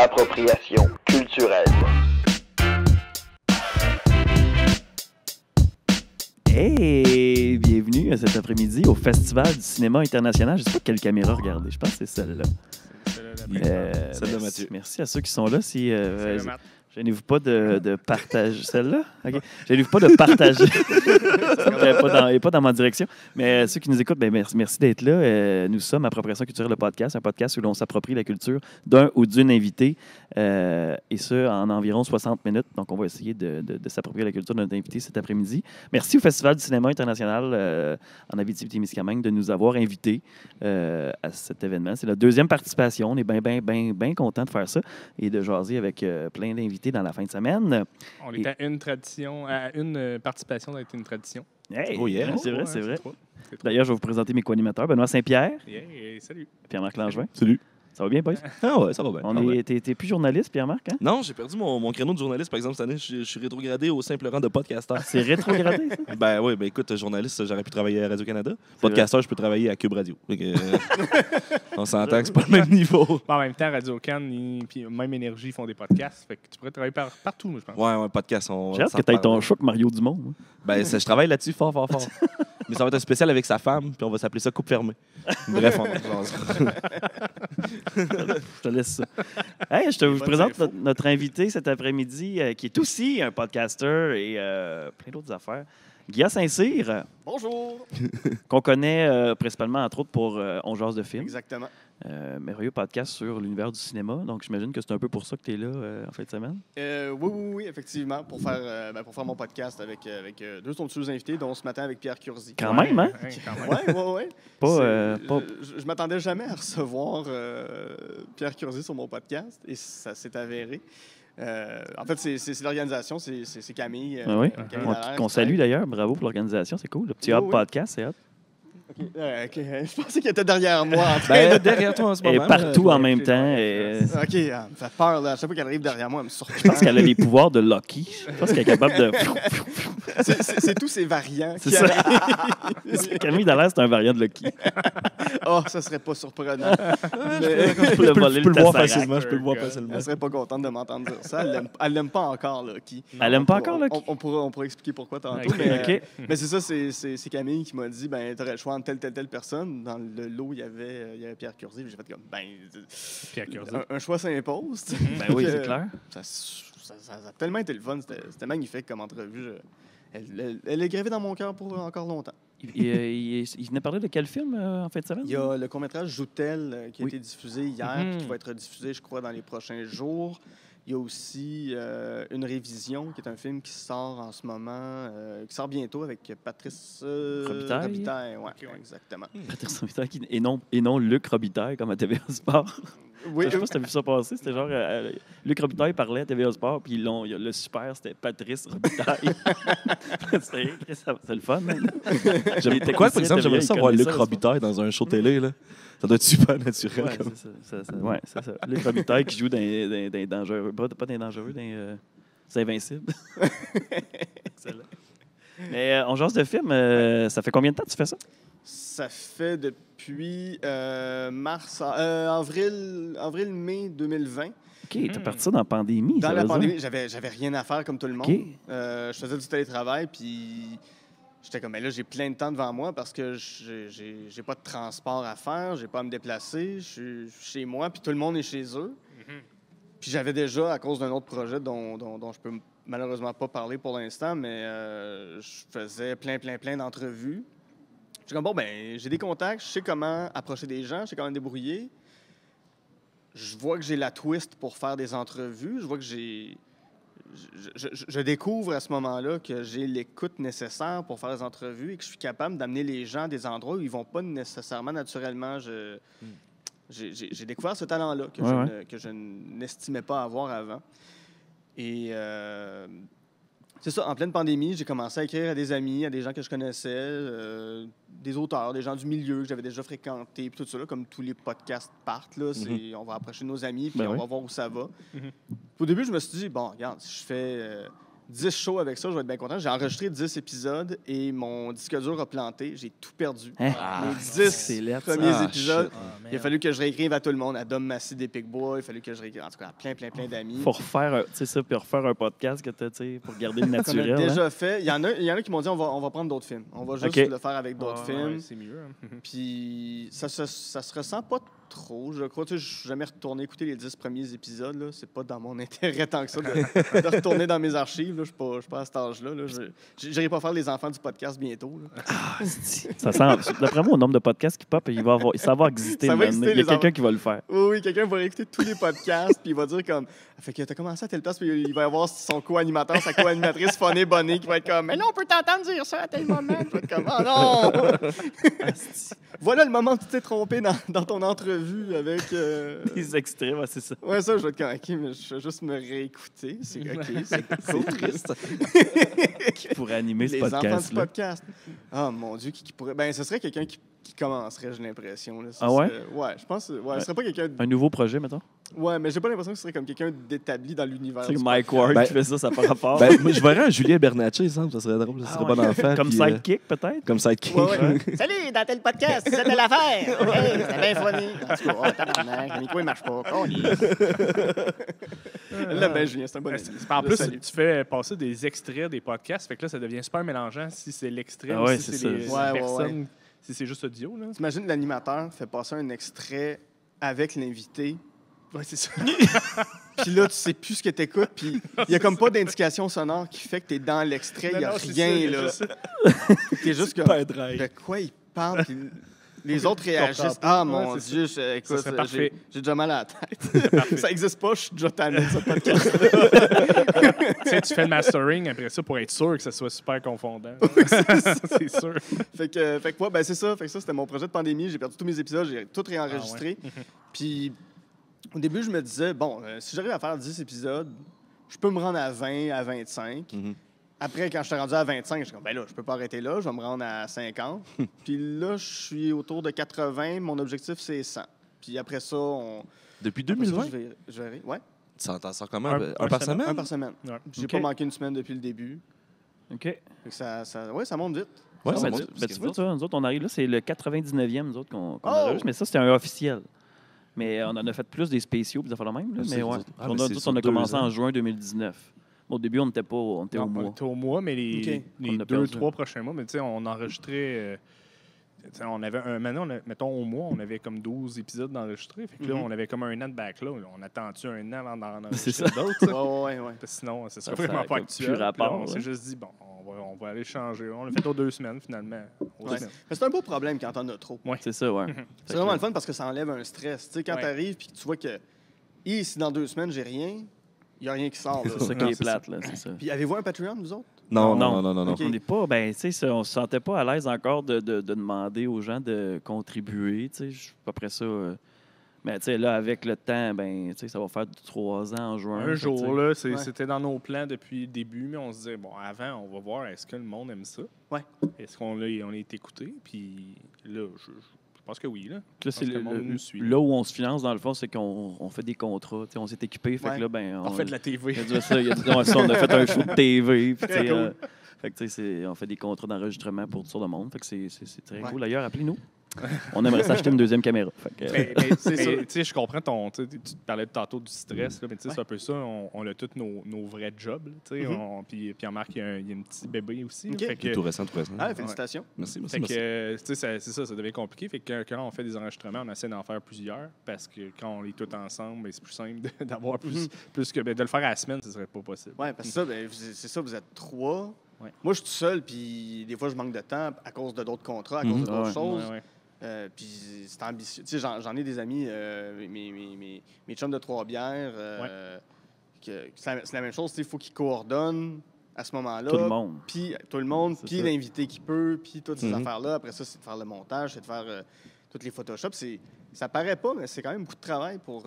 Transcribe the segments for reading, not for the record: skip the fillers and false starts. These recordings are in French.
Appropriation culturelle. Hey! Bienvenue cet après-midi au Festival du cinéma international. Je ne sais pas quelle caméra regarder. Je pense que c'est celle-là. Celle-là, Mathieu. Merci à ceux qui sont là. Si, C'est le mat. gênez-vous pas de partager. Celle-là? OK. Gênez-vous pas de partager. Elle n'est pas dans ma direction. Mais ceux qui nous écoutent, ben merci d'être là. Nous sommes Appropriation culturelle, le podcast. Un podcast où l'on s'approprie la culture d'un ou d'une invitée. Et ce, en environ 60 minutes. Donc, on va essayer de s'approprier la culture de notre invité cet après-midi. Merci au Festival du cinéma international en Abitibi-Témiscamingue de nous avoir invités à cet événement. C'est la deuxième participation. On est bien content de faire ça et de jaser avec plein d'invités dans la fin de semaine. On est à une tradition, à une participation d'être une tradition. Hey, Oh yeah. c'est vrai, c'est vrai. trop. D'ailleurs, je vais vous présenter mes co-animateurs. Benoît Saint-Pierre, Yeah, salut. Pierre-Marc Langevin. Salut. Ça va bien, boys? Ah ouais, ça va bien. On Ah ouais. T'es plus journaliste, Pierre-Marc, hein? Non, j'ai perdu mon créneau de journaliste, par exemple, cette année. Je suis rétrogradé au simple rang de podcasteur. C'est rétrogradé, ça? Ben oui, ben écoute, journaliste, j'aurais pu travailler à Radio-Canada. C'est Podcasteur, je peux travailler à Cube Radio. Fait que, on s'entend que c'est pas le même niveau. Bon, en même temps, Radio-Can, puis même Énergie font des podcasts. Fait que tu pourrais travailler partout, moi, je pense. Ouais, podcast. J'ai hâte que tu aies ton choc Mario Dumont. Moi. Ben, je travaille là-dessus fort. Mais ça va être un spécial avec sa femme, puis on va s'appeler ça Coupe fermée. Bref, Je te laisse ça. Hey, je vous présente notre invité cet après-midi, qui est aussi un podcaster et plein d'autres affaires. Guillaume Saint-Cyr, Bonjour! qu'on connaît principalement, entre autres, pour On jase de films. Exactement. Merveilleux podcast sur l'univers du cinéma. Donc, j'imagine que c'est un peu pour ça que tu es là en fin de semaine. Oui, effectivement, pour faire mon podcast avec deux somptueux invités, dont ce matin avec Pierre Curzi. Quand même, hein? Quand même. Ouais. Pas. Je m'attendais jamais à recevoir Pierre Curzi sur mon podcast, et ça s'est avéré. En fait, c'est l'organisation, c'est Camille. Oui, Camille Dallaire, qu'on salue d'ailleurs. Bravo pour l'organisation, c'est cool. Le petit Oui, hub oui. podcast, c'est hot. OK. Je pensais qu'il était derrière moi. En train Ben, derrière toi en ce Et moment. partout en même c'est temps. vrai. OK, elle me fait peur. Là. À chaque fois qu'elle arrive derrière moi, elle me surprend. Je pense qu'elle a les pouvoirs de Loki. Je pense qu'elle est capable de. C'est tous ces variants. C'est qui ça. arrivent. Camille Dallaire, c'est un variant de Loki. Oh, ça serait pas surprenant. Je peux le voler Je peux le le voir Tesseract. facilement. Je peux le voir facilement. Elle serait pas contente de m'entendre dire ça. Elle l'aime pas encore, Loki. Elle aime pas encore Loki? On pourra expliquer pourquoi tantôt. Ok. Mais c'est ça, c'est Camille qui m'a dit, ben, t'aurais le choix entre telle personne. Dans le lot, il y avait Pierre Curzi. J'ai fait comme, Pierre Curzi. un choix s'impose. tu sais. Ben oui, Fait c'est que clair. Ça a tellement été le fun. C'était magnifique comme entrevue. Elle est gravée dans mon cœur pour encore longtemps. Il venait parler de quel film en fin de semaine? Il y a le court-métrage Joutel qui a Oui. été diffusé hier puis qui va être diffusé, je crois, dans les prochains jours. Il y a aussi Une révision, qui est un film qui sort en ce moment, qui sort bientôt avec Patrice Robitaille? Ouais, Ok, ouais. exactement. Patrice Robitaille et non Luc Robitaille comme à TVA Sport. Oui, Je sais pas si tu as vu ça passer. C'était genre Luc Robitaille parlait à TVA Sport, puis le super, c'était Patrice Robitaille. C'est le fun. Hein? C'était quoi, par exemple, j'aimerais ça voir Luc Robitaille dans un show télé, là. Ça doit être super naturel. Ouais, comme... c'est ça. Luc Robitaille qui joue dans les dangereux. Pas dans les dangereux, dans les invincibles. Excellent. Mais on jase de film. Ça fait combien de temps que tu fais ça? ça fait depuis avril-mai 2020. OK, t'es parti ça dans la pandémie. Dans ça la veut dire? pandémie, j'avais rien à faire comme tout le monde. OK. Je faisais du télétravail, puis j'étais comme, mais là, j'ai plein de temps devant moi parce que j'ai pas de transport à faire, j'ai pas à me déplacer, je suis chez moi, puis tout le monde est chez eux. Puis j'avais déjà, à cause d'un autre projet dont je peux malheureusement pas parler pour l'instant, mais je faisais plein d'entrevues. J'étais comme, bon, ben j'ai des contacts, je sais comment approcher des gens, je sais comment me débrouiller. Je vois que j'ai la twist pour faire des entrevues. Je vois que je découvre à ce moment-là que j'ai l'écoute nécessaire pour faire des entrevues et que je suis capable d'amener les gens à des endroits où ils ne vont pas nécessairement naturellement. J'ai découvert ce talent-là que je n'estimais pas avoir avant. Et c'est ça, en pleine pandémie, j'ai commencé à écrire à des amis, à des gens que je connaissais, des auteurs, des gens du milieu que j'avais déjà fréquentés, puis tout ça, là, comme tous les podcasts partent, là, on va approcher nos amis, puis on va voir où ça va. Au début, je me suis dit, bon, regarde, si je fais 10 shows avec ça, je vais être bien content. J'ai enregistré 10 épisodes et mon disque dur a planté. J'ai tout perdu. Hein? Les c'est 10 lettre, ça. premiers épisodes. shit. Il a fallu que je réécrive à tout le monde, à Dom Massy des Picbois. Il a fallu que je réécrive, en tout cas, à plein d'amis. Faut refaire, tu sais ça, puis refaire un podcast que tu sais, pour garder le Qu'on a naturel. déjà hein. fait. Il y en a qui m'ont dit on va prendre d'autres films. On va juste OK. le faire avec d'autres films. C'est mieux. Hein. Puis ça se ressent pas trop, je crois. Tu sais, je suis jamais retourné écouter les 10 premiers épisodes. Là. C'est pas dans mon intérêt tant que ça de retourner dans mes archives. Là. Je suis pas à cet âge-là. Là. Je n'irai pas faire les enfants du podcast bientôt. Là. Ça sent, d'après moi, au nombre de podcasts qui pop, ça va exister. Ça va maintenant. exister, Il y a les quelqu'un qui va le faire. Oui, quelqu'un va réécouter tous les podcasts, puis il va dire comme fait que t'as commencé à telle place, puis il va y avoir son co-animateur, sa co-animatrice Funny Bonnet qui va être comme mais non, on peut t'entendre dire ça à tel moment. Je vais être comme oh non! Voilà le moment où tu t'es trompé dans ton entrevue avec. Les extraits, ouais, c'est ça. Ouais, ça, je vais être comme OK, mais je vais juste me réécouter. C'est OK, c'est triste. Qui pourrait animer ce Les enfants du podcast-là. podcast. Ah, mon Dieu, qui pourrait. Ben, ce serait quelqu'un qui commencerait, j'ai l'impression. Là. Ah ouais? Ouais, je pense. Ouais, ce serait pas quelqu'un. Un nouveau projet, mettons. Ouais, mais j'ai pas l'impression que ce serait comme quelqu'un d'établi dans l'univers. C'est du Mike Ward Ben- qui fait ça par rapport. Ben, moi, je verrais un Julien Bernatchez, ça serait drôle, ça serait Ah bon ouais. enfant. Comme puis, sidekick, peut-être. Comme sidekick. Ouais. Salut, dans tel podcast, c'est de l'affaire. Hey, c'est bien funny. En tout cas, oh, tabarnak, le micro, il marche pas. Oh, là, ben, Julien, c'est un bon ami. En Le plus, salue. tu fais passer des extraits des podcasts, fait que là, ça devient super mélangeant si c'est l'extrait Ah ou ouais, si c'est c'est les ça. Ouais, personnes, si c'est juste audio. Là. T'imagines, l'animateur fait passer un extrait avec l'invité. Ouais, c'est ça. Puis là, tu sais plus ce que t'écoutes. Puis il y a comme pas d'indication sonore qui fait que t'es dans l'extrait. Il y a Non, c'est rien, ça, là. c'est ça. T'es juste comme. Super dry. De quoi il parle? Puis les autres réagissent. comprends pas. Ah, Ouais, mon c'est Dieu, Ça écoute, serait parfait. j'ai déjà mal à la tête. Ça existe pas, je suis déjà tanné de ce podcast. Tu sais, tu fais le mastering après ça pour être sûr que ça soit super confondant. C'est sûr. Fait que moi, ben c'est ça. Fait que ça, c'était mon projet de pandémie. J'ai perdu tous mes épisodes, j'ai tout réenregistré. Puis au début, je me disais, bon, si j'arrive à faire 10 épisodes, je peux me rendre à 20, à 25. Mhm. Après, quand je suis rendu à 25, je suis comme, ben là, je peux pas arrêter là, je vais me rendre à 50. Puis là, je suis autour de 80. Mon objectif, c'est 100. Puis après ça, Depuis après ça, 2020, je verrai. Ouais, t'en sors comment? Un Un par semaine? un par semaine. Ouais. J'ai OK. pas manqué une semaine depuis le début. OK. Fait que ça monte vite. Ouais, Ah, ça ben, monte. tu parce que vois, tu vois, nous autres, on arrive là, c'est le 99e, nous autres, qu'on enregistre. Mais ça, c'était un officiel. Mais on en a fait plus des spéciaux, puis ça fait le même. Là, Ah, mais c'est- ouais. ah, on mais a, c'est nous autres, sur on a 2 commencé ans. en juin 2019. Au début, on était au Non, mois. on était au mois, mais les, OK. les On a 2, perdu. 3 prochains mois, mais tu sais, on enregistrait. Tu sais, on avait maintenant, mettons au mois, on avait comme 12 épisodes d'enregistrés. Fait que là, Mhm. on avait comme un an de backlog. On attend-tu un an avant d'en C'est enregistrer ça. d'autres? tu sais? Ouais. Parce que sinon, ça Ça, serait ça vraiment a pas comme actuel. plus Puis là, rapport, on s'est là. juste dit, bon, on va aller changer. On l'a fait aux 2 semaines, finalement. Aux Ouais. semaines. Mais c'est un beau problème quand t'en as trop. C'est ça, ouais. C'est vraiment le fun parce que ça enlève un stress. Tu sais, quand Ouais. t'arrives puis que tu vois que si dans 2 semaines, j'ai rien, il n'y a rien qui sort. là. C'est ça qui Non, est c'est plate, là, c'est ça. Puis avez-vous un Patreon, vous autres? Non, Non. non, non, non. OK. On n'est pas, ben, tu sais, on se sentait pas à l'aise encore de demander aux gens de contribuer, tu sais. Après ça, mais tu sais, là, avec le temps, ben, tu sais, ça va faire 3 ans en juin. Un Fait que, jour, tu sais, là, Ouais. c'était dans nos plans depuis le début, mais on se disait, bon, avant, on va voir, est-ce que le monde aime ça? Ouais. Est-ce qu'on est écouté? Puis là, je pense que oui, là. Là, Je c'est pense que le monde nous suit. là où on se finance, dans le fond, c'est qu'on fait des contrats. Tu sais, on s'est équipé, fait Ouais. que là, ben, On fait de la TV. il y a dit ça, ouais, ça, on a fait un show de TV. Puis, tu sais, Très cool. fait que, tu sais, on fait des contrats d'enregistrement pour tout le monde. Fait que c'est très Ouais. cool. D'ailleurs, appelez-nous. On aimerait s'acheter une deuxième caméra. Fait que, C'est ça. Tu sais, je comprends tu te parlais tantôt du stress, là, mais tu sais, c'est un peu ça. On a tous nos vrais jobs, là, tu sais. Mhm. Puis en marque, il y a un petit bébé aussi. là. OK. Fait que, Tout récent, tout récent. Ah, félicitations. Merci, merci, fait que, merci. tu sais, c'est ça devient compliqué. Fait que quand on fait des enregistrements, on essaie d'en faire plusieurs parce que quand on est tous ensemble, ben, c'est plus simple d'avoir plus que de le faire à la semaine, ce serait pas possible. Ouais, parce que ça, ben, c'est ça, vous êtes 3. Ouais. Moi, je suis tout seul, puis des fois, je manque de temps à cause de d'autres contrats, à cause Mhm. de d'autres Ouais. choses. Ouais. Puis c'est ambitieux. Tu sais, j'en ai des amis, mes chums de Trois-Bières, que c'est la même chose. Il faut qu'ils coordonnent à ce moment-là. tout le monde. Puis tout le monde, C'est puis ça. l'invité qui peut, puis toutes ces Mhm. affaires-là. Après ça, c'est de faire le montage, c'est de faire toutes les Photoshop. Ça paraît pas, mais c'est quand même beaucoup de travail pour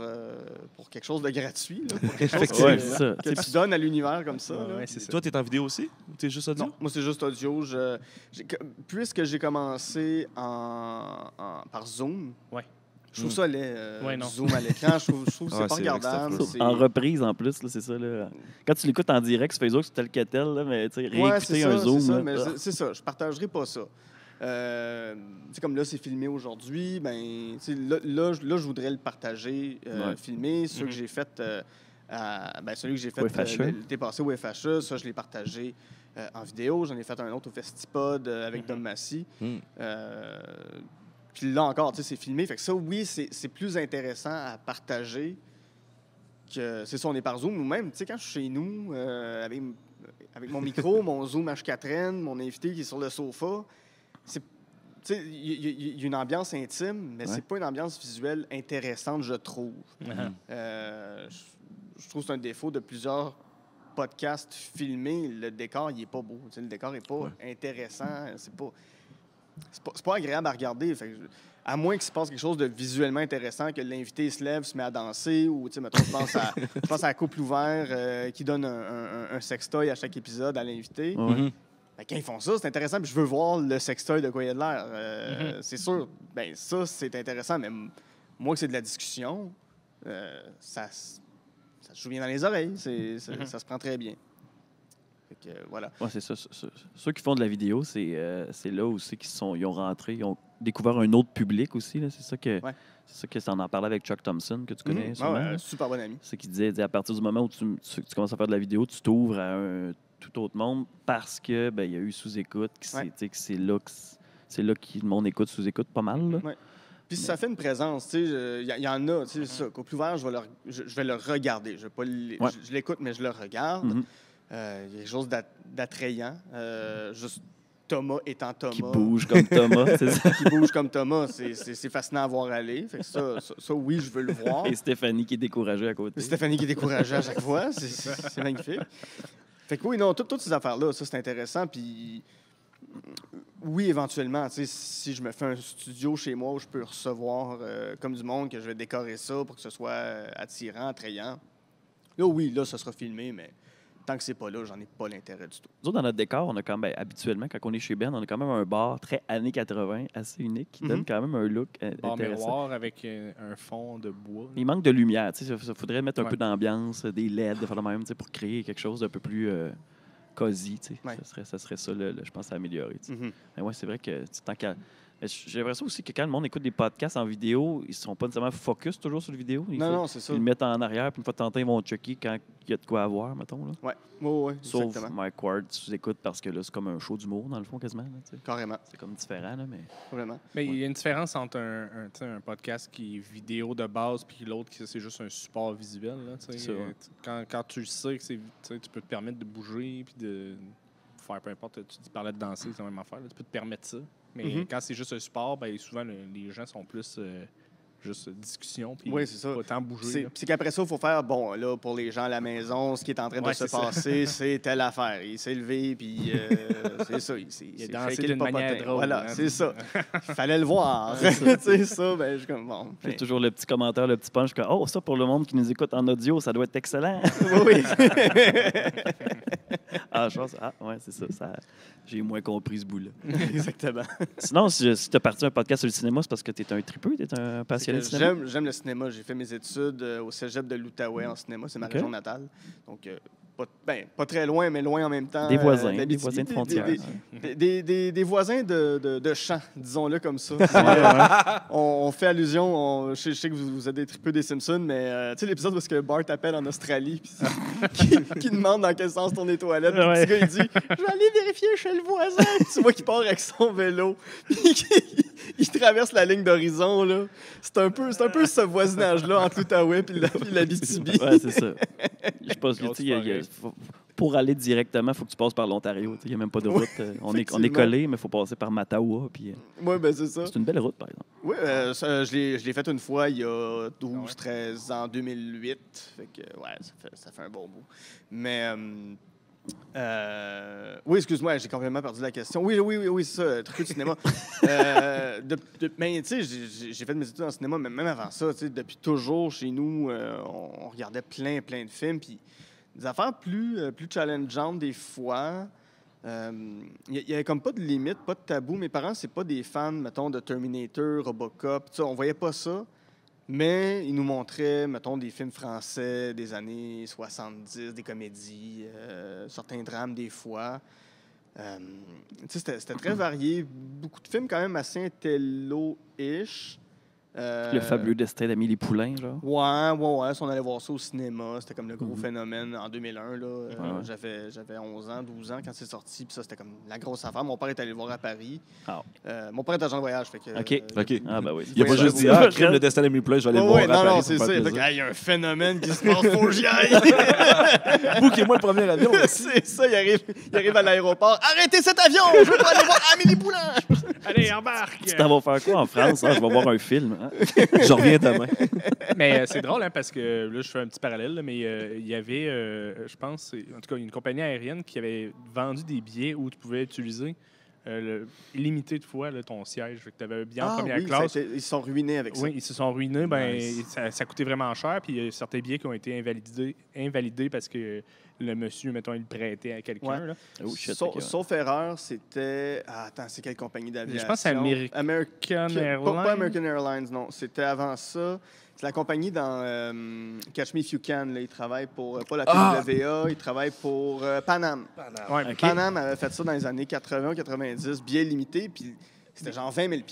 quelque chose de gratuit. Là, pour quelque chose Ouais, c'est ça. que tu donnes à l'univers comme ça. là. Ouais, c'est ça. Toi, t'es en vidéo aussi? Ou t'es juste audio? Non, moi, c'est juste audio. Puisque j'ai commencé par Zoom, Ouais. Je trouve ça laid, Ouais, non. zoom à l'écran. Je trouve que c'est Ouais, pas c'est vrai que c'est regardable. affreux. c'est- En reprise, en plus, là, c'est ça. Là. Quand tu l'écoutes en direct sur Facebook, c'est tel que tel, là, mais tu sais, Ouais, réécouter c'est un ça, zoom. c'est ça, là, mais ah. c'est ça. Je partagerai pas ça. C'est comme là, c'est filmé aujourd'hui. Ben, tu sais, là, je voudrais le partager, Ouais. filmer. Ceux que Mhm. j'ai fait, celui que j'ai fait Au FHE. l'été passé au FHE, ça, je l'ai partagé en vidéo. J'en ai fait un autre au Festipod avec Dom Massy. Puis là encore, tu sais, c'est filmé. Fait que ça, oui, c'est plus intéressant à partager que... C'est ça, on est par Zoom. Ou même, tu sais, quand je suis chez nous, avec mon micro, mon Zoom H4n, mon invité qui est sur le sofa, c'est... Tu sais, il y a une ambiance intime, mais Ouais. c'est pas une ambiance visuelle intéressante, je trouve. Mhm. Je trouve que c'est un défaut de plusieurs podcasts filmés. Le décor, il est pas beau. Tu sais, le décor est pas intéressant. C'est pas agréable à regarder. Fait que à moins qu'il se passe quelque chose de visuellement intéressant, que l'invité se lève, se met à danser, ou, tu sais, mettons, je pense à la couple ouvert qui donne un sextoy à chaque épisode à l'invité. Ouais. Ben, quand ils font ça, c'est intéressant, puis je veux voir le sextoy de quoi il a de l'air. C'est sûr, ben ça, c'est intéressant, mais moi que c'est de la discussion, ça se joue bien dans les oreilles. Ça se prend très bien. Fait que, voilà. Ouais, c'est ça. Ceux qui font de la vidéo, c'est là aussi ils ont rentré, ils ont découvert un autre public aussi. Là. C'est ça que ça en parlait avec Chuck Thompson, que tu connais sûrement. Ah ouais, là. super bon ami. C'est qu'il disait, à partir du moment où tu commences à faire de la vidéo, tu t'ouvres à un tout autre monde parce que il y a eu sous-écoute, que c'est là que le monde écoute sous-écoute pas mal. Là. Ouais. Puis si ça fait une présence, tu sais, il y en a, tu sais, ça. Couple ouvert, je vais le regarder. Je vais pas je l'écoute, mais je le regarde. Mhm. Il y a quelque chose d'attrayant. Juste Thomas étant Thomas. Qui bouge comme Thomas, c'est ça. Qui bouge comme Thomas. C'est fascinant à voir aller. Fait que ça, oui, je veux le voir. Et Stéphanie qui est découragée à côté. Stéphanie qui est découragée à chaque fois. C'est magnifique. Fait que oui, non, toutes ces affaires-là, ça, c'est intéressant. Puis oui, éventuellement, tu sais, si je me fais un studio chez moi où je peux recevoir comme du monde, que je vais décorer ça pour que ce soit attirant, attrayant, là, oui, là, ça sera filmé, mais tant que c'est pas là, j'en ai pas l'intérêt du tout. Nous autres, dans notre décor, on a quand même, habituellement, quand on est chez Ben, on a quand même un bar très années 80, assez unique, qui donne quand même un look Bar intéressant. miroir avec un fond de bois. Il manque de lumière. Il faudrait mettre un Ouais. peu d'ambiance, des LED, de faire le même, pour créer quelque chose d'un peu plus cosy. Ouais. Ça serait ça, je pense, à améliorer. Mhm. Mais ouais, c'est vrai que tant qu'à. Mais j'ai l'impression aussi que quand le monde écoute des podcasts en vidéo, ils ne sont pas nécessairement focus toujours sur la vidéo. Non, c'est ça. Ils le mettent en arrière, puis une fois de temps en temps, ils vont checker quand il y a de quoi avoir, mettons. Là. Oui, Sauf exactement. Mike Ward, tu écoutes parce que là, c'est comme un show d'humour, dans le fond, quasiment. Là, tu sais. Carrément, C'est comme différent, là, mais. vraiment. Mais il y a une différence entre un podcast qui est vidéo de base puis l'autre qui c'est juste un support visuel. Là, tu sais. C'est ça, ouais. Quand tu le sais que tu peux te permettre de bouger puis de faire peu importe, tu parlais de danser, c'est la même affaire. Là, tu peux te permettre ça. Mais Mhm. quand c'est juste un support, ben, souvent les gens sont plus juste discussion puis Oui, c'est ça. pas tant bouger. là. C'est qu'après ça, il faut faire, bon, là, pour les gens à la maison, ce qui est en train de Ouais, se c'est ça. passer, c'est telle affaire. Il s'est levé, puis c'est ça. Il Il a s'est dansé shaké le d'une manière popotin. drôle. Voilà, hein. c'est ça. Il fallait le voir. Tu sais, ça, ben, je suis comme, bon. J'ai toujours le petit commentaire, le petit punch, que oh, ça pour le monde qui nous écoute en audio, ça doit être excellent. Oui. Ah, je pense, ouais, c'est ça. J'ai moins compris ce bout-là. Exactement. Sinon, si tu as parti un podcast sur le cinéma, c'est parce que tu es un tripeux, tu es un passionné de cinéma. J'aime le cinéma. J'ai fait mes études au cégep de l'Outaouais en cinéma. C'est ma OK. région natale. Donc, pas très loin, mais loin en même temps. Des voisins, d'Abitibi. des voisins de frontières. Des voisins de champ, disons-le comme ça. On fait allusion, je sais que vous êtes des tripeux des Simpsons, mais tu sais l'épisode où est-ce que Bart appelle en Australie qui demande dans quel sens tourner les toilettes. Puis Ouais. le petit gars, il dit « Je vais aller vérifier chez le voisin. » Puis tu vois qu'il part avec son vélo. Puis il traverse la ligne d'horizon. Là. C'est un peu ce voisinage-là entre l'Outaouais et l'Abitibi. Ouais, c'est ça. Je pense que Grosse tu sais, pour aller directement, il faut que tu passes par l'Ontario. Il n'y a même pas de route. On est effectivement. collé, mais il faut passer par Matawa. Puis, Oui, ben c'est ça. c'est une belle route, par exemple. Oui, je l'ai fait une fois il y a 12-13 ans, en 2008. Fait que, ouais, ça fait un bon bout. Mais, oui, excuse-moi, j'ai complètement perdu la question. Oui, c'est ça, truc de cinéma. Mais, tu sais, j'ai fait mes études en cinéma, mais même avant ça, tu sais, depuis toujours, chez nous, on regardait plein de films, puis des affaires plus challengeantes des fois. Il n'y avait comme pas de limite, pas de tabou. Mes parents, c'est pas des fans, mettons, de Terminator, Robocop. Tu sais, on voyait pas ça. Mais il nous montrait, mettons, des films français des années 70, des comédies, certains drames des fois. C'était très varié. Beaucoup de films quand même assez intello-ish. Le fabuleux destin d'Amélie Poulain, genre. Ouais. Si on allait voir ça au cinéma, c'était comme le gros phénomène en 2001. Là. J'avais 11 ans, 12 ans quand c'est sorti. Puis ça, c'était comme la grosse affaire. Mon père est allé le voir à Paris. Ah. Mon père est agent de voyage. Fait que, OK. Ah, ben oui. Il a pas juste dit, crème le destin d'Amélie Poulain, je vais aller le voir à Paris. Non, c'est ça. Il y a un phénomène qui se passe, faut que j'y aille. Bouquez-moi le premier avion. C'est ça, il arrive à l'aéroport. Arrêtez cet avion! Je veux pas aller voir Amélie Poulain! Allez, embarque! Tu t'en vas faire quoi en France? Ah, je vais voir un film. Hein? Je reviens demain. Mais c'est drôle, hein, parce que là, je fais un petit parallèle, là, mais il y avait, je pense, en tout cas, une compagnie aérienne qui avait vendu des billets où tu pouvais utiliser illimité de fois là, ton siège. Tu avais un billet en première classe. Ils se sont ruinés avec ça. Oui, ils se sont ruinés. Ben, Nice. ça coûtait vraiment cher. Puis il y a certains billets qui ont été invalidés parce que le monsieur, mettons, il le prêtait à quelqu'un. Ouais. Là. Oh, shit, Sauf erreur, c'était... attends, c'est quelle compagnie d'aviation? Je pense que c'est American Airlines. Pas American Airlines, non. C'était avant ça. C'est la compagnie dans Catch Me If You Can. Là. Ils travaillent pour, pas la TWA, ils travaillent pour Pan Am. Ouais, OK. Pan Am avait fait ça dans les années 80 ou 90, billets limités, puis c'était genre 20 000 $.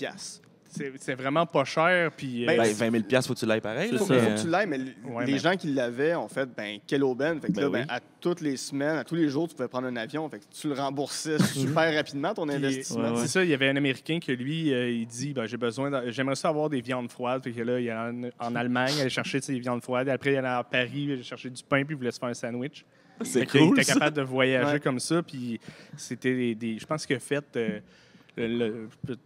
c'est vraiment pas cher. Puis, Ben, 20 000 $, faut que tu l'ailles pareil. C'est là, ça. mais, Faut que tu l'aies, mais Ouais, les mais- gens qui l'avaient ont fait, quelle aubaine. Fait que Ben là, oui. à toutes les semaines, à tous les jours, tu pouvais prendre un avion. Fait que tu le remboursais super rapidement, ton puis, investissement. ouais. C'est ça, il y avait un Américain que lui, il dit j'aimerais ça avoir des viandes froides. Fait que là, il allait en Allemagne, il allait chercher ses viandes froides. Après, il allait à Paris, il allait chercher du pain, puis il voulait se faire un sandwich. C'est Fait qu'il cool, était ça. capable de voyager Ouais. comme ça. Puis c'était je pense qu'il a fait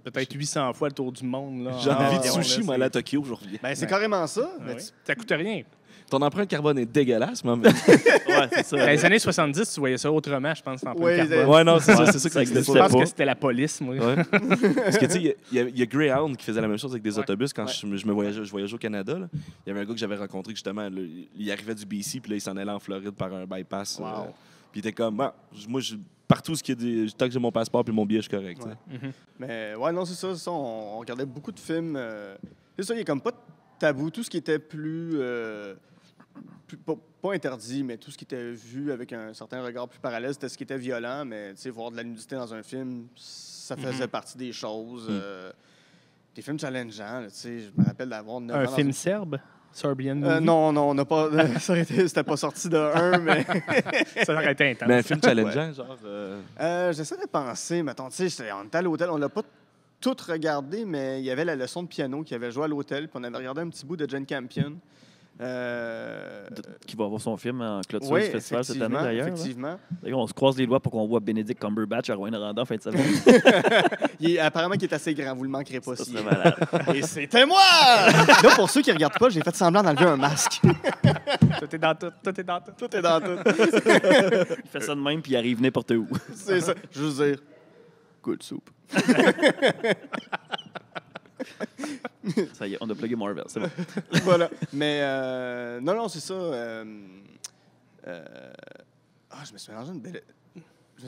peut-être 800 fois le tour du monde. Là, J'ai en envie de avion, là, sushi, moi, aller à Tokyo aujourd'hui. C'est carrément ça. Ah Mais ouais. Ça coûte rien. Ton empreinte carbone est dégueulasse, mais... Ouais, c'est ça. Dans les années 70, tu voyais ça autrement, je pense, en Oui, carbone. Ouais, non, c'est ça, Ouais, c'est ça ça que existe Je c'était pense pas. que c'était la police, moi. Ouais. Parce que, tu sais, il y a Greyhound qui faisait la même chose avec des Ouais. autobus quand Ouais. je voyageais au Canada. Là. Il y avait un gars que j'avais rencontré, justement. Là, il arrivait du BC, puis là, il s'en allait en Floride par un bypass. Wow. Puis il était comme, moi, partout, tant que j'ai mon passeport puis mon billet, je suis correct. Ouais. tu sais. Mais ouais, non, c'est ça. On regardait beaucoup de films. C'est ça, il n'y a comme pas de tabou. Tout ce qui était plus pas interdit, mais tout ce qui était vu avec un certain regard plus parallèle, c'était ce qui était violent. Mais tu sais, voir de la nudité dans un film, ça faisait partie des choses. Des films challengeants, là, tu sais, je me rappelle d'avoir 9 ans Un dans film une- serbe? Serbian movie? non, on n'a pas. C'était pas sorti de un, mais. Ça aurait été intense. Mais un film challengeant, genre... J'essaie de penser, mettons, tu sais, on était à l'hôtel, on l'a pas tout regardé, mais il y avait la leçon de piano qui avait joué à l'hôtel, puis on avait regardé un petit bout de Jane Campion. Qui va avoir son film en clôture Oui, du festival cette année, effectivement, d'ailleurs. là. effectivement. D'ailleurs, on se croise les doigts pour qu'on voit Benedict Cumberbatch à Rouen-Noranda en fin de semaine. Apparemment, qu'il est assez grand, vous le manquerez pas. Ça si- serait malade. Et c'était moi! Là, pour ceux qui regardent pas, j'ai fait semblant d'enlever un masque. Tout est dans tout. Tout est dans tout. Tout est dans tout. Il fait ça de même, puis il arrive n'importe où. C'est ça. Je veux dire, Good soup. Ça y est, on a plugué Marvel, c'est bon. voilà. Mais non, c'est ça. Je me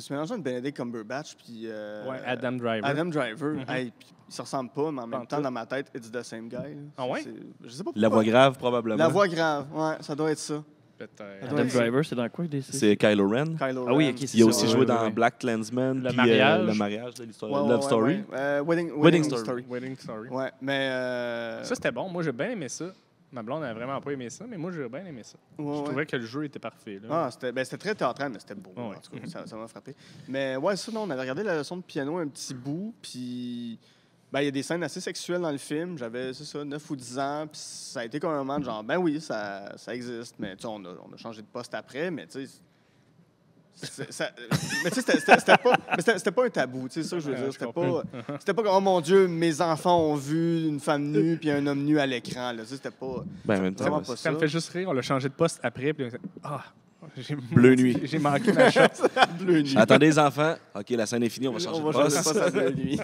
suis mélangé une Benedict Cumberbatch puis Ouais, Adam Driver. Adam Driver. Mhm. Hey, puis ils se ressemblent pas, mais en même temps, tout. dans ma tête, it's the same guy. là. Ah ouais? Je sais pas pourquoi. La voix grave, probablement. La voix grave, ouais, ça doit être ça. Peut-être. Adam Adam Driver, c'est dans quoi? C'est Kylo Ren. Kylo Ah oui, Ren. ok, c'est Il a ça, aussi ouais, joué ouais, dans ouais. Black Klansman. Le puis, mariage. le mariage de l'histoire. Ouais, Love ouais, Story. ouais. Wedding Wedding Story. Story. Wedding Story. Ouais, mais. Ça, c'était bon. Moi, j'ai bien aimé ça. Ma blonde n'a vraiment pas aimé ça, mais moi, j'ai bien aimé ça. ouais, Je ouais. trouvais que le jeu était parfait. Là. Ah, c'était très théâtral, mais c'était beau. Ouais. En tout cas, ça m'a frappé. Mais ouais, ça, non, on avait regardé la leçon de piano un petit bout, puis il y a des scènes assez sexuelles dans le film. J'avais, c'est ça, 9 ou 10 ans, puis ça a été comme un moment de genre, ben oui, ça existe, mais tu sais, on a changé de poste après, mais tu sais. Mais tu sais, c'était pas un tabou, tu sais, ça, je veux dire. C'était pas comme, oh mon Dieu, mes enfants ont vu une femme nue puis un homme nu à l'écran, là. Tu sais, c'était pas. Ben, en même temps, Vraiment ouais, pas Ça me fait juste rire. On l'a changé de poste après. Puis j'ai Bleu nuit. J'ai manqué ma shot. Bleu nuit. Attendez, les enfants. OK, la scène est finie, on va changer On de va changer de poste. poste à Bleu nuit.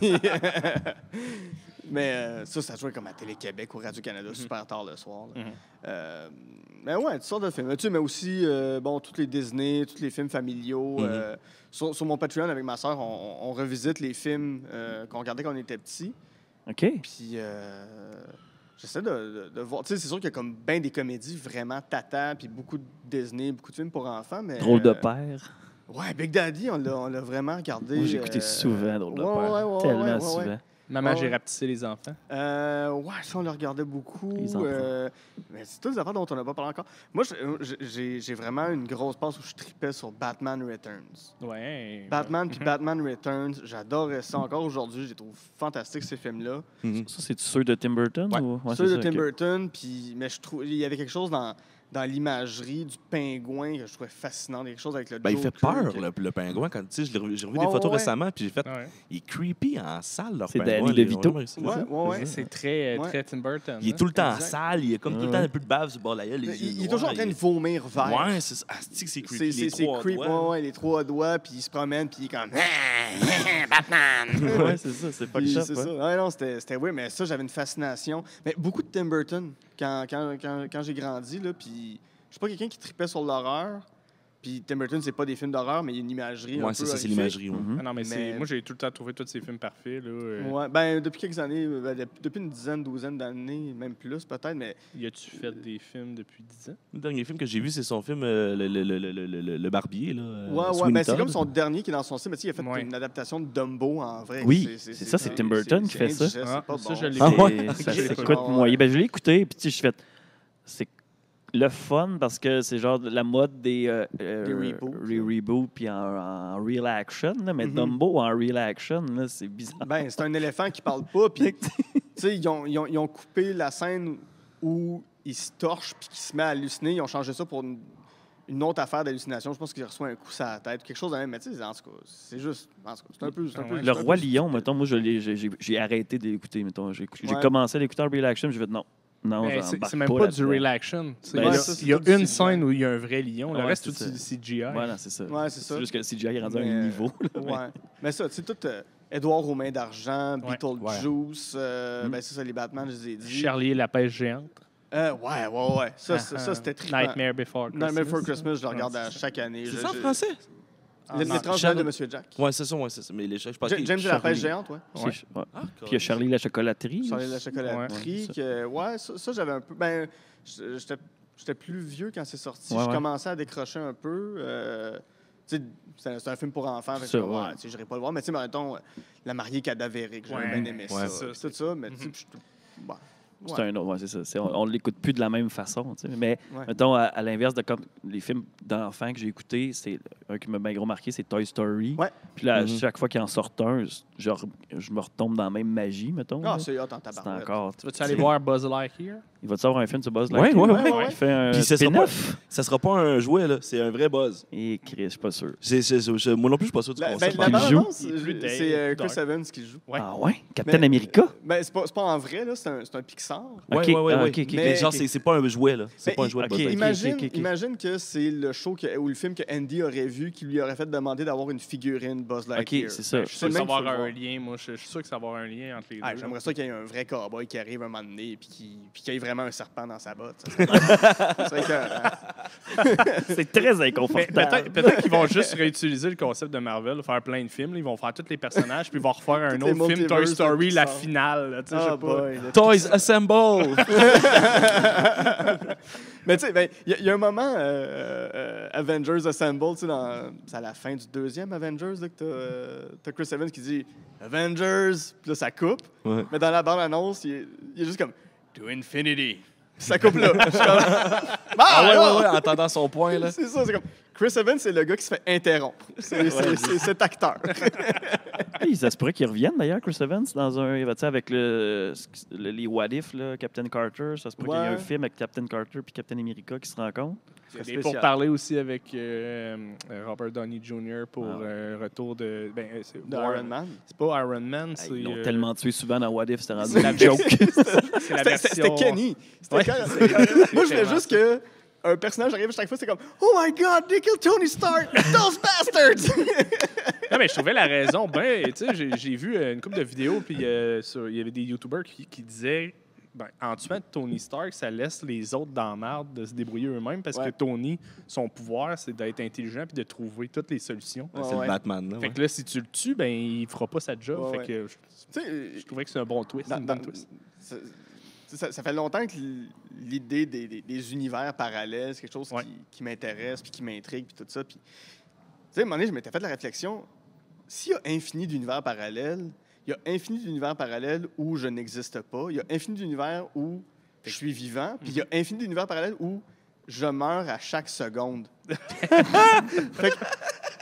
Mais ça jouait comme à Télé-Québec ou Radio-Canada super tard le soir. Là. Mais ouais, toutes sortes de films. Tu sais, mais aussi, tous les Disney, tous les films familiaux. Sur mon Patreon, avec ma soeur, on revisite les films qu'on regardait quand on était petits. OK. Puis, j'essaie de voir. Tu sais, c'est sûr qu'il y a comme bien des comédies vraiment tata, puis beaucoup de Disney, beaucoup de films pour enfants, mais... Drôle de père. Ouais, Big Daddy, on l'a vraiment regardé. Moi, j'ai écouté souvent Drôle de père. Tellement souvent. Maman, j'ai ouais. rapetissé les enfants. Ouais, ça, on le regardait beaucoup. Les enfants. Mais c'est toutes des affaires dont on n'a pas parlé encore. Moi, j'ai vraiment une grosse passe où je tripais sur Batman Returns. Ouais. Batman puis Batman Returns, j'adorais ça. Encore aujourd'hui, je les trouve fantastiques, ces films-là. Ça, c'est ceux de Tim Burton? Ouais. Ou... Ceux de c'est ça, Tim ok. Burton, mais je trouve il y avait quelque chose dans l'imagerie du pingouin que je trouvais fascinant. Il y a quelque chose avec le Ben, il fait Joker peur, que- le pingouin. Quand, tu sais, j'ai revu Ouais, des photos ouais. récemment, puis j'ai fait... Ouais. Il est creepy en salle, leur C'est pingouin. Danny là, ils ont DeVito. vraiment réussi. Ouais. C'est très, Ouais. très Tim Burton. Il est hein. tout le temps en Exact. salle, il a comme tout le temps un peu de bave sur le bord de la gueule, les yeux Il est noirs, toujours en train de vomir vert. Ouais, c'est ça. Ah, c'est que c'est creepy. Les C'est trois creep, doigts. ouais, les trois doigts, puis il se promène, puis il est comme... Ouais, c'est ça, c'est pas Puis que c'est ça. Ouais, non, c'était oui, mais ça, j'avais une fascination. Mais beaucoup de Tim Burton quand j'ai grandi, là, puis je suis pas quelqu'un qui tripait sur l'horreur. Puis Tim Burton, c'est pas des films d'horreur, mais il y a une imagerie un Ouais, peu c'est ça, c'est horrifique. l'imagerie. Ouais. Ah non, mais, Mais- moi, j'ai tout le temps trouvé tous ces films parfaits. Là. Ouais, ben depuis quelques années, depuis une dizaine, douzaine d'années, même plus peut-être, mais Y a-tu fait des films depuis 10 ans? Le dernier film que j'ai vu, c'est son film le Barbier. Là, ouais, Sweeney ben c'est Todd. comme son dernier qui est dans son style, mais tu sais, il a fait Ouais. une adaptation de Dumbo en vrai. Oui, c'est ça, c'est Tim Burton qui fait ça. C'est Ah, pas ça, bon. je l'ai Ah écouté. ouais? Ça Je l'ai s'écoute écouté. moyen. Ben, je l'ai écouté, puis tu sais, je fais... C'est le fun parce que c'est genre la mode des reboots. reboots puis en real action. Là, mais Mhm. Dumbo en real action, là, c'est bizarre. Ben, c'est un éléphant qui parle pas, puis tu sais, ils ont coupé la scène où il se torche puis qu'il se met à halluciner. Ils ont changé ça pour une autre affaire d'hallucination. Je pense qu'il reçoit un coup sur la tête, quelque chose de même. Mais tu sais, en tout cas, c'est juste... En tout cas, c'est un peu... Ah ouais. Le Roi Lion, mettons, moi, j'ai arrêté d'écouter. Mettons, j'ai Ouais. commencé à l'écouter en real action, j'ai fait non, Mais j'embarque c'est même pas du là-dedans. real action. Ben, Ouais, là, ça, c'est Il y a tout du une CGI. scène où il y a un vrai lion. Le Ouais, reste, c'est tout ça. du CGI. Voilà, c'est ça. Ouais, c'est ça. C'est juste que le CGI est rendu à Mais, un niveau. Ouais. Mais ça, tu sais, tout Édouard aux mains d'argent, Ouais. Beetlejuice, ben c'est ça, les Batman, je les ai dit. Charlie et la pêche géante. Ouais. Ça, c'était trippant. Nightmare Before Christmas. Nightmare Before Christmas, je le regarde à chaque année. C'est ça en français? L'étrange Noël de Monsieur Jack. Ouais, c'est ça. Mais les je pense que James et la pêche géante, ouais. Ouais. Ouais. Ouais. Ah, Puis il y a Charlie la chocolaterie. Charlie la aussi. chocolaterie. Ouais, Ça, j'avais un peu. Ben, j'étais plus vieux quand c'est sorti. Ouais, Je ouais. commençais à décrocher un peu. Tu sais, c'est un film pour enfants. Fait que Ça, je ouais. tu sais, j'irais pas le voir. Mais tu sais, mettons, La mariée cadavérique, j'avais Ouais. bien aimé Ouais. ça. Ça, Puis tout ça, mais tu sais, bon. C'est Ouais. un autre, ouais, c'est ça. On ne l'écoute plus de la même façon. Tu sais. Mais Ouais. mettons, à l'inverse de comme les films d'enfants que j'ai écoutés, c'est un qui m'a bien gros marqué, c'est Toy Story. Ouais. Puis là, Mhm. chaque fois qu'il en sort un, genre, je me retombe dans la même magie, mettons. Ah, là. c'est hot en C'est tabarouette. encore. Tu vas-tu aller voir Buzz Lightyear? Il va-tu avoir un film sur Buzz Ouais, Lightyear? ouais, ouais. Il fait un Puis ça sera pas- spin-off. Ça sera pas un jouet, là. C'est un vrai buzz. Et Chris, je suis pas sûr. Moi non plus, je suis pas sûr du La concept. bande Il joue. annonce, Il est plus c'est dark. Chris Evans qui joue. Ouais. Ah ouais? Captain Mais- America? Ben, c'est pas en vrai, là, c'est un Pixar. Ouais, Ok, ouais, ah, ouais. ok, ok, Mais ok. genre, c'est pas un jouet, là. C'est Mais pas un jouet de ok, Buzz Lightyear. Imagine, ok. imagine que c'est le show ou le film que Andy aurait vu qui lui aurait fait demander d'avoir une figurine Buzz Lightyear. Ok, c'est ça. Je suis sûr que le ça même va qu'il faut avoir le un lien. Moi, je suis sûr que ça va avoir un lien entre les Ah, deux. j'aimerais ça qu'il y ait un vrai cowboy qui arrive un moment donné et qu'il y ait vraiment un serpent dans sa botte. Ça serait écœurant. C'est très Mais inconfortable. peut-être qu'ils vont juste réutiliser le concept de Marvel, faire plein de films. Là. Ils vont faire tous les personnages, puis ils vont refaire un Tous les autre film, Toy multiverses de Story, la Pixar. finale. là, tu sais, je Ah, sais pas. boy, le Toys Pixar. Assemble! Mais tu sais, ben, il y a un moment, Avengers Assemble, tu sais, c'est à la fin du deuxième Avengers, là, que t'as Chris Evans qui dit Avengers, puis là, ça coupe. Ouais. Mais dans la bande-annonce, il est juste comme To Infinity. Puis ça coupe là. Je suis comme, Ah ouais, non! ouais, ouais, entendant son point, là. C'est ça, c'est comme. Chris Evans, c'est le gars qui se fait interrompre. C'est cet acteur. Hey, ça se pourrait qu'il revienne d'ailleurs, Chris Evans, dans un. Tu sais, avec les What If, là, Captain Carter. Ça se pourrait qu'il y ait un Ouais. film avec Captain Carter puis Captain America qui se rencontrent. Il y a des spécial. pourparlers aussi avec Robert Downey Jr. pour Ah ouais. retour de. Ben, c'est De Iron Man. C'est pas Iron Man, c'est. Ils l'ont tellement tué souvent dans What If, c'était rendu c'est la une joke. C'est la C'était version. Kenny. C'était Ouais. Moi, je C'est voulais tellement juste que un personnage arrive chaque fois, c'est comme Oh my God, they killed Tony Stark! Those bastards! Non, mais je trouvais la raison. Ben, tu sais, j'ai vu une couple de vidéos, puis il y avait des YouTubers qui disaient. Ben, en tuant Tony Stark, ça laisse les autres dans la merde de se débrouiller eux-mêmes parce Ouais. que Tony, son pouvoir, c'est d'être intelligent puis de trouver toutes les solutions. Ouais, C'est ouais. le Batman, là. Fait ouais. que là, si tu le tues, ben il fera pas sa job. Ouais, fait ouais. que Tu sais, je trouvais que c'est un bon twist. dans- une dans- bonne twist. c'est- Ça fait longtemps que l'idée des univers parallèles, c'est quelque chose qui m'intéresse, puis qui m'intrigue, puis tout ça. Puis, tu sais, à un moment donné, je m'étais fait la réflexion, s'il y a infini d'univers parallèles, il y a infini d'univers parallèles où je n'existe pas, il y a infini d'univers où je suis vivant, puis il y a infini d'univers parallèles où je meurs à chaque seconde. Fait que,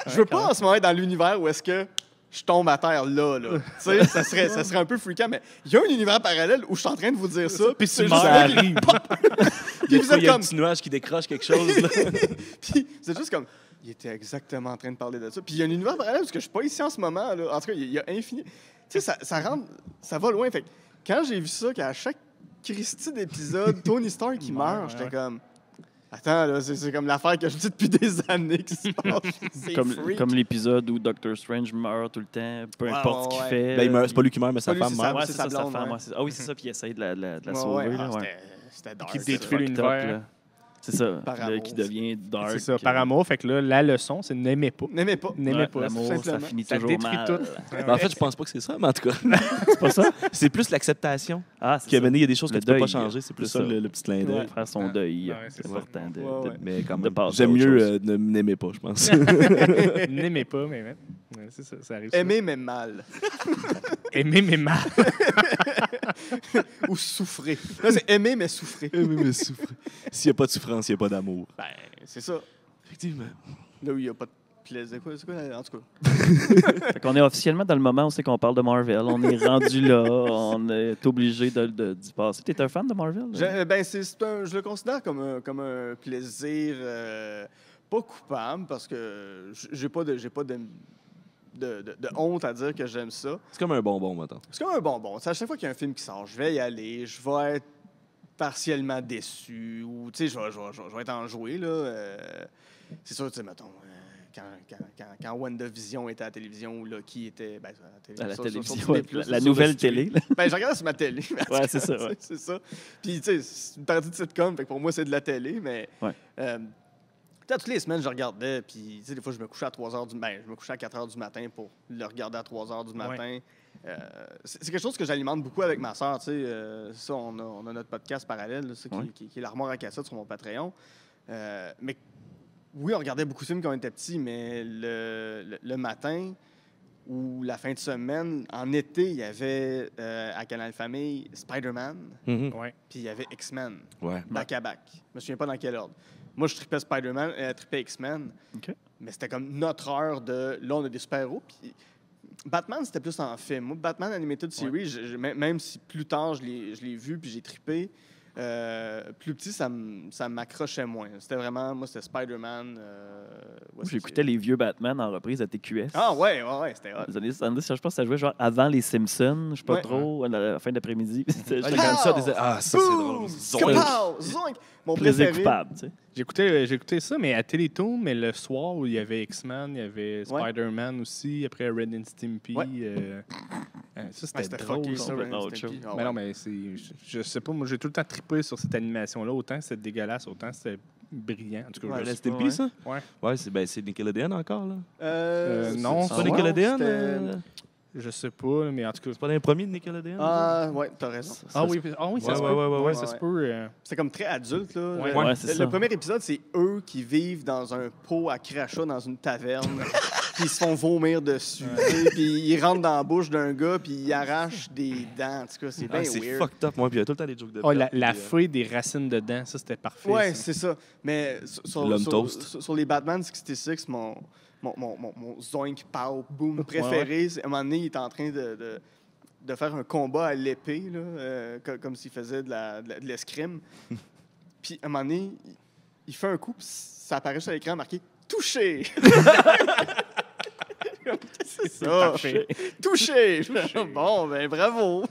je veux pas en ce moment être dans l'univers où est-ce que je tombe à terre là. Tu sais, ça serait un peu fréquent, mais il y a un univers parallèle où je suis en train de vous dire ça, puis c'est juste Ça arrive. puis vous êtes Il y a un comme... petit nuage qui décroche quelque chose. Là. Puis c'est juste comme... Il était exactement en train de parler de ça. Puis il y a un univers parallèle parce que je suis pas ici en ce moment. Là. En tout cas, il y a infini... Tu sais, ça va loin. Fait que quand j'ai vu ça, qu'à chaque Christie d'épisode, Tony Stark qui meurt, j'étais comme... Attends, là, c'est comme l'affaire que je dis depuis des années qui se passe. C'est Comme l'épisode où Doctor Strange meurt tout le temps, peu importe ce qu'il fait. Ben, il meurt, c'est pas lui qui meurt, mais sa Pas lui, femme c'est meurt. Ouais, c'est c'est sa ça, sa blonde, femme. ouais. Ouais, Ah oui, c'est ça, puis il essaye de la Ouais, sauver. ouais. Là, ouais. C'était dark. Qui ça. détruit Fucked l'univers. up, là. C'est ça, Par là, amour, qui devient dark. C'est ça, par amour. Fait que là, la leçon, c'est n'aimez pas. N'aimez pas. N'aimez pas. L'amour, ça simplement. finit Ça toujours détruit mal. tout. Ben, en fait, je pense pas que c'est ça, mais en tout cas, C'est pas ça? c'est plus l'acceptation. Ah, c'est Qu'il y a ça. donné, il y a des choses Le que tu peux pas deuil, changer. C'est plus c'est ça, ça. le petit clin d'œil. Faire son deuil. Ouais, c'est C'est ça. important de... Ouais, ouais. Mais quand De même, passer j'aime à autre mieux chose. ne n'aimer pas, je pense. N'aimez pas, mais ouais, c'est ça, ça arrive. Aimer, mais mal. Aimer, mais mal. Ou souffrir. Là, c'est aimer, mais souffrir. Aimer, mais souffrir. S'il n'y a pas de souffrance, il n'y a pas d'amour. Ben, c'est ça. Effectivement. Là où il n'y a pas de plaisir. C'est quoi, en tout cas? Fait qu'on est officiellement dans le moment où c'est qu'on parle de Marvel. On est rendu là. On est obligé d'y passer. T'es un fan de Marvel? Là? Je le considère comme un plaisir pas coupable parce que j'ai pas de honte à dire que j'aime ça. C'est comme un bonbon, maintenant. C'est comme un bonbon. Tu sais, à chaque fois qu'il y a un film qui sort, je vais y aller, je vais être partiellement déçu ou, tu sais, je vais être enjoué, là. C'est sûr, tu sais, mettons, quand WandaVision était à la télévision ou Loki était À la sur télévision, Disney+, la sur nouvelle le stream. télé. là. Ben, je regardais sur ma télé. Ouais, c'est ça, ouais. C'est ça. Puis, tu sais, c'est une partie de sitcom, fait que pour moi, c'est de la télé, mais... Ouais. Toutes les semaines, je regardais, puis, tu sais, des fois, je me couchais à 3 h je me couchais à 4 h du matin pour le regarder à 3 h du matin. C'est quelque chose que j'alimente beaucoup avec ma soeur, tu sais. Ça, on a notre podcast parallèle, là, ça, Ouais. qui est l'armoire à cassette sur mon Patreon. Mais oui, on regardait beaucoup de films quand on était petits, mais le matin ou la fin de semaine, en été, il y avait à Canal Famille Spider-Man, Ouais. puis il y avait X-Men, Ouais. back-à-back. Je me souviens pas dans quel ordre. Moi, je tripais Spider-Man, tripais X-Men, OK. mais c'était comme notre heure de... Là, on a des super-héros, puis Batman, c'était plus en film. Moi, Batman Animated Series, même si plus tard, je l'ai vu, puis j'ai trippé, plus petit, ça m'accrochait moins. C'était vraiment... Moi, c'était Spider-Man... J'écoutais les vieux Batman en reprise à TQS. Ah ouais, c'était hot. Les années 70, je pense que ça jouait genre avant les Simpsons, je sais pas Ouais. trop, à la fin d'après-midi. C'était Ah, juste comme ça, Pow! ça, c'est drôle. Boom! Zoink. Kapow! Zoink! Mon plaisir préféré. coupable, tu sais. J'ai écouté ça, mais à Télétoon, mais le soir où il y avait X-Men, il y avait Spider-Man aussi, après Red and Stimpy. Ouais. Ça, Ouais, c'était drôle. fucké, ça. ça, complètement Ren autre Stimpy. chose. Ah Mais ouais. non, mais je sais pas, moi j'ai tout le temps trippé sur cette animation-là. Autant c'était dégueulasse, autant c'était brillant. En tout cas, Ouais, je sais Rest pas. in peace, ça? Ouais. Ouais, c'est Nickelodeon encore, là. Non, C'est pas ouais, Nickelodeon? Je sais pas, mais en tout cas. C'est pas dans les premiers de Nickelodeon? Ah, ouais, t'as raison. Ah oui, ça se peut. ouais. Ça se peut. C'est comme très adulte, là. Ouais. Ouais, c'est ça. Le premier épisode, c'est eux qui vivent dans un pot à crachat dans une taverne, puis ils se font vomir dessus. tu sais, Puis ils rentrent dans la bouche d'un gars, puis ils arrachent des dents. En tout cas, c'est bien Ah, c'est weird. fucked up, moi. Puis il y a tout le temps des jokes de Oh, la perte, puis, feuille des racines dedans, ça c'était parfait. Ouais, ça. c'est ça. Mais L'homme toast. sur les Batman 66, mon zoink, pow, boom préféré, c'est, à un moment donné, il est en train de faire un combat à l'épée, là, comme s'il faisait de l'escrime. Puis, à un moment donné, il fait un coup, puis ça apparaît sur l'écran marqué « Touché! » C'est ça. Parfait. Touché! Bon, ben bravo!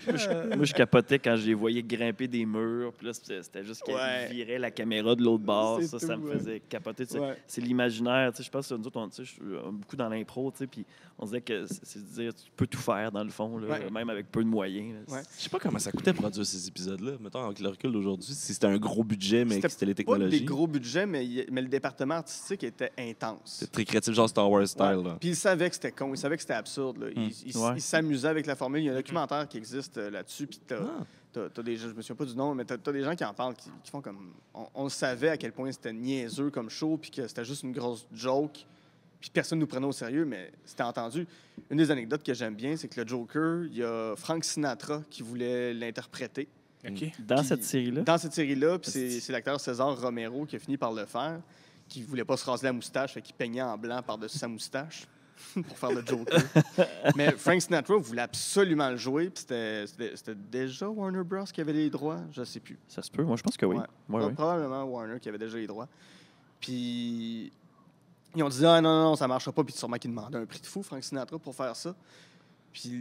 Moi, je capotais quand je les voyais grimper des murs. Puis là, c'était juste qu'ils Ouais. viraient la caméra de l'autre bord. C'est Ça tout, me ouais. faisait capoter. Tu sais. Ouais. C'est l'imaginaire. Tu sais, je pense que nous autres, tu sais, je suis beaucoup dans l'impro. Tu sais, puis on disait que c'est de dire tu peux tout faire dans le fond, là, Ouais. même avec peu de moyens. Là. Ouais. Je sais pas comment ça coûtait produire ces épisodes-là. Mettons, avec le recul d'aujourd'hui, si c'était un gros budget, mais que c'était les Pas technologies. des gros budgets, mais le département artistique était intense. C'est très créatif, genre Star Wars style. Ouais. Là. Puis il savait que c'était con, il savait que c'était absurde. Là. Il Ouais. s'amusait avec la formule. Il y a un documentaire qui existe là-dessus. Puis t'as des gens, je me souviens pas du nom, mais t'as des gens qui en parlent, qui font comme... On savait à quel point c'était niaiseux comme show, puis que c'était juste une grosse joke, puis personne nous prenait au sérieux, mais c'était entendu. Une des anecdotes que j'aime bien, c'est que le Joker, il y a Frank Sinatra qui voulait l'interpréter. OK. Dans Puis, cette série-là? Dans cette série-là, puis c'est l'acteur César Romero qui a fini par le faire, qui voulait pas se raser la moustache, fait qu'il peignait en blanc par-dessus sa moustache pour faire le Joker. Mais Frank Sinatra voulait absolument le jouer, puis c'était déjà Warner Bros. Qui avait les droits, je sais plus. Ça se peut. Moi, je pense que oui. Ouais. Ouais, ouais. Probablement Warner qui avait déjà les droits. Puis ils ont dit « Ah non, ça marchera pas », puis sûrement qu'ils demandaient un prix de fou, Frank Sinatra, pour faire ça. Puis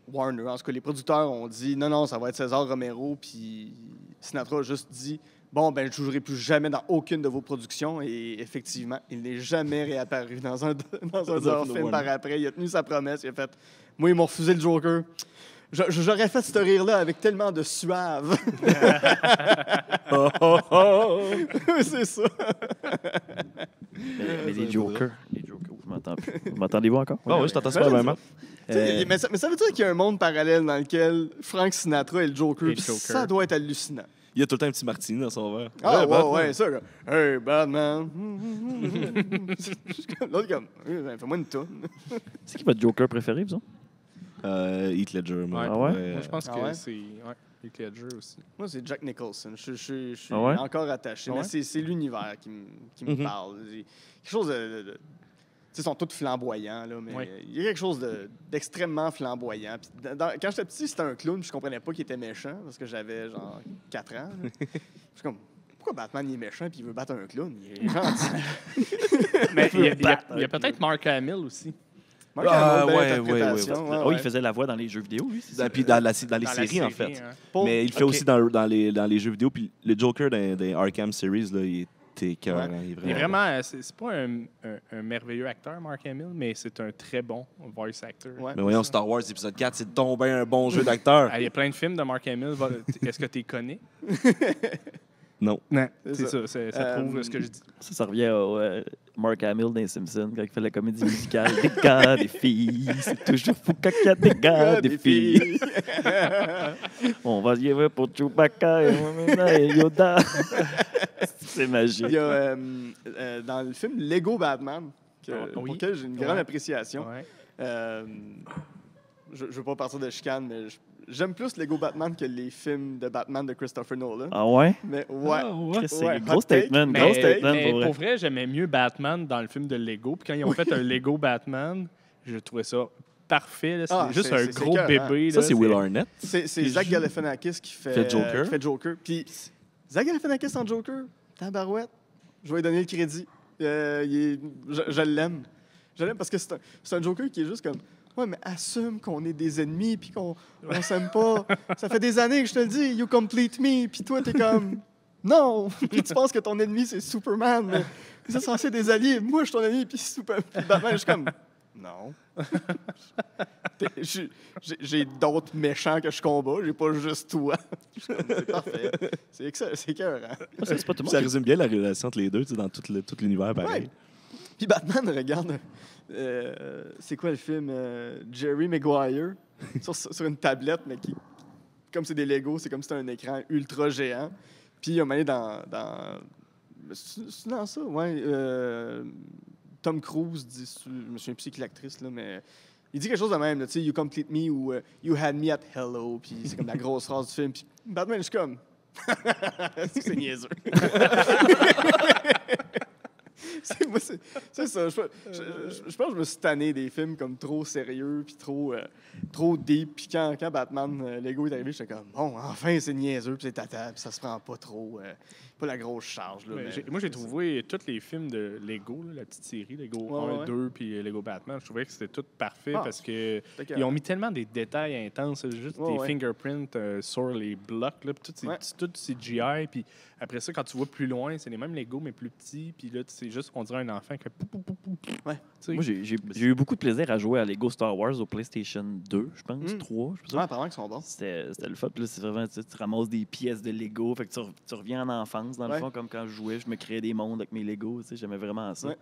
Warner, en tout cas, les producteurs ont dit « Non, ça va être César Romero », puis Sinatra a juste dit « Bon, je ne jouerai plus jamais dans aucune de vos productions », et effectivement, il n'est jamais réapparu dans un de leurs films par après. Il a tenu sa promesse, il a fait « Moi, ils m'ont refusé le Joker. J'aurais fait ce rire-là avec tellement de suave. » C'est ça. Mais les Jokers, vous m'entendez plus. Vous m'entendez-vous encore? Oui, je t'entends super bien. Mais ça veut dire qu'il y a un monde parallèle dans lequel Frank Sinatra est le Joker. Et le Puis Joker. ça doit être hallucinant. Il y a tout le temps un petit martini dans son verre. Ah, Batman. ouais, ça. Là. Hey, Batman. L'autre, comme, fais-moi une toune. C'est qui votre Joker préféré, vous autres? Heath Ledger. moi. Ah ouais? Moi, je pense Ah que ouais? c'est Heath Ledger aussi. Moi, c'est Jack Nicholson. Je suis Ah ouais? encore attaché. Ah Mais ouais? c'est l'univers qui me Mhm. parle. Il y a quelque chose de tu sais, ils sont tous flamboyants, là, mais Oui. il y a quelque chose d'extrêmement flamboyant. Puis quand j'étais petit, c'était un clown, puis je comprenais pas qu'il était méchant, parce que j'avais genre 4 ans. là. Je suis comme, pourquoi Batman il est méchant puis il veut battre un clown? Il est gentil. Mais il y a battre peut-être Mark Hamill aussi. Mark Ah, Hamill, belle ouais, interprétation, Ah oui, il faisait la voix dans les jeux vidéo, lui. c'est ça? Puis dans les Dans la séries, en série, fait. hein. Paul- Mais il le fait Ok. aussi dans les jeux vidéo. Puis le Joker des Arkham Series, là, il était écœurant. Ouais. Il est Il est vraiment... vraiment, c'est pas un merveilleux acteur, Mark Hamill, mais c'est un très bon voice actor. Ouais. Mais voyons, Star Wars épisode 4, c'est tombé un bon jeu d'acteur. Ah, il y a plein de films de Mark Hamill. Est-ce que tu les connais? Non. Non. C'est C'est ça. Ça prouve ce que je dis. Ça revient au Mark Hamill dans les Simpsons, quand il fait la comédie musicale. Des gars, des filles, c'est toujours fou quand il y a des gars, des filles. On va y aller pour Chewbacca et Yoda. C'est magique. Il y a dans le film Lego Batman, pour Oui. lequel j'ai une grande Ouais. appréciation. Ouais. Je ne veux pas partir de chicane, mais j'aime plus Lego Batman que les films de Batman de Christopher Nolan. Ah ouais? Mais ouais. Chris, c'est Ouais, gros hot take. statement, Mais, gros statement mais pour pour vrai. vrai, j'aimais mieux Batman dans le film de Lego. Puis quand ils ont fait un Lego Batman, je trouvais ça parfait. là. Ah, C'est juste c'est- un c'est gros écœurant. bébé. Ça, là, c'est Will Arnett. C'est Il Zach joue- Galifianakis qui fait Joker. Puis Zach Galifianakis en Joker, tabarouette, je vais lui donner le crédit. Je l'aime. Je l'aime parce que c'est un Joker qui est juste comme ouais, mais assume qu'on est des ennemis puis qu'on s'aime pas. Ça fait des années que je te le dis, you complete me. Puis toi, t'es comme non. Puis tu penses que ton ennemi, c'est Superman. Mais c'est censé être des alliés. Moi, je suis ton ami. Puis Batman, je suis comme non. J'ai d'autres méchants que je combats. J'ai pas juste toi. Je suis comme, c'est parfait. C'est excellent. C'est écœurant. C'est pas tout le Ça monde. résume bien la relation entre les deux, tu sais, dans tout l'univers pareil. Ouais. Puis Batman regarde, c'est quoi le film? Jerry Maguire, sur une tablette, mais qui, comme c'est des Legos, c'est comme si c'était un écran ultra géant. Puis il y a un moment dans c'est dans ça, ouais. Tom Cruise dit, je me souviens plus c'est qui l'actrice, là, mais il dit quelque chose de même, là, tu sais, You complete me ou You had me at hello, puis c'est comme la grosse phrase du film. Puis Batman, je suis comme, c'est niaiseux. C'est ça. Je pense que je me suis tanné des films comme trop sérieux puis trop deep. Puis quand Batman Lego est arrivé, j'étais comme bon, enfin c'est niaiseux puis c'est tata puis ça se prend pas trop, pas la grosse charge là. Mais Moi, j'ai trouvé tous les films de Lego, là, la petite série, Lego 1, ouais. 2, puis Lego Batman. Je trouvais que c'était tout parfait Ah, parce que c'était ils ont mis tellement des détails intenses, juste Ouais, des ouais. fingerprints sur les blocs, là, puis tout, Ouais. c'est tout CGI. Puis après ça, quand tu vois plus loin, c'est les mêmes Lego, mais plus petits. Puis là, c'est juste on dirait un enfant qui fait pou, pou, pou, pou. Ouais. Tu sais. Moi, j'ai eu beaucoup de plaisir à jouer à Lego Star Wars au PlayStation 2, je pense, 3, je sais Ouais, pas. apparemment qu'ils sont bons. C'était le fun. Puis là, c'est vraiment, tu ramasses des pièces de Lego. Fait que tu reviens en enfance, dans le Ouais. fond, comme quand je jouais. Je me créais des mondes avec mes Lego. J'aimais vraiment ça. Ouais.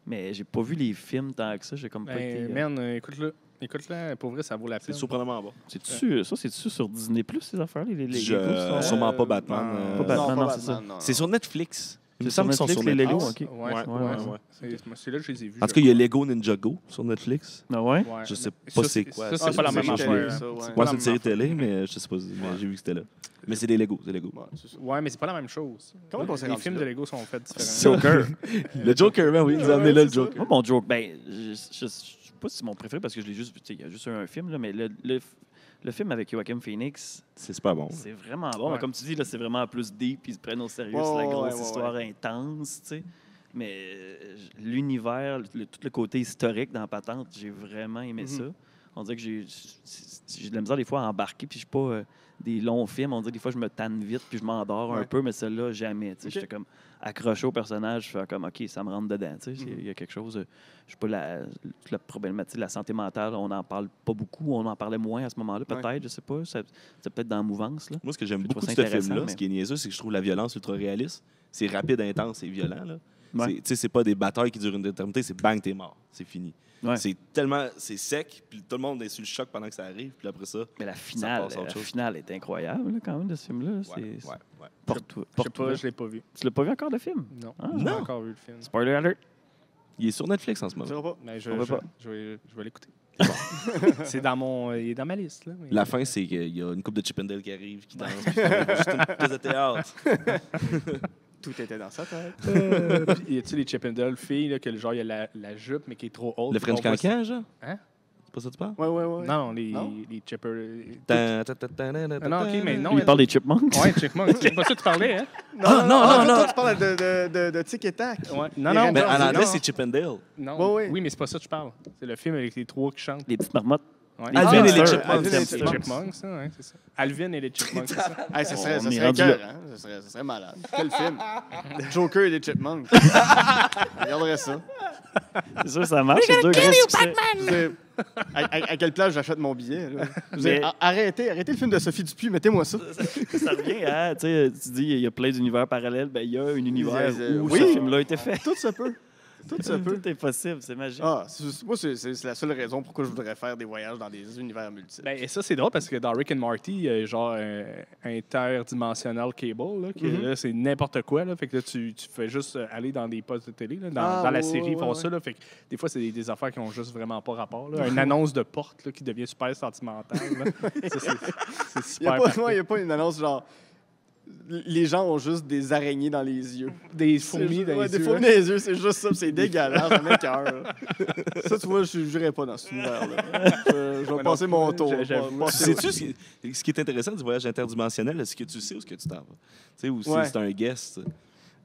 Mais j'ai pas vu les films tant que ça. J'ai comme pas été... Man, écoute-le. Écoute-le, pour vrai, ça vaut la C'est peine. surprenamment bon. C'est-tu sur Disney+, ces affaires-là, les Lego? Star Wars? Sûrement pas Batman. Pas Batman, non, pas c'est ça. Batman, non. C'est sur Netflix. Il me C'est semble qu'ils sont sur Netflix, les Lego, Netflix. OK. Ouais, ouais. C'est là que je les ai vus. En tout cas, il y a Lego Ninja Go sur Netflix. Ah ouais? Ouais. Je sais Mais pas ça, c'est quoi. Ça, Ah, c'est pas la c'est même une série affaire. télé, ça, ouais. Ouais, pas c'est une la série même télé, affaire. mais je sais pas. Mais j'ai vu que c'était là. Mais c'est des Lego. C'est Lego. Ouais, c'est ça. Ouais, mais c'est pas la même chose. Comment on s'est Les rendu films là? de Lego sont faits différemment. Joker. Le Joker, ben oui, il nous a amené là, le Joker. Moi, mon Joker, ben, je sais pas si c'est mon préféré parce que je l'ai juste vu. Il y a juste eu un film, là, mais le film avec Joaquin Phoenix, C'est super bon. c'est vraiment bon. Ouais. Mais comme tu dis, là, c'est vraiment plus deep, puis ils se prennent au sérieux. Ouais, C'est la ouais, grosse ouais, histoire intense, tu sais. Mais l'univers, tout le côté historique dans Patente, j'ai vraiment aimé ça. On dirait que j'ai de la misère des fois à embarquer, puis je suis pas des longs films. On dirait que des fois, je me tanne vite, puis je m'endors un Ouais. peu, mais celle-là, jamais. Tu sais, Ok. j'étais comme accroché au personnage, je fais comme, OK, ça me rentre dedans. Tu sais, il y a quelque chose, je sais pas, toute la problématique de la santé mentale, on n'en parle pas beaucoup, on en parlait moins à ce moment-là, peut-être, Ouais. je sais pas. C'est peut-être dans la mouvance, là. Moi, ce que j'aime Je beaucoup trouve de ça ce intéressant, film-là, mais- ce qui est niaiseux, c'est que je trouve la violence ultra réaliste. C'est rapide, intense et violent. Là. Ouais. Tu sais, c'est pas des batailles qui durent une éternité, c'est bang, t'es mort. C'est fini. Ouais. C'est sec, puis tout le monde est sur le choc pendant que ça arrive, puis après ça, Mais la finale, passe à autre chose. est incroyable, là, quand même, de ce film-là. ouais, C'est ouais. porte-toi. Je sais pas, je l'ai pas vu. Tu l'as pas vu encore, le film? Non, Ah. j'ai pas Non. encore vu le film. Spoiler alert. Il est sur Netflix en ce Tu moment. diras pas. Mais On veut pas. je vais l'écouter. C'est il est dans ma liste. Là, mais- La fin, c'est qu'il y a une couple de Chippendale qui arrive, qui danse, puis ça va juste une pièce de théâtre. Tout était dans sa tête. Puis, y a-tu les Chippendale filles, là, que le genre, il y a la jupe, mais qui est trop haute? Le French On voit- Cancan, genre? Hein? C'est pas ça que tu parles? Ouais, ouais, ouais. Non, les Chipper. Non, OK, mais non. Lui, il parle des Chipmunks. Ouais, Chipmunks. C'est pas ça que tu parlais, hein? Toi, tu parles de Tic et Tac. Ouais. Non, Les non. Mais Rangers, en anglais, non. c'est Chippendale. Non. Ouais, ouais. Oui, mais c'est pas ça que je parle. C'est le film avec les trois qui chantent. Les petites marmottes. Ouais. Alvin et les Hamster. Chipmunks. Alvin et les Les Chipmunks. Chipmunks, ça, ouais, c'est ça. Alvin et les Chipmunks, c'est ça. Hey, ça serait On est cœur, rendu là. hein? Ça serait malade. Quel film? Joker et les Chipmunks. Regarderais ça. C'est sûr, ça marche. C'est deux gros succès. Je veux dire, à quelle place j'achète mon billet? Là? Je veux Mais- dire, arrêtez le film de Sophie Dupuis, mettez-moi ça. Ça revient à, tu sais, tu dis, il y a plein d'univers parallèles. Ben, il y a un univers où oui. ce film-là a été fait. Tout se peut. Tout se peut. Tout est possible, c'est magique. Ah, moi, c'est la seule raison pourquoi je voudrais faire des voyages dans des univers multiples. Ben, et ça, c'est drôle parce que dans Rick and Morty, il y a genre un interdimensional cable, là, qui là, c'est n'importe quoi. Là, fait que là, tu fais juste aller dans des postes de télé. Là, dans la série, ils font ça. Là, fait que des fois, c'est des affaires qui ont juste vraiment pas rapport. Là. Une annonce de porte là, qui devient super sentimentale. Là. Ça, c'est Il n'y super. a, parfait. pas une annonce genre. Les gens ont juste des araignées dans les yeux. Des C'est fourmis juste- dans ouais, les des yeux, fourmis hein. dans les yeux, c'est juste ça, puis c'est dégueulasse, ça m'écoeure. Ça, tu vois, je n'irai pas dans cet univers-là. Je vais Ouais, passer non, mon tour. j'avoue. Sais-tu ce qui est intéressant du voyage interdimensionnel, c'est que tu sais où est-ce que tu t'en vas. Tu sais, ou Ouais. c'est un guest.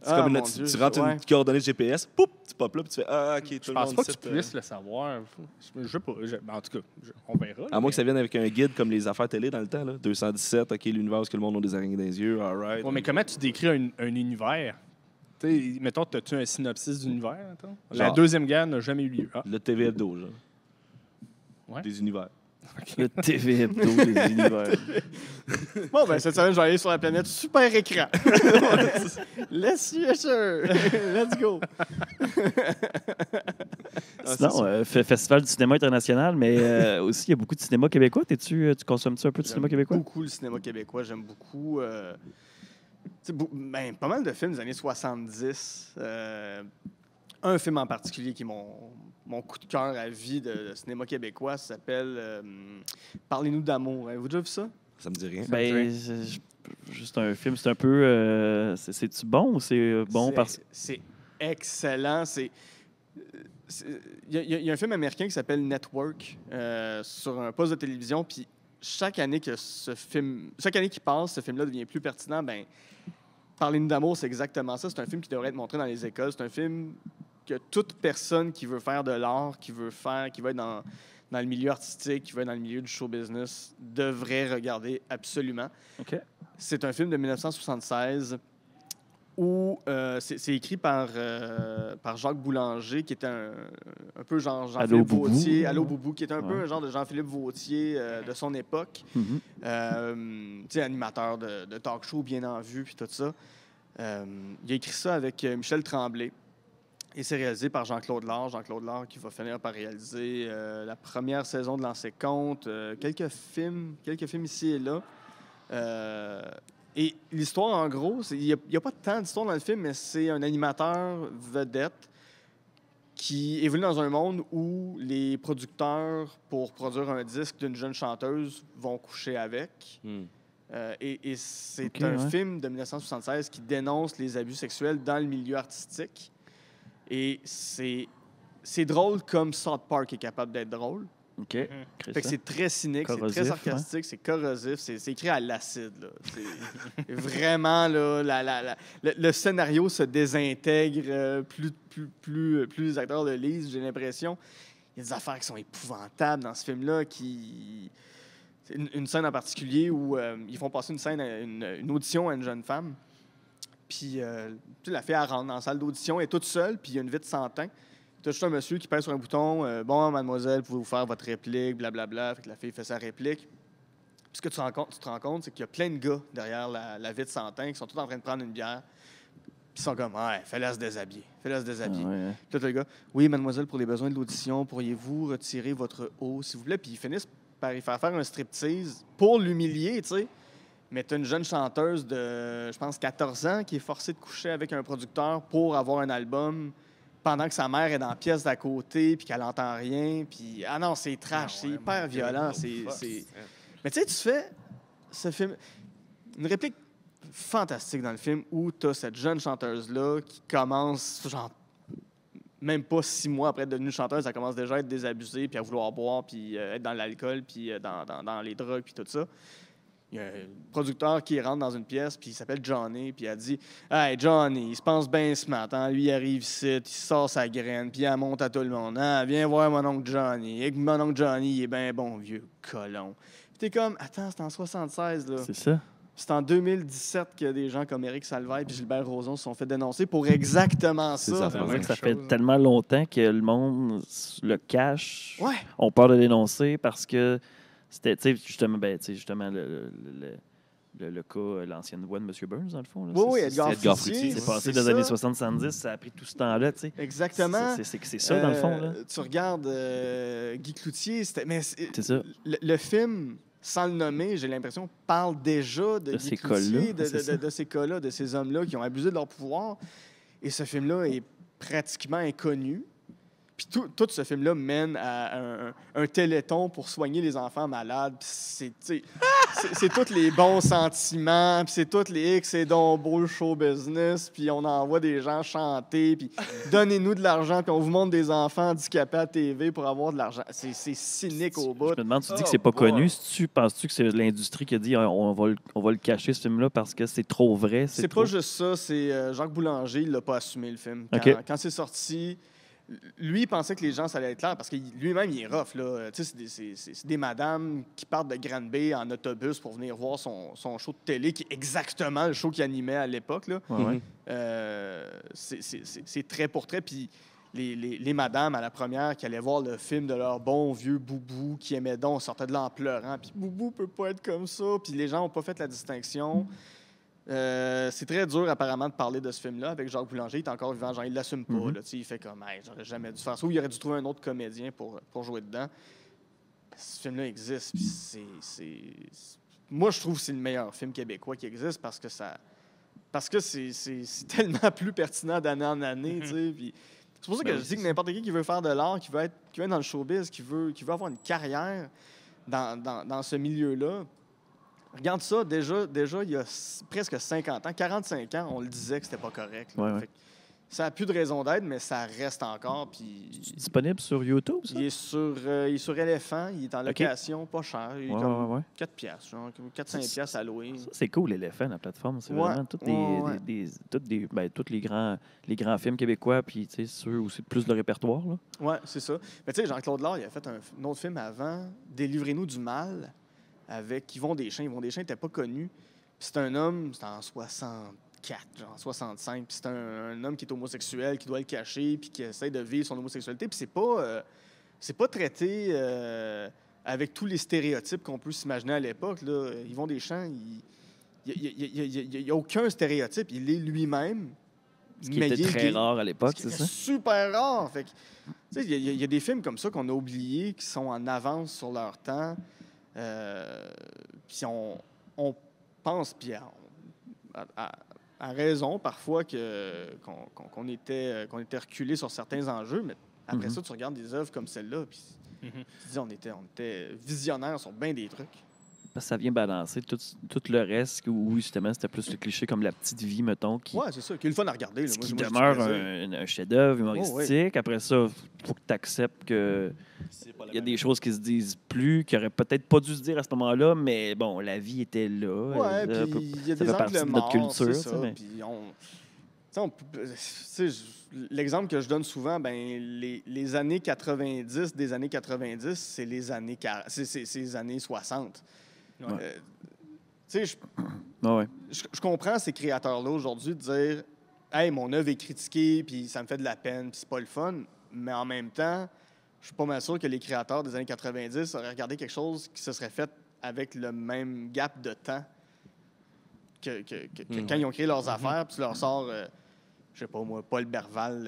C'est Ah, comme mon tu Dieu, rentres ouais. une coordonnée de GPS, poup, tu pop là, puis tu fais Ah, OK, tout Je le pense monde pas que tu sait, puisses le savoir. Je sais pas. En tout cas, on verra. À moins que ça vienne avec un guide comme les affaires télé dans le temps. Là. 217, OK, l'univers où le monde a des araignées dans les yeux, all right. Ouais, mais comment tu décris un univers? Tu sais, mettons, as-tu un synopsis d'univers? Attends? La Genre. Deuxième Guerre n'a jamais eu lieu. Ah, Le TV Hebdo, genre. Ouais. Des univers. Le TV Hebdo des univers. Bon, ben, cette semaine, je vais aller sur la planète super écran. Let's go. Sinon, Festival du cinéma international, mais aussi, il y a beaucoup de cinéma québécois. Tu consommes-tu un peu de cinéma québécois? Beaucoup le cinéma québécois. J'aime beaucoup. Pas mal de films des années 70. Un film en particulier qui est mon coup de cœur à vie de cinéma québécois s'appelle Parlez-nous d'amour. Avez-vous déjà vu ça? Ça me dit rien. Ben, c'est juste un film, c'est un peu. C'est-tu bon ou c'est bon parce C'est excellent. Il y a un film américain qui s'appelle Network sur un poste de télévision. Puis chaque année qu'il passe, ce film-là devient plus pertinent. Ben, Parlez-nous d'amour, c'est exactement ça. C'est un film qui devrait être montré dans les écoles. C'est un film que toute personne qui veut faire de l'art, qui va être dans le milieu artistique, qui va être dans le milieu du show business, devrait regarder absolument. OK. C'est un film de 1976 où c'est écrit par Jacques Boulanger, qui était un peu genre Jean-Philippe Boubou. Vautier. Allô Boubou, qui était un peu Ouais. un genre de Jean-Philippe Vautier de son époque. Mhm. Tu sais, animateur de talk show bien en vue, puis tout ça. Il a écrit ça avec Michel Tremblay. Et c'est réalisé par Jean-Claude Lard. Jean-Claude Lard qui va finir par réaliser la première saison de Lancer Compte, quelques films ici et là. Et l'histoire, en gros, il n'y a pas tant d'histoire dans le film, mais c'est un animateur vedette qui évolue dans un monde où les producteurs, pour produire un disque d'une jeune chanteuse, vont coucher avec. Et c'est Ok, un ouais. film de 1976 qui dénonce les abus sexuels dans le milieu artistique. Et c'est drôle comme South Park est capable d'être drôle. OK. Fait que c'est très cynique, c'est Corrosif, très sarcastique, c'est corrosif, c'est écrit à l'acide. Là. C'est vraiment, là, le scénario se désintègre plus les acteurs le lisent, j'ai l'impression. Il y a des affaires qui sont épouvantables dans ce film-là. C'est une scène en particulier où ils font passer une audition à une jeune femme. Puis la fille, elle rentre dans la salle d'audition, elle est toute seule, puis il y a une vitre sans teint. Tu as juste un monsieur qui pèse sur un bouton. Bon, mademoiselle, pouvez-vous faire votre réplique, blablabla. Fait que la fille fait sa réplique. Puis ce que tu te rends compte, c'est qu'il y a plein de gars derrière la vitre sans teint qui sont tous en train de prendre une bière. Puis ils sont comme, ouais, fais-la se déshabiller. Fais-la se déshabiller. Ah, ouais. Puis là, t'as le gars, oui, mademoiselle, pour les besoins de l'audition, pourriez-vous retirer votre haut, s'il vous plaît? Puis ils finissent par y faire un striptease pour l'humilier, tu sais. Mais t'as une jeune chanteuse de, je pense, 14 ans qui est forcée de coucher avec un producteur pour avoir un album pendant que sa mère est dans la pièce d'à côté puis qu'elle n'entend rien. Puis, ah non, c'est trash, c'est hyper violent. Mais tu sais, tu fais ce film... Une réplique fantastique dans le film où tu as cette jeune chanteuse-là qui commence, genre, même pas 6 mois après être devenue chanteuse, elle commence déjà à être désabusée puis à vouloir boire puis être dans l'alcool puis dans les drogues puis tout ça. Il y a un producteur qui rentre dans une pièce, puis il s'appelle Johnny, puis il a dit « Hey, Johnny, il se pense bien smart, hein? Lui, il arrive ici, il sort sa graine, puis il monte à tout le monde. Ah, viens voir mon oncle Johnny. Et mon oncle Johnny, il est bien bon, vieux colon. » Puis t'es comme « Attends, c'est en 76, là. » C'est ça. C'est en 2017 qu'il y a des gens comme Éric Salvaire et Gilbert Rozon se sont fait dénoncer pour exactement C'est ça. ça. C'est vrai que ça chose, fait hein. tellement longtemps que le monde le cache. Ouais. On peur de dénoncer parce que c'était, tu sais, justement, le cas, l'ancienne voix de M. Burns, dans le fond. Là. Oui, C'est- Edgar Edgar Fruitier. Fruitier. C'est passé c'est des années ça. 70, ça a pris tout ce temps-là, tu sais. Exactement. C'est ça, dans le fond, là. Tu regardes Guy Cloutier, C'est ça. le film, sans le nommer, j'ai l'impression, parle déjà de Guy ces Cloutier, cas-là, c'est ça. de ces cas-là, de ces hommes-là qui ont abusé de leur pouvoir. Et ce film-là est pratiquement inconnu. Puis tout ce film-là mène à un téléthon pour soigner les enfants malades. Puis c'est tous les bons sentiments, puis c'est tous les X et donc beau le show business, puis on envoie des gens chanter, puis donnez-nous de l'argent, puis on vous montre des enfants handicapés à TV pour avoir de l'argent. C'est cynique au bout. Je me demande, tu dis que Oh c'est pas boy. connu. Penses-tu que c'est l'industrie qui a dit on va le cacher, ce film-là, parce que c'est trop vrai? C'est trop... pas juste ça, c'est Jacques Boulanger, il l'a pas assumé le film. OK. Quand c'est sorti, lui, il pensait que les gens, ça allait être clair parce que lui-même, il est rough. Là. Tu sais, c'est des madames qui partent de Granby en autobus pour venir voir son show de télé, qui est exactement le show qu'il animait à l'époque. Là. Ouais, ouais. C'est très pour trait. Puis les madames, à la première, qui allaient voir le film de leur bon vieux Boubou, qui aimait donc, sortaient de là en pleurant. Puis Boubou peut pas être comme ça. Puis les gens n'ont pas fait la distinction. C'est très dur, apparemment, de parler de ce film-là avec Jacques Boulanger. Il est encore vivant, genre, il l'assume pas. Mhm. Là, il fait comme, hey, j'aurais jamais dû faire ça. Ou il aurait dû trouver un autre comédien pour jouer dedans. Ce film-là existe. Puis moi, je trouve que c'est le meilleur film québécois qui existe parce que c'est tellement plus pertinent d'année en année. Tu sais, puis c'est pour ça que Ben je oui, dis que n'importe qui veut faire de l'art, qui veut être dans le showbiz, qui veut avoir une carrière dans ce milieu-là. Regarde ça, déjà il y a presque 50 ans, 45 ans, on le disait que c'était pas correct. Là. Ouais, ouais. Fait que ça n'a plus de raison d'être, mais ça reste encore. Puis C'est disponible sur YouTube, ça? il est sur Éléphant, il est en location, pas cher. Il est comme Ouais. 4 piastres, genre 4-5 piastres à louer. Ça, c'est cool, l'éléphant, la plateforme. C'est Ouais, vraiment tous les grands films québécois, puis tu sais, ceux aussi plus de répertoire. Là. Oui, c'est ça. Mais tu sais, Jean-Claude Lard, il a fait un autre film avant, Délivrez-nous du mal, avec Yvon Deschamps. Yvon Deschamps n'était pas connu. Puis c'est un homme, c'était en 75, 64, genre 65, puis c'est un homme qui est homosexuel, qui doit le cacher, puis qui essaie de vivre son homosexualité, puis c'est pas traité avec tous les stéréotypes qu'on peut s'imaginer à l'époque. Là. Yvon Deschamps, il n'y a aucun stéréotype, il est lui-même. Ce qui était très rare à l'époque, c'est ça? Super rare. Fait que, il y a des films comme ça qu'on a oubliés, qui sont en avance sur leur temps. Puis on pense, puis à raison parfois qu'on était reculé sur certains enjeux, mais après ça, tu regardes des œuvres comme celle-là, puis tu te dis, on était visionnaires sur bien des trucs. Parce que ça vient balancer tout le reste où, justement, c'était plus le cliché comme La Petite Vie, mettons, qui C'est ça, qui est le fun à regarder. Là. Qui demeure un chef-d'œuvre humoristique. Après ça, il faut que tu acceptes qu'il y a des choses qui se disent plus, qui n'auraient peut-être pas dû se dire à ce moment-là, mais bon, la vie était là. Puis il y a ça des fait partie de notre culture. Ça, mais... l'exemple que je donne souvent, les années 90, des années 90, c'est les années, c'est les années 60. Je comprends ces créateurs-là aujourd'hui de dire « Hey, mon œuvre est critiquée, puis ça me fait de la peine, puis c'est pas le fun. » Mais en même temps, je suis pas mal sûr que les créateurs des années 90 auraient regardé quelque chose qui se serait fait avec le même gap de temps que quand ils ont créé leurs affaires, puis tu leur sors... je sais pas moi, Paul Berval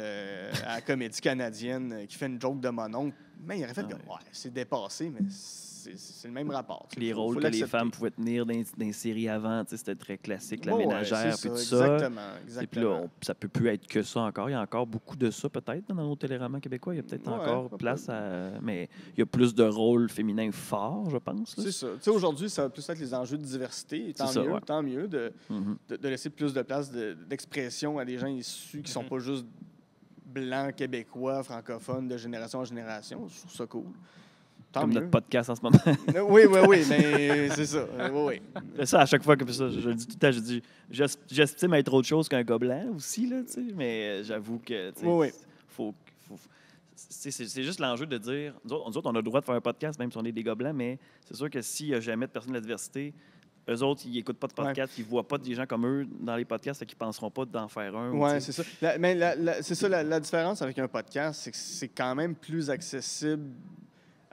à la Comédie canadienne qui fait une joke de mon oncle. Mais il aurait fait comme, c'est dépassé, mais c'est le même rapport. Les rôles que les femmes pouvaient tenir dans les séries avant, c'était très classique, la ménagère, puis tout exactement. Puis là, ça peut plus être que ça encore. Il y a encore beaucoup de ça, peut-être, dans nos téléromans québécois. Il y a peut-être encore place à... Mais il y a plus de rôles féminins forts, je pense. Là. C'est ça. Tu sais, aujourd'hui, ça va plus être les enjeux de diversité. Tant mieux de laisser plus de place d'expression à des gens issus qui sont pas juste blancs, québécois, francophones, de génération en génération. Je trouve ça cool. Comme notre podcast en ce moment. Oui, mais c'est ça. Oui. Ça, à chaque fois que ça, je le dis tout le temps, je dis, j'estime être autre chose qu'un gars blanc aussi, là, mais j'avoue que faut c'est juste l'enjeu de dire, nous autres, on a le droit de faire un podcast, même si on est des gars blancs, mais c'est sûr que s'il n'y a jamais de personnes de la diversité, eux autres, ils n'écoutent pas de podcast, ils ne voient pas des gens comme eux dans les podcasts, et qu'ils ne penseront pas d'en faire un. Oui, c'est ça. C'est ça, la différence avec un podcast, c'est que c'est quand même plus accessible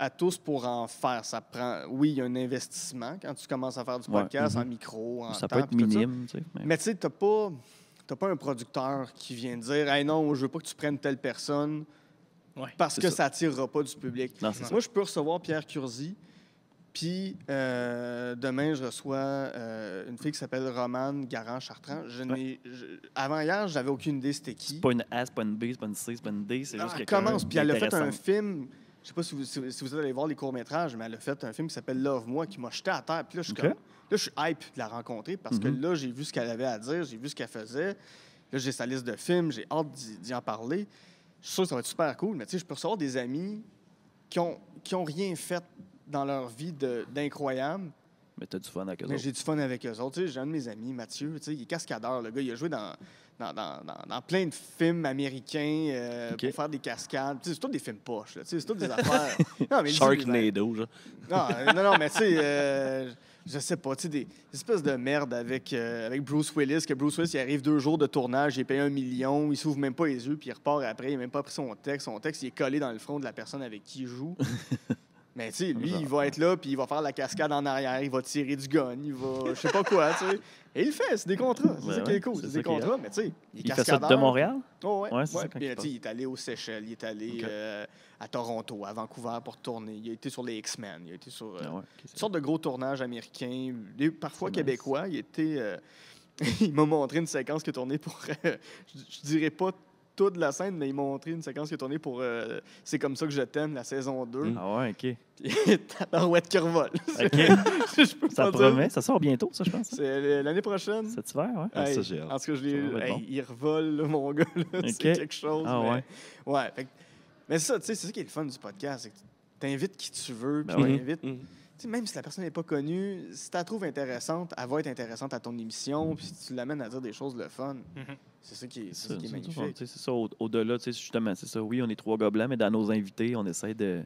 à tous pour en faire. Ça prend... Oui, il y a un investissement quand tu commences à faire du podcast, en micro, en ça temps. Ça peut être minime. Mais tu sais, tu n'as pas un producteur qui vient dire « Hey non, je veux pas que tu prennes telle personne parce que ça n'attirera pas du public. » Moi, je peux recevoir Pierre Curzi, puis demain, je reçois une fille qui s'appelle Romane Garand-Chartrand. Avant hier, j'avais aucune idée c'était qui. C'est pas une A, c'est pas une B, c'est pas une C, c'est pas une D, c'est juste quelqu'un. Elle commence, puis elle a fait un film... Je sais pas si vous allez voir les courts-métrages, mais elle a fait un film qui s'appelle Love-moi, qui m'a jeté à terre. Puis là, je suis hype de la rencontrer parce que là, j'ai vu ce qu'elle avait à dire, j'ai vu ce qu'elle faisait. Là, j'ai sa liste de films, j'ai hâte d'y en parler. Je suis sûr que ça va être super cool, mais tu sais, je peux recevoir des amis qui ont rien fait dans leur vie d'incroyable. Mais t'as du fun avec eux autres. Mais j'ai du fun avec eux autres. Tu sais, j'ai un de mes amis, Mathieu, tu sais, il est cascadeur, le gars. Il a joué dans plein de films américains pour faire des cascades. Tu sais, c'est tous des films poches. Tu sais, c'est toutes des affaires. Sharknado, genre. Non, mais tu sais, je sais pas, tu sais, des espèces de merde avec Bruce Willis, que Bruce Willis, il arrive 2 jours de tournage, il est payé $1 million, il s'ouvre même pas les yeux, puis il repart après, il n'a même pas pris son texte. Son texte, il est collé dans le front de la personne avec qui il joue. Mais tu sais, lui, il va être là, puis il va faire la cascade en arrière, il va tirer du gun, il va... Je sais pas quoi, tu sais. Et il le fait, c'est des contrats. C'est ça qui est cool, c'est des contrats, mais tu sais, il fait ça de Montréal? Oh, ouais. C'est ça, puis, il est allé aux Seychelles, il est allé à Toronto, à Vancouver pour tourner. Il a été sur les X-Men, il a été sur une sorte de gros tournage américain, parfois québécois. Il était... il m'a montré une séquence qui a tourné pour... je dirais pas toute la scène, mais il m'a montré une séquence qui a tourné pour C'est comme ça que je t'aime, la saison 2. Ah ouais, OK. Puis Tabarouette qui revole. OK. Ça promet. Ça sort bientôt, ça, je pense. C'est l'année prochaine. Cet hiver, oui. Ah, ça, j'ai hâte. En tout cas, il revole, là, mon gars. Là, c'est quelque chose. Ah mais... ouais. Ouais. Mais ça, tu sais, c'est ça qui est le fun du podcast. C'est que tu invites qui tu veux, puis t'invites... Tu sais, même si la personne n'est pas connue, si tu la trouves intéressante, elle va être intéressante à ton émission, puis si tu l'amènes à dire des choses le fun, c'est ça qui est magnifique. C'est ça, au-delà, justement, c'est ça. Oui, on est 3 gars blancs, mais dans nos invités, on essaie de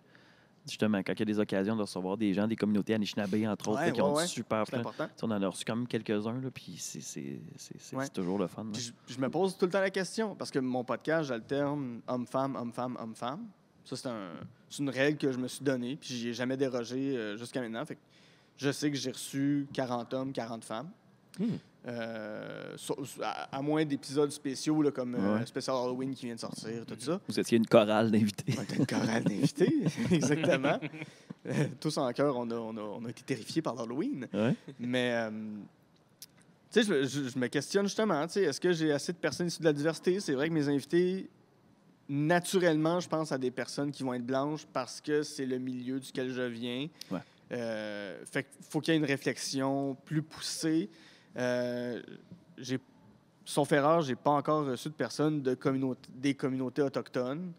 Justement, quand il y a des occasions de recevoir des gens, des communautés Anishinaabe, entre autres, Ouais, qui ont ouais, du super C'est plein. important. On en a reçu quand même quelques-uns, là, puis Ouais. c'est toujours le fun. Là. Puis je me pose tout le temps la question, parce que mon podcast, j'alterne homme-femme, homme-femme, homme-femme. Ça, c'est une règle que je me suis donnée, puis j'y ai jamais dérogé jusqu'à maintenant. Fait que je sais que j'ai reçu 40 hommes, 40 femmes. À moins d'épisodes spéciaux, là, comme Ouais. spécial Halloween qui vient de sortir, tout ça. Vous étiez une chorale d'invités. On était une chorale d'invités, exactement. Tous en cœur, on a été terrifiés par l'Halloween. Ouais. Mais, tu sais, je me questionne justement, tu sais, est-ce que j'ai assez de personnes issues de la diversité? C'est vrai que mes invités, naturellement, je pense à des personnes qui vont être blanches parce que c'est le milieu duquel je viens. Ouais. Fait qu'il faut qu'il y ait une réflexion plus poussée. Sauf erreur, j'ai pas encore reçu de personnes des communautés autochtones.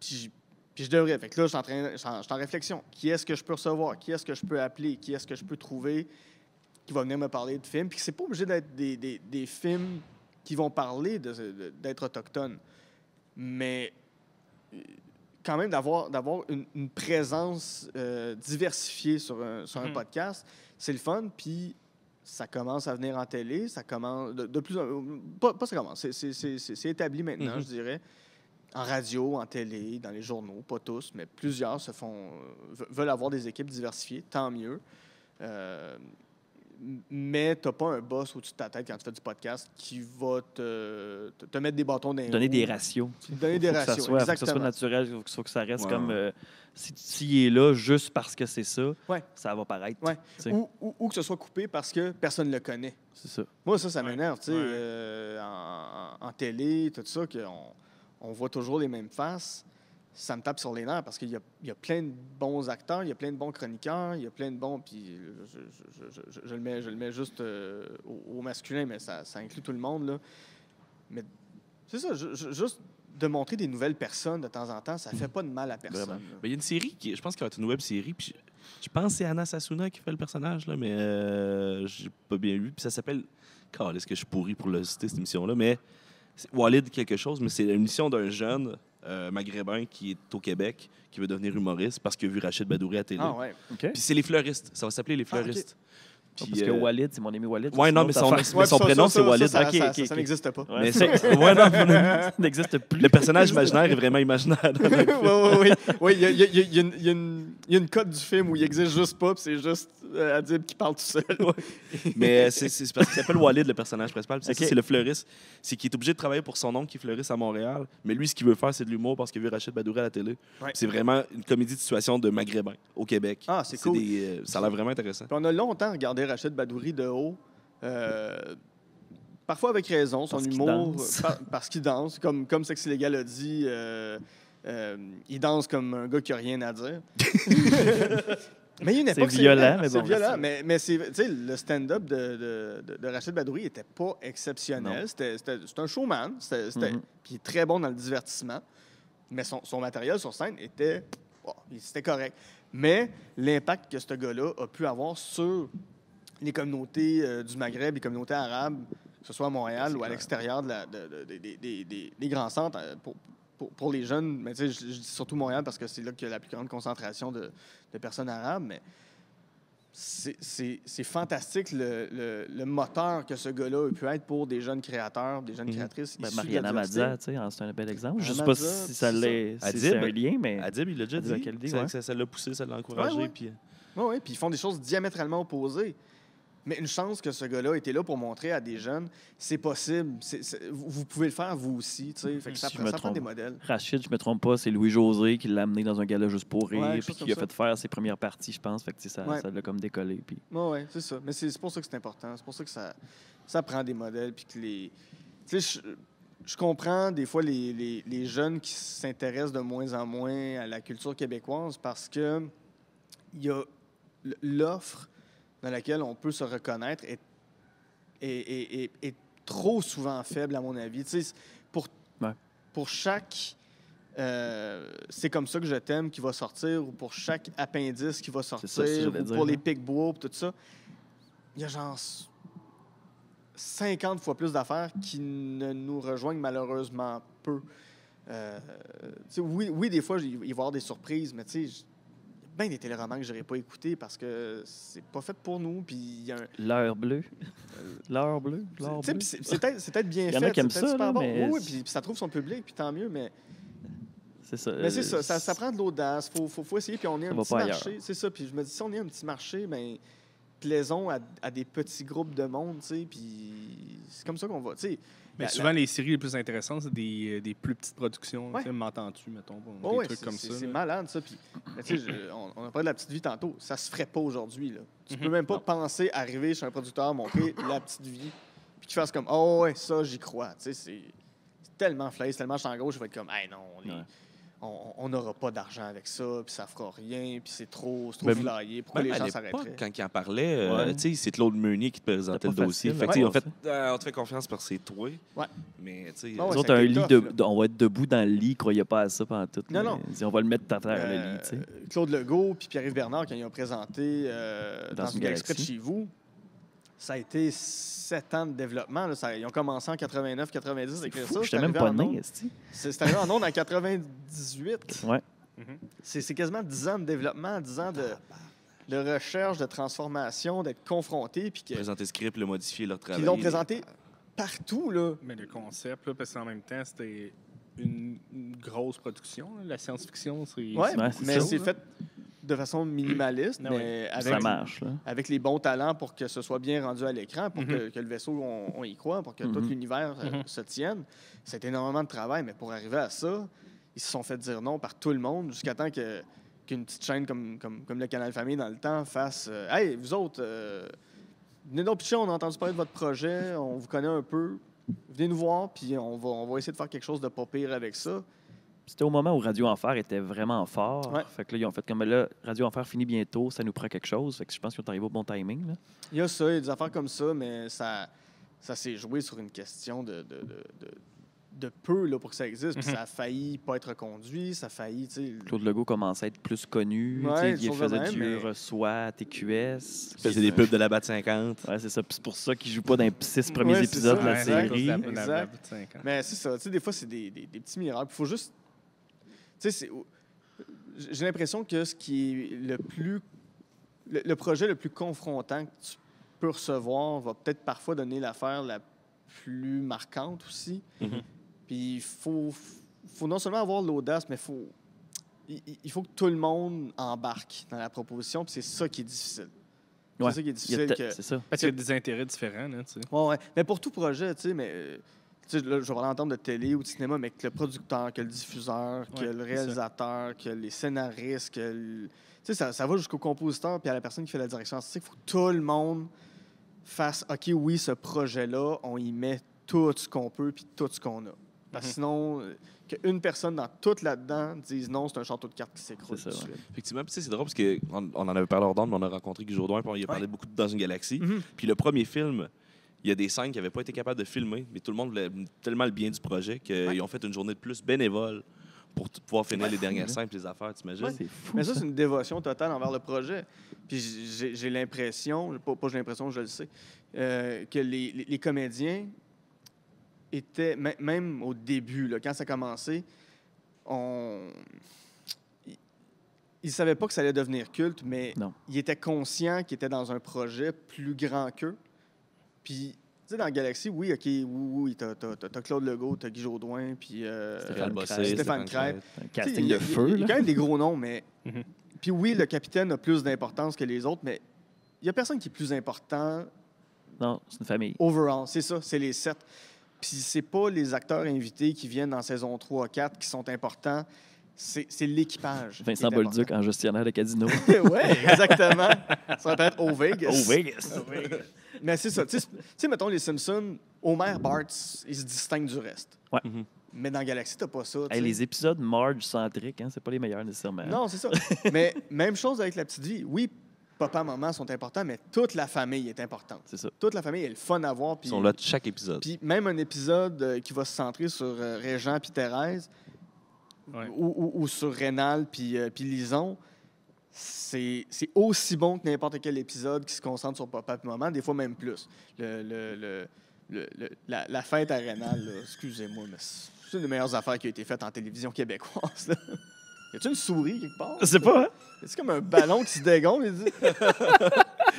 Puis je devrais. Fait que là, je suis en réflexion. Qui est-ce que je peux recevoir? Qui est-ce que je peux appeler? Qui est-ce que je peux trouver qui va venir me parler de films? Puis c'est pas obligé d'être des films qui vont parler d'être autochtones. Mais quand même d'avoir une présence diversifiée sur un podcast, c'est le fun. Puis ça commence à venir en télé. Ça commence de plus en pas ça commence. C'est établi maintenant, je dirais. En radio, en télé, dans les journaux, pas tous, mais plusieurs veulent avoir des équipes diversifiées, tant mieux. Mais tu n'as pas un boss au-dessus de ta tête quand tu fais du podcast qui va te mettre des bâtons dans les Donner roues. des ratios. Donner des Faut que ça ratios, soit, faut que ça exactement. soit naturel, faut que ça reste Ouais, comme... ouais. S'il est là juste parce que c'est ça, Ouais. ça va paraître. Ouais. tu sais. Ou que ce soit coupé parce que personne ne le connaît. C'est ça. Moi, ça m'énerve. Tu sais, Ouais. en télé, tout ça, on voit toujours les mêmes faces. Ça me tape sur les nerfs parce qu'il y a plein de bons acteurs, il y a plein de bons chroniqueurs, il y a plein de bons... Puis je le mets juste au masculin, mais ça inclut tout le monde, là. Mais c'est ça, juste de montrer des nouvelles personnes de temps en temps, ça fait pas de mal à personne. Vraiment. là. Il y a une série je pense qu'il va être une web série. Puis je pense que c'est Anna Sassouna qui fait le personnage, là, mais j'ai pas bien lu. Puis ça s'appelle. Est-ce que je suis pourri pour le citer, cette émission-là? Mais c'est Walid quelque chose, mais c'est l'émission d'un jeune maghrébin qui est au Québec, qui veut devenir humoriste parce qu'il a vu Rachid Badouri à la télé. Ah ouais. OK. Puis c'est les fleuristes. Ça va s'appeler les Ah, ok. fleuristes. Puis, Parce que Walid, c'est mon ami Walid. Ouais, c'est non, une mais autre son, affaire. mais son prénom, c'est Walid. Ça, Ok, ok, ça ok. n'existe pas. Ouais. Mais ouais, non, Ça n'existe plus. le personnage imaginaire est vraiment imaginaire. Oui, il y a une cote du film où il existe juste pas, puis c'est juste Adib qui parle tout seul. Mais c'est parce qu'il s'appelle Walid, le personnage principal. Puis Ok. c'est le fleuriste. C'est qu'il est obligé de travailler pour son oncle qui est fleuriste à Montréal. Mais lui, ce qu'il veut faire, c'est de l'humour parce qu'il veut Rachid Badouri à la télé. Ouais. Puis c'est vraiment une comédie de situation de maghrébin au Québec. Ah, c'est cool. Ça a l'air vraiment intéressant. Puis on a longtemps regardé Rachid Badouri de haut. Parfois avec raison, son Parce qu'il humour, danse. parce qu'il danse. Comme Sexy Légal a dit, il danse comme un gars qui n'a rien à dire. Mais il y a une époque, C'est violent, vrai, mais c'est bon. violent, mais tu sais, le stand-up de Rachid Badouri n'était pas exceptionnel. Non. C'était un showman. Puis il est très bon dans le divertissement. Mais son matériel sur scène était... c'était correct. Mais l'impact que ce gars-là a pu avoir sur les communautés du Maghreb, les communautés arabes, que ce soit à Montréal ou à l'extérieur des grands centres, pour les jeunes, mais tu sais, je dis surtout Montréal parce que c'est là qu'il y a la plus grande concentration de personnes arabes, mais c'est fantastique le moteur que ce gars-là a pu être pour des jeunes créateurs, des jeunes créatrices. Ben, issus de la Mariana diversité. Mazza, tu sais, c'est un bel exemple. Je ne sais Mariana pas Mazza, si ça c'est l'est, ça. si c'est un Adib. lien, mais Adib, il l'a déjà Adib dit. Akaldi, Ça- ouais. Ça l'a poussé, ça l'a encouragé. Ouais, ouais. Puis, Oui, puis ils font des choses diamétralement opposées. Mais une chance que ce gars-là était là pour montrer à des jeunes, c'est possible. Vous pouvez le faire, vous aussi. Tu sais. Fait que ça Si je prend me ça prend trompe. des modèles. Rachid, je me trompe pas, c'est Louis-José qui l'a amené dans un gala juste pour rire, Ouais, puis quelque chose qui a comme fait faire ses premières parties, je pense. Fait que tu sais, Ouais. ça l'a comme décollé. Puis... Oui, c'est ça. Mais c'est pour ça que c'est important. C'est pour ça que ça prend des modèles. Puis que les. Tu sais, je comprends des fois les jeunes qui s'intéressent de moins en moins à la culture québécoise parce que il y a l'offre dans laquelle on peut se reconnaître est trop souvent faible, à mon avis. Tu sais, pour chaque c'est comme ça que je t'aime qui va sortir, ou pour chaque appendice qui va sortir, ça, si j'allais ou dire, pour les hein. Pic-Bois, puis tout ça, il y a genre 50 fois plus d'affaires qui ne nous rejoignent malheureusement peu. Oui, des fois, il va y avoir des surprises, mais tu sais, il y a bien des téléromans que je n'aurais pas écoutés parce que c'est pas fait pour nous. Puis il y a un. L'heure bleue. L'heure bleue. L'heure Tu sais, bleue. puis c'est peut-être bien Il y en fait. a qui aiment c'est peut-être ça, super là, bon. mais- Oui, puis ça trouve son public, puis tant mieux, mais. C'est ça. Mais c'est ça prend de l'audace. Faut essayer, puis on est Ça un va petit pas ailleurs. marché. C'est ça, puis je me dis, si on est un petit marché, ben plaisons à des petits groupes de monde, tu sais, puis c'est comme ça qu'on va, tu sais. Mais La- souvent, les séries les plus intéressantes, c'est des plus petites productions. Ouais. Tu sais, M'entends-tu, mettons, des Oh, ouais, trucs comme ça. c'est là. malade, ça. Puis, mais tu sais, on a parlé de la petite vie tantôt. Ça se ferait pas aujourd'hui, là. Tu Mhm. peux même pas penser arriver chez un producteur, montrer la petite vie, puis qu'il fasse comme, oh ouais, ça, j'y crois. Tu sais, c'est tellement fly, c'est tellement champ gauche, je vais être comme, hey non, Ouais. on n'aura pas d'argent avec ça, puis ça fera rien, puis c'est trop Ben, flyé. Pourquoi Même les à gens l'époque, s'arrêteraient? quand il en parlait, Ouais. tu sais, c'est Claude Meunier qui te présentait le C'était pas dossier. facile, Fait que, tu sais, ouais. on fait, on te fait confiance parce que c'est toi. Ouais. Mais, tu sais, Ah ouais, Nous ça autres, a un été lit tough, là. on va être debout dans le lit, croyez pas à ça pendant tout. Non, là. non. On va le mettre à terre, le lit, tu sais. Claude Legault puis Pierre-Yves Bernard, quand ils ont présenté Dans dans une une galaxie près de galaxie. chez vous, ça a été 7 ans de développement. Là. Ils ont commencé en 89-90 avec ça. J'étais même pas né, esti. C'est arrivé en ondes en 98. Ouais. C'est quasiment 10 ans de développement, 10 ans de recherche, de transformation, d'être confronté, puis présenter script, le modifier, leur travail. qu'ils l'ont présenté partout. Là. Mais le concept, là, parce qu'en même temps, c'était une grosse production. Là. La science-fiction, c'est. Ouais, Ouais, c'est mais ça. c'est fait de façon minimaliste, Ah mais Ça marche, là. avec les bons talents pour que ce soit bien rendu à l'écran, pour Mhm. que le vaisseau, on y croit, pour que tout Mhm. l'univers se tienne. C'était énormément de travail, mais pour arriver à ça, ils se sont fait dire non par tout le monde jusqu'à temps qu'une petite chaîne comme le Canal Famille dans le temps fasse Hey, vous autres, venez donc pitcher, on a entendu parler de votre projet, on vous connaît un peu, venez nous voir, puis on va essayer de faire quelque chose de pas pire avec ça. C'était au moment où Radio Enfer était vraiment fort. Ouais. Fait que là, ils ont fait comme là, Radio Enfer finit bientôt, ça nous prend quelque chose. Fait que je pense qu'ils sont arrivés au bon timing. Là. Il y a ça, il y a des affaires comme ça, mais ça s'est joué sur une question de peu là, pour que ça existe. Puis Mhm. ça a failli pas être reconduit, ça a failli, tu sais. Claude Legault commençait à être plus connu. Ouais, tu sais, des il choses faisait de même, du mais- reçoit, TQS. C'est des pubs de la BAT 50. Ouais, c'est ça. Puis c'est pour ça qu'il joue pas dans les 6 premiers Ouais, c'est épisodes ça, de la exact. série. Exact. Mais c'est ça, tu sais, des fois, c'est des petits miracles. Il faut juste. Tu sais, j'ai l'impression que ce qui est le plus. Le projet le plus confrontant que tu peux recevoir va peut-être parfois donner l'affaire la plus marquante aussi. Mhm. Puis il faut non seulement avoir l'audace, mais il faut que tout le monde embarque dans la proposition, puis c'est ça qui est difficile. Ouais. C'est ça qui est Il y a difficile. peut- Que... C'est ça. Parce qu'il y a des intérêts différents, là, tu sais. Ouais, ouais. Mais pour tout projet, tu sais, mais. Tu sais, là, je vais parler en termes de télé ou de cinéma, mais que le producteur, que le diffuseur, que Ouais, le c'est réalisateur, que les scénaristes, tu sais, ça va jusqu'au compositeur puis à la personne qui fait la direction artistique. Il faut que tout le monde fasse OK, oui, ce projet-là, on y met tout ce qu'on peut puis tout ce qu'on a. Parce que sinon, qu'une personne dans tout là-dedans dise non, c'est un château de cartes qui s'écroule. C'est ça, tout de ouais. suite. Effectivement, puis tu sais, c'est drôle parce qu'on en avait parlé hors d'onde, mais on a rencontré Guy Jourdain, puis on y a parlé beaucoup de Dans une galaxie. Mhm. Puis le premier film, il y a des scènes qu'ils n'avaient pas été capables de filmer, mais tout le monde voulait tellement le bien du projet qu'ils ont fait une journée de plus bénévole pour pouvoir finir les dernières scènes et les affaires, t'imagines? C'est fou. Mais ça, c'est une dévotion totale envers le projet. Puis j'ai l'impression, pas j'ai l'impression, je le sais, que les comédiens étaient, même au début, là, quand ça a commencé, ils ne savaient pas que ça allait devenir culte, mais Non. ils étaient conscients qu'ils étaient dans un projet plus grand qu'eux. Puis, tu sais, dans Galaxy, oui, OK, oui, t'as Claude Legault, t'as Guy Jourdain, puis Stéphane Bossé, Stéphane Crête. Un Tu sais, casting il y de a- feu. Il y a là. quand même des gros noms, mais. Mhm. Puis oui, le capitaine a plus d'importance que les autres, mais il n'y a personne qui est plus important Non, c'est une famille. overall. C'est ça, c'est les 7. Puis c'est pas les acteurs invités qui viennent dans saison 3 4 qui sont importants, c'est l'équipage. Vincent qui est Bolduc en gestionnaire de casino. oui, exactement. Ça va peut-être au Vegas. Oh, Vegas! Mais c'est ça. Tu sais, mettons, les Simpsons, Homer, Bart, ils se distinguent du reste. Ouais. Mhm. Mais dans Galaxy, t'as pas ça. tu Hey, sais. les épisodes Marge-centriques, hein, c'est pas les meilleurs nécessairement. Non, c'est ça. Mais même chose avec la petite vie. Oui, papa, maman sont importants, mais toute la famille est importante. C'est ça. Toute la famille est le fun à voir. Ils Puis, sont là de chaque épisode. puis même un épisode qui va se centrer sur Régent puis Thérèse Ouais. ou sur Rénal puis Lison, c'est aussi bon que n'importe quel épisode qui se concentre sur papa et maman, des fois même plus. la fête arénale, là, excusez-moi, mais c'est une des meilleures affaires qui a été faite en télévision québécoise. Là. Y a-tu une souris quelque part? Je sais pas, hein? C'est comme un ballon qui se dégonfle.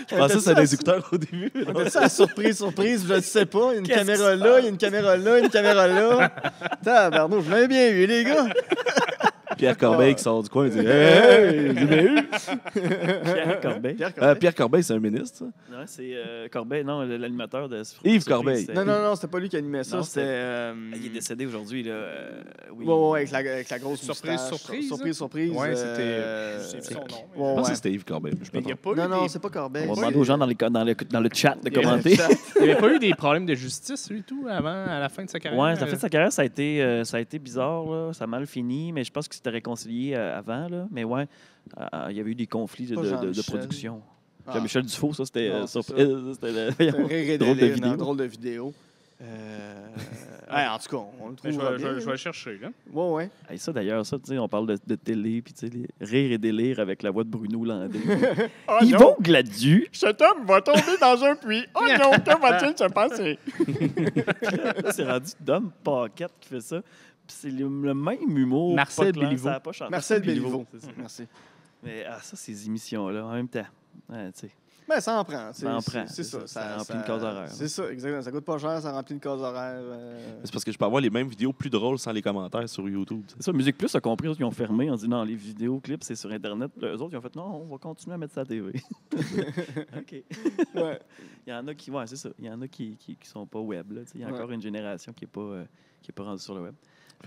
Je pensais que c'était des écouteurs au début. On était ça à surprise, je ne sais pas. Il y a une caméra là, il y a une caméra là, une caméra là. Tabarnou, je l'avais bien eu, les gars. Pierre Corbeil qui sort du coin et dit Hey, j'ai bien eu. Pierre Corbeil. Pierre Corbeil, c'est un ministre, ça? Non, c'est Corbeil, non, l'animateur de Yves Corbeil. Non, c'était pas lui qui animait ça. Non, c'était. Il est décédé aujourd'hui, là. Oui. Ouais, avec la grosse Surprise, moustache. Surprise. Ouais, c'était. Je sais plus son nom. Je Ouais, pense ouais. que c'était Yves Corbeil. Je Mais il n'y a pas eu Non, des- c'est pas Corbeil. On va demander aux gens dans le chat de commenter. il n'y avait pas eu des problèmes de justice, lui, tout, avant, à la fin de sa carrière? Ouais, en fait, sa carrière, ça a été bizarre, là. Ça a mal fini, mais je pense que c'était réconcilié avant, là. Mais ouais, il y avait eu des conflits Pas de Jean-Michel. production. Ah. Jean-Michel Dufault, ça, c'était Non, c'est surprise. C'était Rire et drôle de délire, vidéo. non, drôle de vidéo. Ouais, en tout cas, on le Mais trouvera je bien. vais le chercher, là. Ouais. Hey, ça, d'ailleurs, ça, tu sais, on parle de télé, puis tu sais, rire et délire avec la voix de Bruno Landais. Oh Yvon Gladu, cet homme va tomber dans un puits. Oh non, que va-t-il se passer? là, c'est rendu Dom Paquette qui fait ça. Puis c'est le même humour. Marcel pas clair, Béliveau. ça a pas changé. Marcel Béliveau. c'est ça. Merci. Mais ça, ces émissions-là, en même temps. Ouais, tu sais. Ben, ça en prend. Ça en prend, C'est ça. ça remplit une case horaire. C'est ça, exactement. Ça coûte pas cher, ça remplit une case horaire. C'est parce que je peux avoir les mêmes vidéos plus drôles sans les commentaires sur YouTube. C'est ça, Musique Plus a compris, ils ont fermé, on dit non, les vidéoclips, c'est sur Internet. Puis eux autres, ils ont fait non, on va continuer à mettre ça à la TV. OK. Ouais. Il y en a qui, ouais, c'est ça. Il y en a qui sont pas web. Là, tu sais. Il y a encore une génération qui est pas rendue sur le web.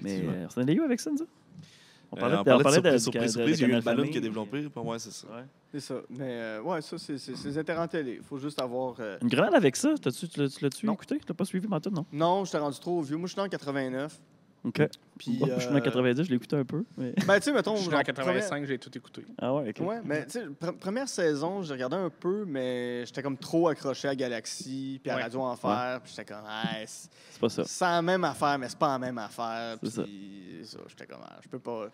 Mais on s'en est eu avec ça, nous autres? On parlait de surprise. Il y a eu une ballonne qui a développé. Ouais, c'est ça. Ouais. C'est ça. Mais ouais, ça, c'est intéressant télé. Il faut juste avoir. Une grenade avec ça, tu l'as-tu Non. écouté? Tu l'as pas suivi, Mantoune, non? Non, je t'ai rendu trop vieux. Moi, je suis en 89. OK. Puis, Bon, je suis en 90, je l'ai écouté un peu. Mais... Ben, tu sais, mettons. Je suis en 85, j'ai tout écouté. Ah ouais, OK. Ouais, mais tu sais, première saison, j'ai regardé un peu, mais j'étais comme trop accroché à Galaxy puis à Ouais. Radio Enfer. Puis j'étais comme, C'est pas ça. c'est la même affaire, mais c'est pas la même affaire. C'est Puis ça, j'étais comme, je peux pas.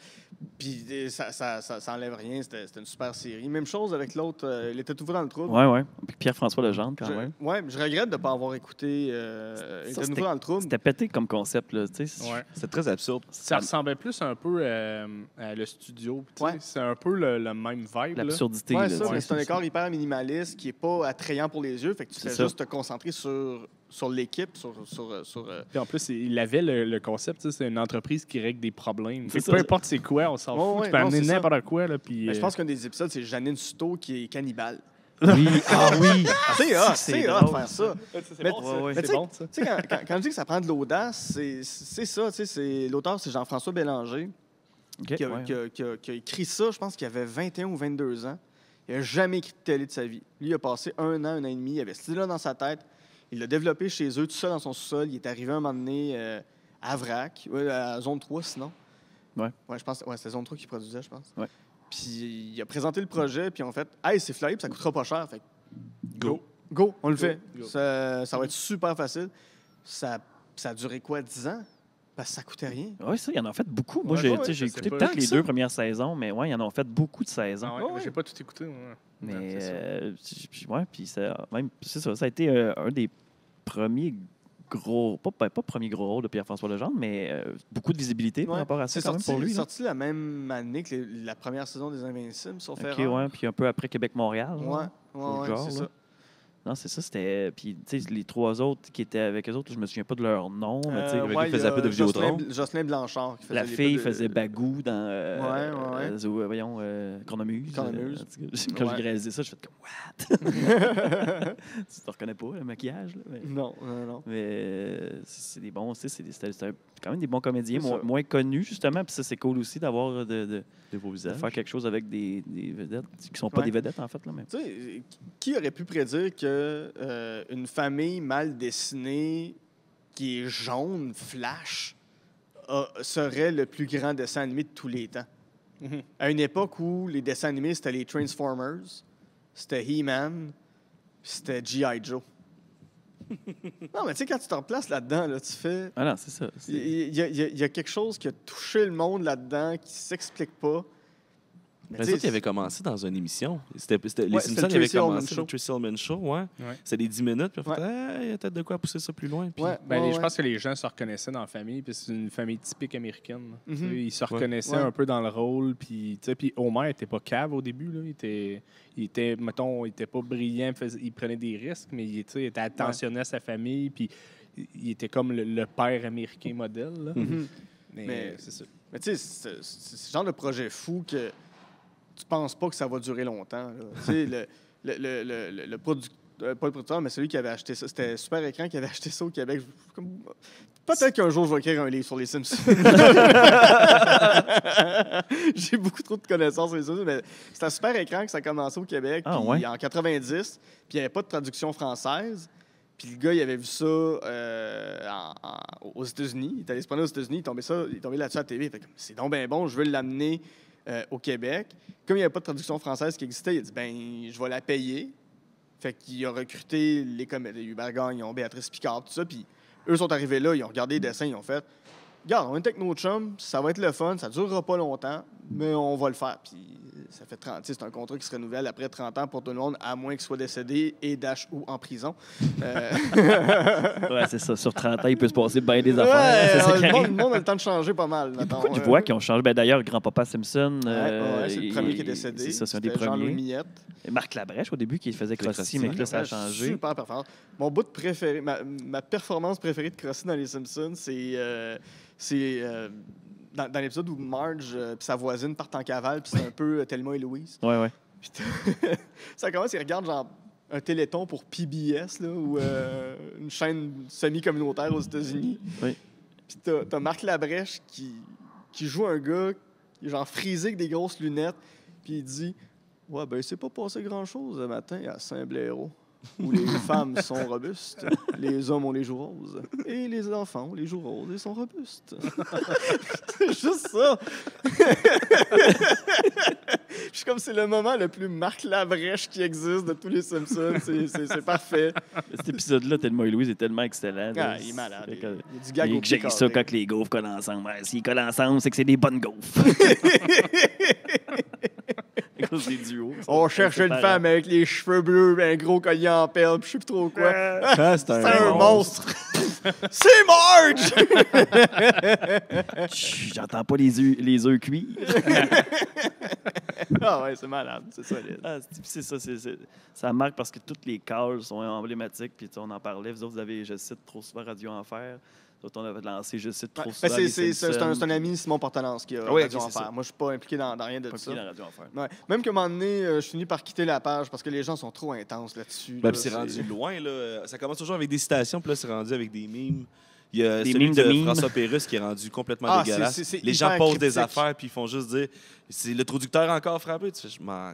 Puis ça enlève rien, c'était une super série. Même chose avec l'autre, il était tout dans le trouble. Ouais, ouais. Puis Pierre-François Legendre, quand même. Ouais, je regrette de ne pas avoir écouté. Il Ça, était c'était- nouveau dans le trouble. C'était pété comme concept, là. Tu sais, Ouais. C'est très absurde. Ça ressemblait plus un peu à le studio. tu sais. Ouais. C'est un peu le même vibe. là. l'absurdité. Ouais, là, ça, tu sais, mais c'est un décor hyper minimaliste qui n'est pas attrayant pour les yeux. Fait que tu C'est fais ça. juste te concentrer sur l'équipe, sur Puis en plus, il avait le concept, tu sais, c'est une entreprise qui règle des problèmes. C'est Peu ça. importe c'est quoi, on s'en Ouais, fout. ouais, Tu peux non, amener c'est ça. n'importe quoi. Là, puis, Mais je pense qu'un des épisodes, c'est Janine Souto qui est cannibale. Oui, ah oui. C'est hot, c'est c'est hot de drôle, faire ça. c'est Mais- bon, ouais, ouais. ça. Mais C'est bon, ça. Tu sais, quand je dis que ça prend de l'audace, c'est ça. Tu sais, l'auteur, c'est Jean-François Bélanger OK, qui a, ouais. qui a écrit ça. Je pense qu'il avait 21 ou 22 ans. Il n'a jamais écrit de télé de sa vie. Lui, il a passé un an et demi. Il avait cette idée-là dans sa tête. Il l'a développé chez eux, tout seul dans son sous-sol. Il est arrivé un moment donné à Vrac, à Zone 3 sinon. Ouais. Ouais, je pense. Ouais, c'était Zone 3 qui produisait, je pense. Ouais. Puis il a présenté le projet, puis en fait, hey, c'est flyé, puis ça coûtera pas cher. Fait que, Go. go, on le fait. Go. Ça va être super facile. Ça a duré quoi, 10 ans? Parce que ça coûtait rien. Oui, ça, il y en a fait beaucoup. Moi, Ouais, j'ai ouais, tu sais, j'ai je sais écouté pas. peut-être Tant les que ça. 2 premières saisons, mais ouais, il y en a fait beaucoup de saisons. Ah ouais, Ouais, mais ouais. j'ai pas tout écouté. Ouais. Mais Ouais, c'est ça. ouais, puis ça a été un des premiers gros, pas premier gros rôle de Pierre-François Legendre, mais beaucoup de visibilité par Ouais. rapport à ça C'est quand même pour lui. là. sorti la même année que la première saison des Invincibles sur OK, Ferrand. ouais, puis un peu après Québec-Montréal. Ouais, là. ouais, genre, c'est là. ça. Non, c'est ça, c'était... Puis, tu sais, les 3 autres qui étaient avec eux autres, je me souviens pas de leur nom, mais tu sais, qui faisait un peu de Vidéotron. Jocelyn Blanchard. Qui faisait la les fille peu de- faisait Bagou dans Ouais. Cornemuse. Cornemuse. En tout cas, quand Ouais. j'ai réalisé ça, je fais comme What? Tu te reconnais pas, le maquillage, là. Non. Mais c'est des bons, tu sais, c'était quand même des bons comédiens, C'est ça. moins connus, justement. Puis ça, c'est cool aussi d'avoir De vos de visages. faire quelque chose avec des vedettes qui sont pas Ouais. des vedettes, en fait. Là, mais... Tu sais, qui aurait pu prédire que une famille mal dessinée qui est jaune, flash, serait le plus grand dessin animé de tous les temps? Mhm. À une époque où les dessins animés, c'était les Transformers, c'était He-Man, puis c'était G.I. Joe. Non, mais tu sais, quand tu te replaces là-dedans, là, tu fais... Ah non, c'est ça. Il y a quelque chose qui a touché le monde là-dedans, qui s'explique pas. Mais Les tu sais, autres, ils avaient commencé dans une émission. Les Ouais, Simpsons, c'était ils avaient Tracy Ullman commencé Show. le Tracy Ullman Show, ouais. C'était des 10 minutes, puis on fait il y a peut-être de quoi pousser ça plus loin. Puis... Ouais, Ben, ouais, je ouais. pense que les gens se reconnaissaient dans la famille, puis c'est une famille typique américaine. Tu sais, Ils se reconnaissaient Ouais. un peu dans le rôle, puis Homer était pas cave au début. Là. Il était, mettons, il était pas brillant, il prenait des risques, mais il était attentionné à sa famille, puis il était comme le père américain modèle. Là. Mhm. Mais c'est ça. Mais tu sais, c'est ce genre de projet fou que tu penses pas que ça va durer longtemps. Tu sais, le producteur, pas le producteur, mais celui qui avait acheté ça, c'était Super Écran qui avait acheté ça au Québec. Peut-être qu'un jour, je vais écrire un livre sur les Simpsons. J'ai beaucoup trop de connaissances sur les Simpsons, mais c'était à Super Écran que ça a commencé au Québec, Ah, puis ouais? en 90, puis il n'y avait pas de traduction française. Puis le gars, il avait vu ça aux États-Unis. Il est allé se promener aux États-Unis, il est tombé là-dessus à la TV. Il fait comme, c'est donc bien bon, je veux l'amener au Québec. Comme il n'y avait pas de traduction française qui existait, il a dit, ben je vais la payer. Fait qu'il a recruté les comédiens, Hubert Gagnon, Béatrice Picard, tout ça. Puis eux sont arrivés là, ils ont regardé les dessins, ils ont fait, regarde, on est avec nos chums, ça va être le fun, ça durera pas longtemps, mais on va le faire. Puis ça fait 30, c'est un contrat qui se renouvelle après 30 ans pour tout le monde, à moins qu'il soit décédé et ou en prison. Ouais, c'est ça. Sur 30 ans, il peut se passer bien des affaires. C'est ça qui le arrive. monde a le temps de changer pas mal. Il y a beaucoup de voix qui ont changé. Ben, d'ailleurs, grand-papa Simpson. C'est le premier qui est décédé. C'est ça, c'est un des C'était Jean-Louis premiers. Millette. Et Marc Labrèche, au début, qui faisait Crossi, Crossi, mais que là, ça a changé. Super performance. Mon bout de préféré, ma performance préférée de Crossi dans les Simpsons, c'est dans l'épisode où Marge et sa voisine partent en cavale, puis c'est un peu Thelma et Louise. Ouais, ouais. Puis ça commence, ils regardent genre un téléthon pour PBS, là, ou une chaîne semi-communautaire aux États-Unis. Oui. Puis t'as Marc Labrèche qui joue un gars qui est genre frisé avec des grosses lunettes, puis il dit « Ouais, ben, il s'est pas passé grand-chose le matin à Saint-Blaireau, où les femmes sont robustes, les hommes ont les joues roses, et les enfants ont les joues roses et sont robustes. » C'est juste ça. Je suis comme, c'est le moment le plus Marc Labrèche qui existe de tous les Simpsons. C'est parfait. Cet épisode-là, Thelma et Louise, est tellement excellent. Ah, il est malade. C'est Il que- y a du gag au J'ai pied ça carré. quand les gaufres collent ensemble. Ouais, s'ils collent ensemble, c'est que c'est des bonnes gaufres. À cause des duos. On cherche une femme avec les cheveux bleus, un gros collier en perles, puis je sais plus trop quoi. c'est C'est un monstre. C'est Marge! Chut, j'entends pas les œufs cuits. Ah ouais, c'est malade, c'est solide. Ah, c'est ça, ça marque parce que toutes les cases sont emblématiques. Puis on en parlait. Vous autres, vous avez, je cite trop souvent Radio Enfer. Nous autres, on avait lancé, je cite trop souvent. Les C'est Simpsons. un ami, Simon Portalance, qui a Oui, Radio ok, c'est Enfer. ça. Moi, je suis pas impliqué dans rien de Pas ça. qui dans Radio Enfer. Ouais. Même qu'à un moment donné, je finis par quitter la page parce que les gens sont trop intenses là-dessus. Ben, là. puis c'est rendu loin, là. Ça commence toujours avec des citations, puis là, c'est rendu avec des mimes. Il y a Des celui mimes de de mimes. François Pérusse qui est rendu complètement Ah, dégueulasse. c'est Les gens hyper posent des cryptique. affaires, puis ils font juste dire c'est le traducteur encore frappé. Tu fais, je m'en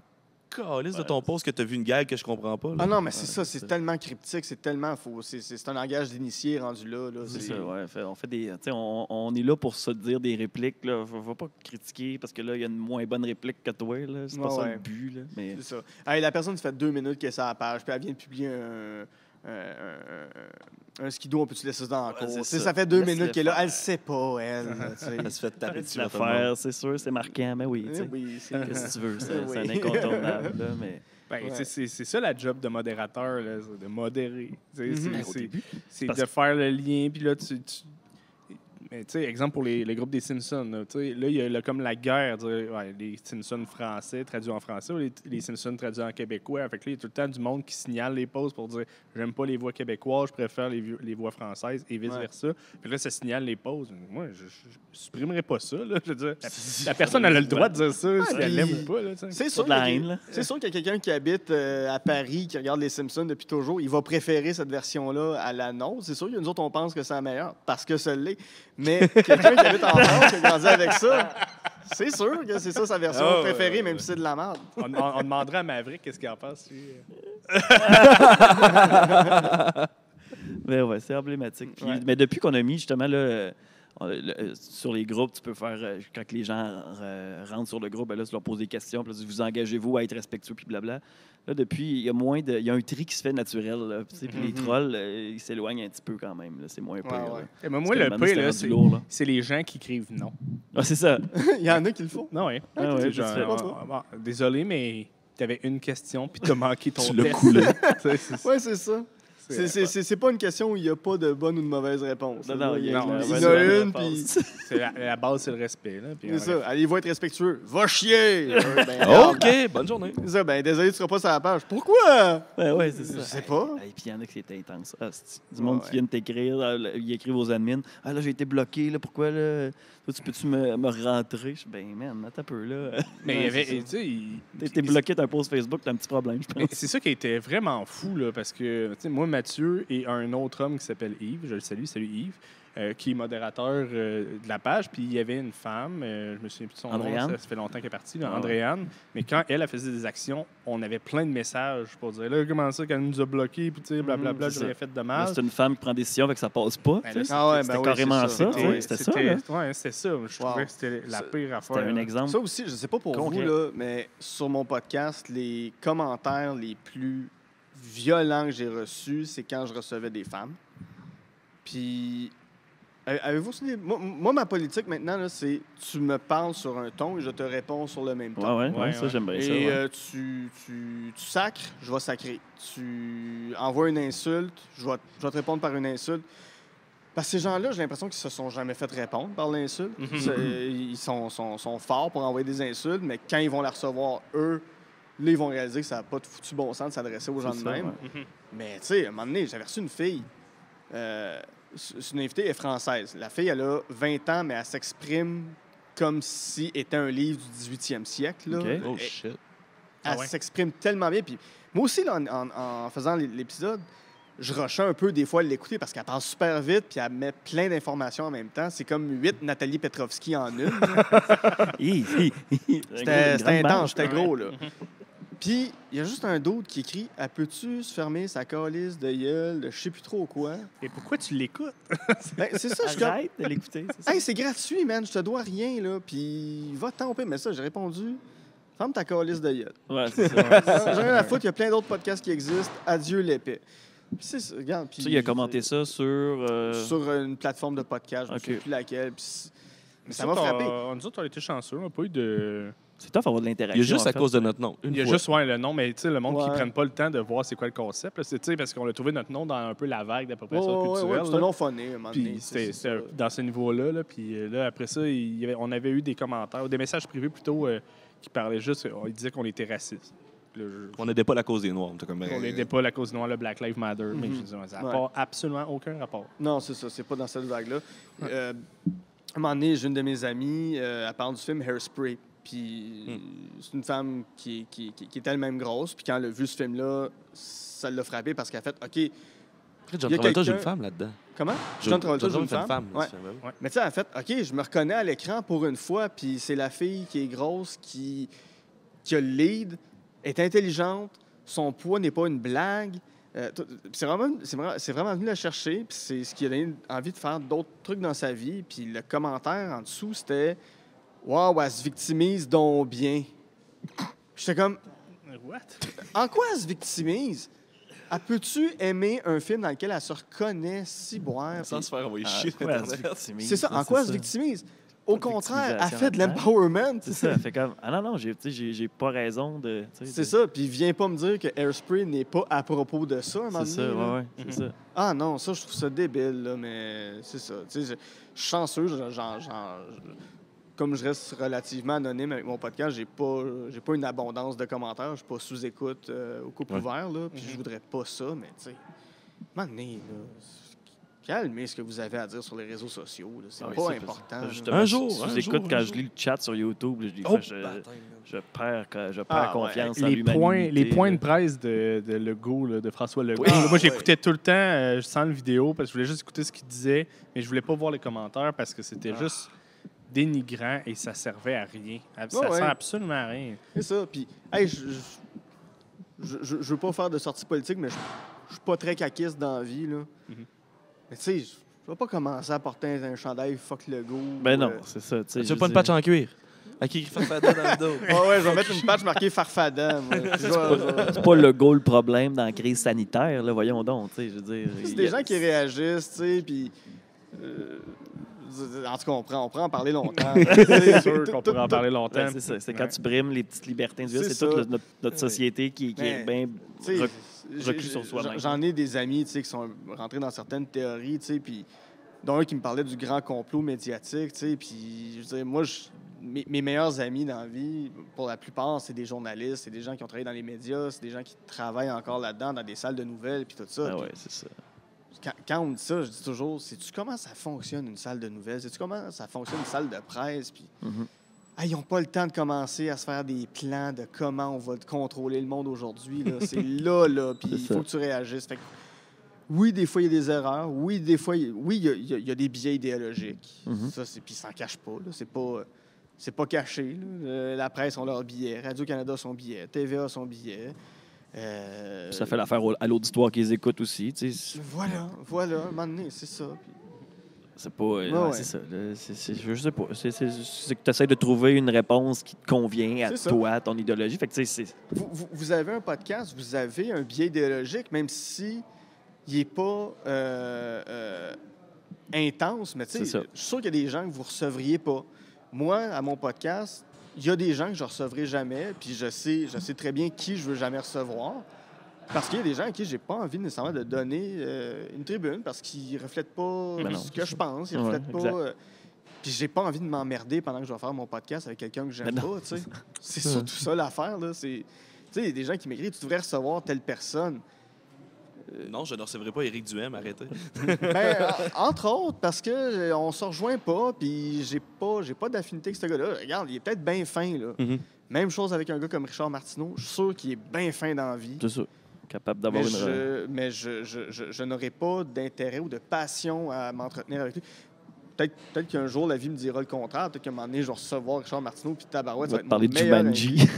calisse de ton post que tu as vu une gag que je comprends pas. Là. Ah non, mais c'est ça, c'est tellement cryptique, c'est tellement faux. C'est un langage d'initié rendu là. C'est ça, ouais. On fait des. Tu sais, on est là pour se dire des répliques. Là. Faut pas critiquer parce que là, il y a une moins bonne réplique que toi. Là. C'est pas ça Ouais. le but. Là. Mais C'est ça. Hey, la personne, ça fait 2 minutes qu'elle est sur la page, puis elle vient de publier un skido, on peut-tu laisser ça dans la cour? c'est Tu sais, ça. ça fait 2 Laisse-le minutes qu'elle est là. faire. Elle sait pas, elle. tu sais. Elle se fait taper arrête dessus. de par tout le monde. l'affaire, c'est sûr, c'est marquant, mais oui. tu sais. Oui, Qu'est-ce que tu veux? C'est Oui. un incontournable. Là, mais... Ben, Ouais. c'est ça la job de modérateur, là, c'est de modérer. Tu sais, Mhm. c'est Parce de faire le lien, puis là, mais tu sais, exemple pour les groupes des Simpsons, là, tu sais, là, il y a comme la guerre, dire, ouais, les Simpsons français traduits en français ou les Simpsons traduits en québécois. Fait que là, il y a tout le temps du monde qui signale les pauses pour dire j'aime pas les voix québécoises, je préfère les voix françaises et vice-versa. Puis là, ça signale les pauses. Moi, je supprimerais pas ça. Là, je veux dire, la personne elle a le droit de dire ça si elle puis- l'aime ou pas. Là, tu sais. C'est sûr de la qu'il y a- haine, là. c'est sûr qu'il y a quelqu'un qui habite à Paris, qui regarde les Simpsons depuis toujours. Il va préférer cette version-là à la nôtre. C'est sûr que nous autres, on pense que c'est la meilleure parce que ça l'est. Mais quelqu'un qui habite en France, qui a grandi avec ça, c'est sûr que c'est ça sa version Oh, préférée, ouais, même si c'est de la merde. On demanderait à Maverick qu'est-ce qu'il en pense. Lui. Mais ouais, c'est emblématique. Puis, Ouais. mais depuis qu'on a mis justement là, Sur les groupes, tu peux faire, quand les gens rentrent sur le groupe, ben là, tu leur poses des questions, puis là, vous engagez-vous à être respectueux, puis blabla. Là, depuis, il y a un tri qui se fait naturel, là, puis les trolls, ils s'éloignent un petit peu quand même, là, c'est moins pire. ouais. là. Et moi, Parce que le maintenant, pire, c'était là, rendu lourd, là. c'est les gens qui écrivent non. Ah, c'est ça. Il y en a qui le font. Non, oui. Ah ouais, Genre, tu fais pas. désolé, mais t'avais une question, puis t'as manqué ton Tu test. l'as coulé. Oui, c'est ça. C'est pas une question où il n'y a pas de bonne ou de mauvaise réponse. Non, il y en non, a ouais, une, puis La base, c'est le respect. Là, puis c'est ça. Allez-vous être respectueux. Va chier! OK, bonne journée. C'est ça. Ben, désolé, tu seras pas sur la page. Pourquoi? Ouais, c'est ça. Je sais pas. Et puis il y en a qui c'est intense. Du monde Ouais. qui vient de t'écrire, ils écrivent aux admins. Ah là, j'ai été bloqué, là, pourquoi là? Toi, peux-tu me rentrer? Je dis, ben man, attends un peu là. Mais il y avait. c'est Tu sais, T'es bloqué d'un post Facebook, t'as un petit problème, je mais pense. c'est ça qui était vraiment fou, là, parce que tu sais, moi, Mathieu et un autre homme qui s'appelle Yves, je le salue, salut Yves, qui est modérateur de la page, puis il y avait une femme, je me souviens plus de son Andréane. nom, ça fait longtemps qu'elle est partie, là, Ah ouais. Andréane, mais quand elle faisait des actions, on avait plein de messages pour dire, là, comment ça, qu'elle nous a bloqués, puis tu sais, blablabla, c'est j'ai rien ça. fait de Là, mal. c'est une femme qui prend des décisions avec que ça passe pas. Ben tu là, sais. Ah ouais, C'était ben oui, carrément c'est ça. ça. Ouais, c'était ça. Là. Ouais, c'était ça. Je Wow. trouvais que c'était la pire affaire. C'était un là. exemple. Ça aussi, je sais pas pour Concret. vous, là, mais sur mon podcast, les commentaires les plus violents que j'ai reçus, c'est quand je recevais des femmes. Puis, avez-vous souvenir? Moi, ma politique maintenant, là, c'est tu me parles sur un ton et je te réponds sur le même ton. Ouais, ça, j'aime bien ça. Et ouais. tu sacres, je vais sacrer. Tu envoies une insulte, je vais te répondre par une insulte. Parce que ces gens-là, j'ai l'impression qu'ils se sont jamais fait répondre par l'insulte. Ils sont forts pour envoyer des insultes, mais quand ils vont la recevoir, eux, là, ils vont réaliser que ça n'a pas de foutu bon sens de s'adresser aux gens de C'est ça, même. ouais. Mais tu sais, à un moment donné, j'avais reçu une fille. C'est une invitée, elle est française. La fille, elle a 20 ans, mais elle s'exprime comme si était un livre du 18e siècle. Là. OK. Oh, Elle- shit. Elle ouais. s'exprime tellement bien. Puis moi aussi, là, en faisant l'épisode, je rushais un peu des fois à l'écouter parce qu'elle parle super vite puis elle met plein d'informations en même temps. C'est comme 8 Nathalie Petrovski en une. C'était intense, c'était gros, là. Puis, il y a juste un d'autre qui écrit « Elle peut-tu se fermer sa calice de gueule de je sais plus trop quoi? Et pourquoi tu l'écoutes? » Ben, c'est ça, je suis comme Arrête de l'écouter. c'est ça. « Hey, c'est gratuit, man, je te dois rien, là. Puis, va-t'en au pire. » Mais ça, j'ai répondu « Ferme ta calice de gueule. Ouais, c'est ça. J'ai rien à foutre, il y a plein d'autres podcasts qui existent. Adieu l'épée. » Puis c'est ça, regarde. Puis, Ça, il a commenté ça sur. sur une plateforme de podcast, je ne OK. sais plus laquelle. Puis Mais ça m'a frappé. Nous autres, on a été chanceux. On n'a pas eu de. C'est tough avoir de Il l'interaction. y a juste en à fait. cause de notre nom. Une Il y a fois. juste le nom, mais tu sais, le monde qui ne Ouais. prenne pas le temps de voir c'est quoi le concept. Là, c'est, tu sais, parce qu'on a trouvé notre nom dans un peu la vague d'appropriation Ouais, culturelle. c'est un là. nom phoné, à un moment donné. Puis c'est c'était ça. dans ce niveau-là. Là, puis là, après ça, on avait eu des commentaires, des messages privés plutôt qui parlaient juste, ils disaient qu'on était raciste. Là, On n'aidait pas la cause des Noirs. On était comme, on n'aidait pas la cause noire, le Black Lives Matter, mais je dis, ça n'a Ouais. absolument aucun rapport. Non, c'est ça, c'est pas dans cette vague-là. À un moment donné, j'ai une de mes amies, elle parle du film Hairspray. Puis c'est une femme qui est elle-même grosse. Puis quand elle a vu ce film-là, ça l'a frappé parce qu'elle a fait OK, John il y a Travolta, j'ai une quelqu'un- femme là-dedans. comment John Travolta joue une fait femme. dans Ouais. ce film-là. Mais tu sais, elle a fait OK, je me reconnais à l'écran pour une fois. Puis c'est la fille qui est grosse, qui a le lead, est intelligente, son poids n'est pas une blague. C'est vraiment venu la chercher, puis c'est ce qui a donné envie de faire d'autres trucs dans sa vie. Puis le commentaire en dessous, c'était « Wow, elle se victimise donc bien. » J'étais comme What? « En quoi elle se victimise? Elle peux-tu aimer un film dans lequel elle se reconnaît si boire? » Sans se faire envoyer Ah, chier. ouais, elle se victimise, C'est ça, en quoi elle se victimise? Au contraire, elle fait de Victimisation, l'empowerment. C'est ça, elle fait comme. Ah non, j'ai pas raison de. C'est ça, puis viens pas me dire que Hairspray n'est pas à propos de ça, à un moment C'est donné, ça, là. ouais, c'est ça. Ah non, ça, je trouve ça débile, là, mais c'est ça. Tu sais, je suis chanceux, comme je reste relativement anonyme avec mon podcast, j'ai pas une abondance de commentaires, je suis pas sous-écoute au couple ouvert, là, puis je voudrais pas ça, mais tu sais, à un moment donné, là, calmez ce que vous avez à dire sur les réseaux sociaux, là, c'est Ah oui, pas c'est important. là. Justement, Un jour, si un j'écoute jour, quand un je lis le chat sur YouTube, je dis, Oh, je perds Ah, confiance en Les l'humanité. points là. de presse de Legault, là, de François Legault. Oui. Là, moi, Ah, j'écoutais tout le temps sans le vidéo parce que je voulais juste écouter ce qu'il disait, mais je voulais pas voir les commentaires parce que c'était juste dénigrant et ça servait à rien. Ça ouais. sert absolument à rien. C'est ça, puis, hey, je veux pas faire de sortie politique, mais je suis pas très caquiste dans la vie, là. Mais tu sais, je vas pas commencer à porter un chandail fuck le go. Ben non, c'est ça. Tu veux pas une patch en cuir? À qui Farfada dans le dos? Ouais, je vais mettre une patch marquée Farfada. moi. C'est pas le goal problème dans la crise sanitaire, là, voyons donc. Je veux dire, C'est des gens qui réagissent, tu sais, puis... en tout cas, on pourrait en parler longtemps. C'est sûr qu'on pourrait en parler longtemps. Ouais, c'est ça. C'est quand tu brimes les petites libertés individuelles. C'est C'est toute ça. notre société qui est bien Tu sais, reclus sur soi-même. J'en ai des amis, tu sais, qui sont rentrés dans certaines théories, tu sais, puis dont un qui me parlait du grand complot médiatique, tu sais, puis je veux dire, moi, mes meilleurs amis dans la vie, pour la plupart, c'est des journalistes, c'est des gens qui ont travaillé dans les médias, c'est des gens qui travaillent encore là-dedans, dans des salles de nouvelles, puis tout ça. Ah Puis ouais, c'est ça. quand on me dit ça, je dis toujours, sais-tu comment ça fonctionne une salle de nouvelles? Sais-tu comment ça fonctionne une salle de presse? Puis, Mhm. ils n'ont pas le temps de commencer à se faire des plans de comment on va contrôler le monde aujourd'hui. Là. C'est là, puis C'est il ça. faut que tu réagisses. Fait que, oui, des fois, il y a des erreurs. Oui, des fois, il y a des biais idéologiques. Mhm. Ça, puis ils s'en cachent pas. Là. C'est pas caché. Là. La presse ont leur billet. Radio-Canada son billet. TVA son billet. Ça fait l'affaire à l'auditoire qu'ils écoutent aussi. Voilà. À un moment donné, c'est ça. Puis- C'est pas. ouais. C'est ça. Je sais pas. C'est que tu essaies de trouver une réponse qui te convient à C'est ça. toi, à ton idéologie. Fait que, tu sais, c'est. Vous avez un podcast, vous avez un biais idéologique, même si il n'est pas intense, mais tu sais, C'est ça. je suis sûr qu'il y a des gens que vous ne recevriez pas. Moi, à mon podcast, il y a des gens que je ne recevrai jamais, puis je sais très bien qui je veux jamais recevoir. Parce qu'il y a des gens à qui j'ai pas envie nécessairement de donner une tribune parce qu'ils ne reflètent pas Ben non, ce c'est que je ça. pense. Ils Ouais, reflètent pas. exact. Puis j'ai pas envie de m'emmerder pendant que je vais faire mon podcast avec quelqu'un que j'aime Ben non, pas. Tu sais. C'est surtout ça l'affaire. Là. Tu sais, il y a des gens qui m'écrivent tu devrais recevoir telle personne. Non, je ne recevrai pas Éric Duhem, arrêtez. Ben, entre autres, parce que on se rejoint pas, puis j'ai pas d'affinité avec ce gars-là. Regarde, il est peut-être bien fin. Là. Même chose avec un gars comme Richard Martineau. Je suis sûr qu'il est bien fin dans la vie. C'est ça. Capable d'avoir Mais je n'aurai pas d'intérêt ou de passion à m'entretenir avec lui. Peut-être qu'un jour, la vie me dira le contraire. Peut-être qu'à un moment donné, je vais recevoir Richard Martineau, puis Tabarouette, On ça va va te être parler mon de meilleur Jumanji.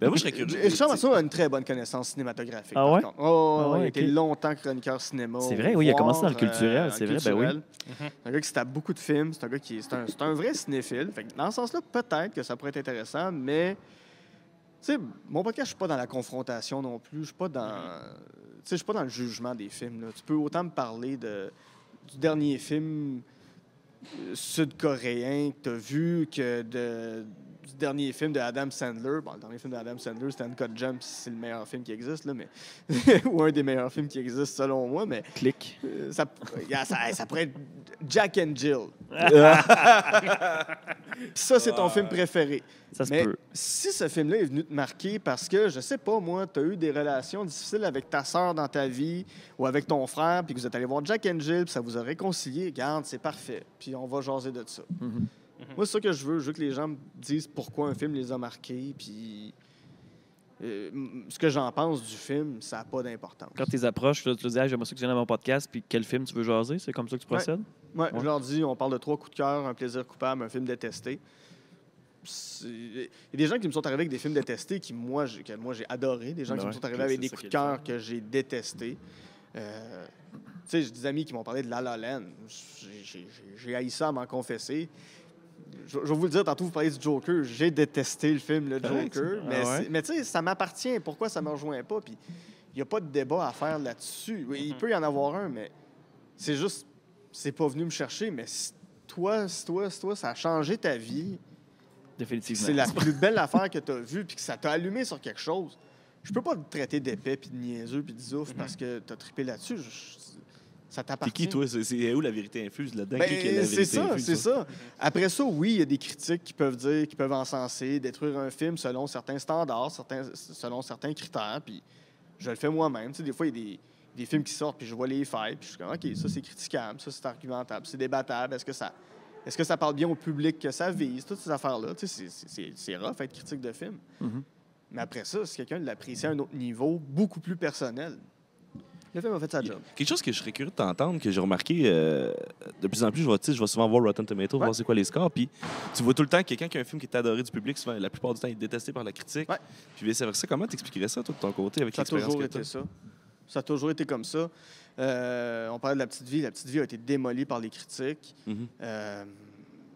Ben moi, je serais curieux. Richard Martineau a une très bonne connaissance cinématographique. Ah par ouais? contre. Oh, Ah ouais, il a ok. été longtemps chroniqueur cinéma. C'est vrai, au oui, il a Voir, commencé dans le culturel, c'est vrai, ben oui. culturel. C'est un gars qui se tape beaucoup de films. C'est un gars qui c'est un vrai cinéphile. Fait que dans ce sens-là, peut-être que ça pourrait être intéressant, mais tu sais, mon podcast, je suis pas dans la confrontation non plus. Je suis pas dans, tu sais, je suis pas dans le jugement des films. Là. Tu peux autant me parler du dernier film sud-coréen que tu as vu que du dernier film de Adam Sandler. Bon, le dernier film de Adam Sandler, c'était Uncut Gems, c'est le meilleur film qui existe, là, mais ou un des meilleurs films qui existent selon moi, mais Clic. ça pourrait être Jack and Jill. Ça, c'est ton film préféré. Ça se Mais peut. si ce film-là est venu te marquer parce que, je sais pas, moi, tu as eu des relations difficiles avec ta sœur dans ta vie ou avec ton frère, puis que vous êtes allé voir Jack and Jill, puis ça vous a réconcilié, regarde, c'est parfait. Puis on va jaser de ça. Mhm. Moi, c'est ça que je veux. Je veux que les gens me disent pourquoi un film les a marqués, puis ce que j'en pense du film, ça n'a pas d'importance. Quand tu les approches, là, tu te dis, j'aimerais ça que tu viennes à mon podcast, puis quel film tu veux jaser? C'est comme ça que tu procèdes? Ouais, Ouais. je leur dis, on parle de 3 coups de cœur, un plaisir coupable, un film détesté. Il y a des gens qui me sont arrivés avec des films détestés que moi j'ai adoré, des gens qui me sont arrivés avec des coups de cœur que j'ai détestés. Tu sais, j'ai des amis qui m'ont parlé de La La Land. J'ai haï ça à m'en confesser. Je vais vous le dire, tantôt vous parlez du Joker. J'ai détesté le film Le Joker. Mais tu sais, ça m'appartient. Pourquoi ça ne me rejoint pas? Puis il n'y a pas de débat à faire là-dessus. Oui, il peut y en avoir un, mais c'est juste, c'est pas venu me chercher. Mais si toi, ça a changé ta vie, Définitivement. c'est la plus belle affaire que tu as vue, puis que ça t'a allumé sur quelque chose, je peux pas te traiter d'épais, puis de niaiseux, puis de zouf parce que tu as trippé là-dessus. Ça T'es t'appartient. qui, toi? C'est où la vérité infuse là-dedans? Ben, Qui est la vérité c'est ça, infuse, c'est ça. Après ça, oui, il y a des critiques qui peuvent dire, qui peuvent encenser, détruire un film selon certains standards, selon certains critères, puis je le fais moi-même. Tu sais, des fois, il y a des films qui sortent, puis je vois les failles, puis je suis comme, OK, ça, c'est critiquable, ça, c'est argumentable, c'est débattable. Est-ce que ça parle bien au public que ça vise? Toutes ces affaires-là, tu sais, c'est rough être critique de film. Mhm. Mais après ça, si quelqu'un l'apprécie à un autre niveau, beaucoup plus personnel, le film a fait sa job. Quelque chose que je serais curieux de t'entendre, que j'ai remarqué de plus en plus, je vais souvent voir Rotten Tomatoes, voir c'est quoi les scores, puis tu vois tout le temps que quelqu'un qui a un film qui est adoré du public, souvent, la plupart du temps, il est détesté par la critique. Ouais. Puis vice-versa, comment t'expliquerais ça, toi, de ton côté, avec Ça a l'expérience toujours que été t'as? ça. Ça a toujours été comme ça. On parlait de La Petite Vie. La Petite Vie a été démolie par les critiques. Mhm.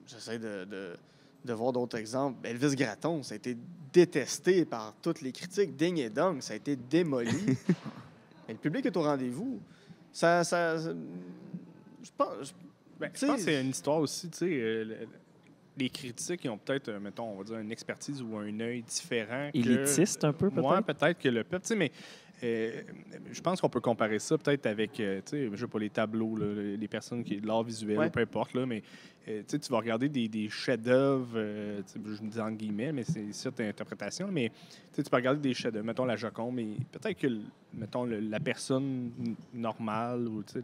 J'essaie de voir d'autres exemples. Elvis Gratton, ça a été détesté par toutes les critiques. Ding et Dong, ça a été démoli. Mais le public est au rendez-vous. Je pense... Je pense que c'est une histoire aussi, tu sais. Les critiques, ils ont peut-être, mettons, on va dire, une expertise ou un œil différent. Élitiste un peu, peut-être? Moi, peut-être que le peuple, tu sais, mais je pense qu'on peut comparer ça peut-être avec, tu sais, je sais pas, les tableaux, là, les personnes qui de l'art visuel, Ouais. peu importe, là, mais tu sais, tu vas regarder des chefs-d'œuvre, tu sais, je me dis en guillemets, mais c'est ça ta interprétation, mais tu peux regarder des chefs-d'œuvre, mettons la Joconde, mais peut-être que, mettons, la personne normale ou tu sais,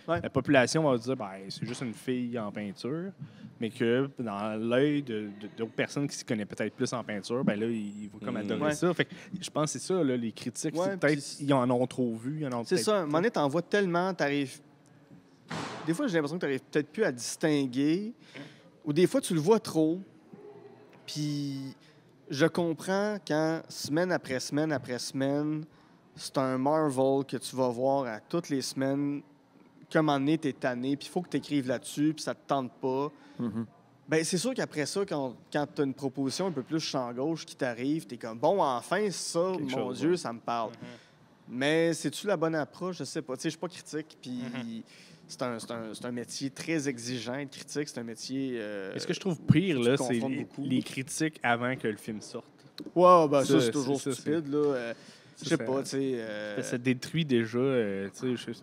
la population va se dire, ben, c'est juste une fille en peinture, mais que dans l'œil d'autres personnes qui s'y connaissent peut-être plus en peinture, ben là, ils vont comme adorer Ouais. ça. Fait que je pense que c'est ça, là, les critiques, Ouais, c'est peut-être puis ils en ont trop vu, ils en ont C'est peut-être- ça. À un moment donné, t'en vois tellement, t'arrives... Des fois, j'ai l'impression que t'arrives peut-être plus à distinguer. Ou des fois, tu le vois trop. Puis je comprends quand, semaine après semaine après semaine, c'est un Marvel que tu vas voir à toutes les semaines. Comme en est, t'es tanné, puis il faut que tu écrives là-dessus, puis ça te tente pas. Mhm. Ben, c'est sûr qu'après ça, quand tu as une proposition un peu plus champ-gauche qui t'arrive, tu es comme, bon, enfin, ça, Quelque mon chose, Dieu, ouais. ça me parle. Mais c'est-tu la bonne approche? Je sais pas. Tu sais, je suis pas critique, puis c'est un métier très exigeant, être critique. C'est un métier... Et ce que je trouve pire, tu là, te c'est confrontes beaucoup. les critiques avant que le film sorte. Ouais, ben ça, Ça, c'est toujours ça, stupide, là. Je sais ça- pas, tu sais... Ça détruit déjà.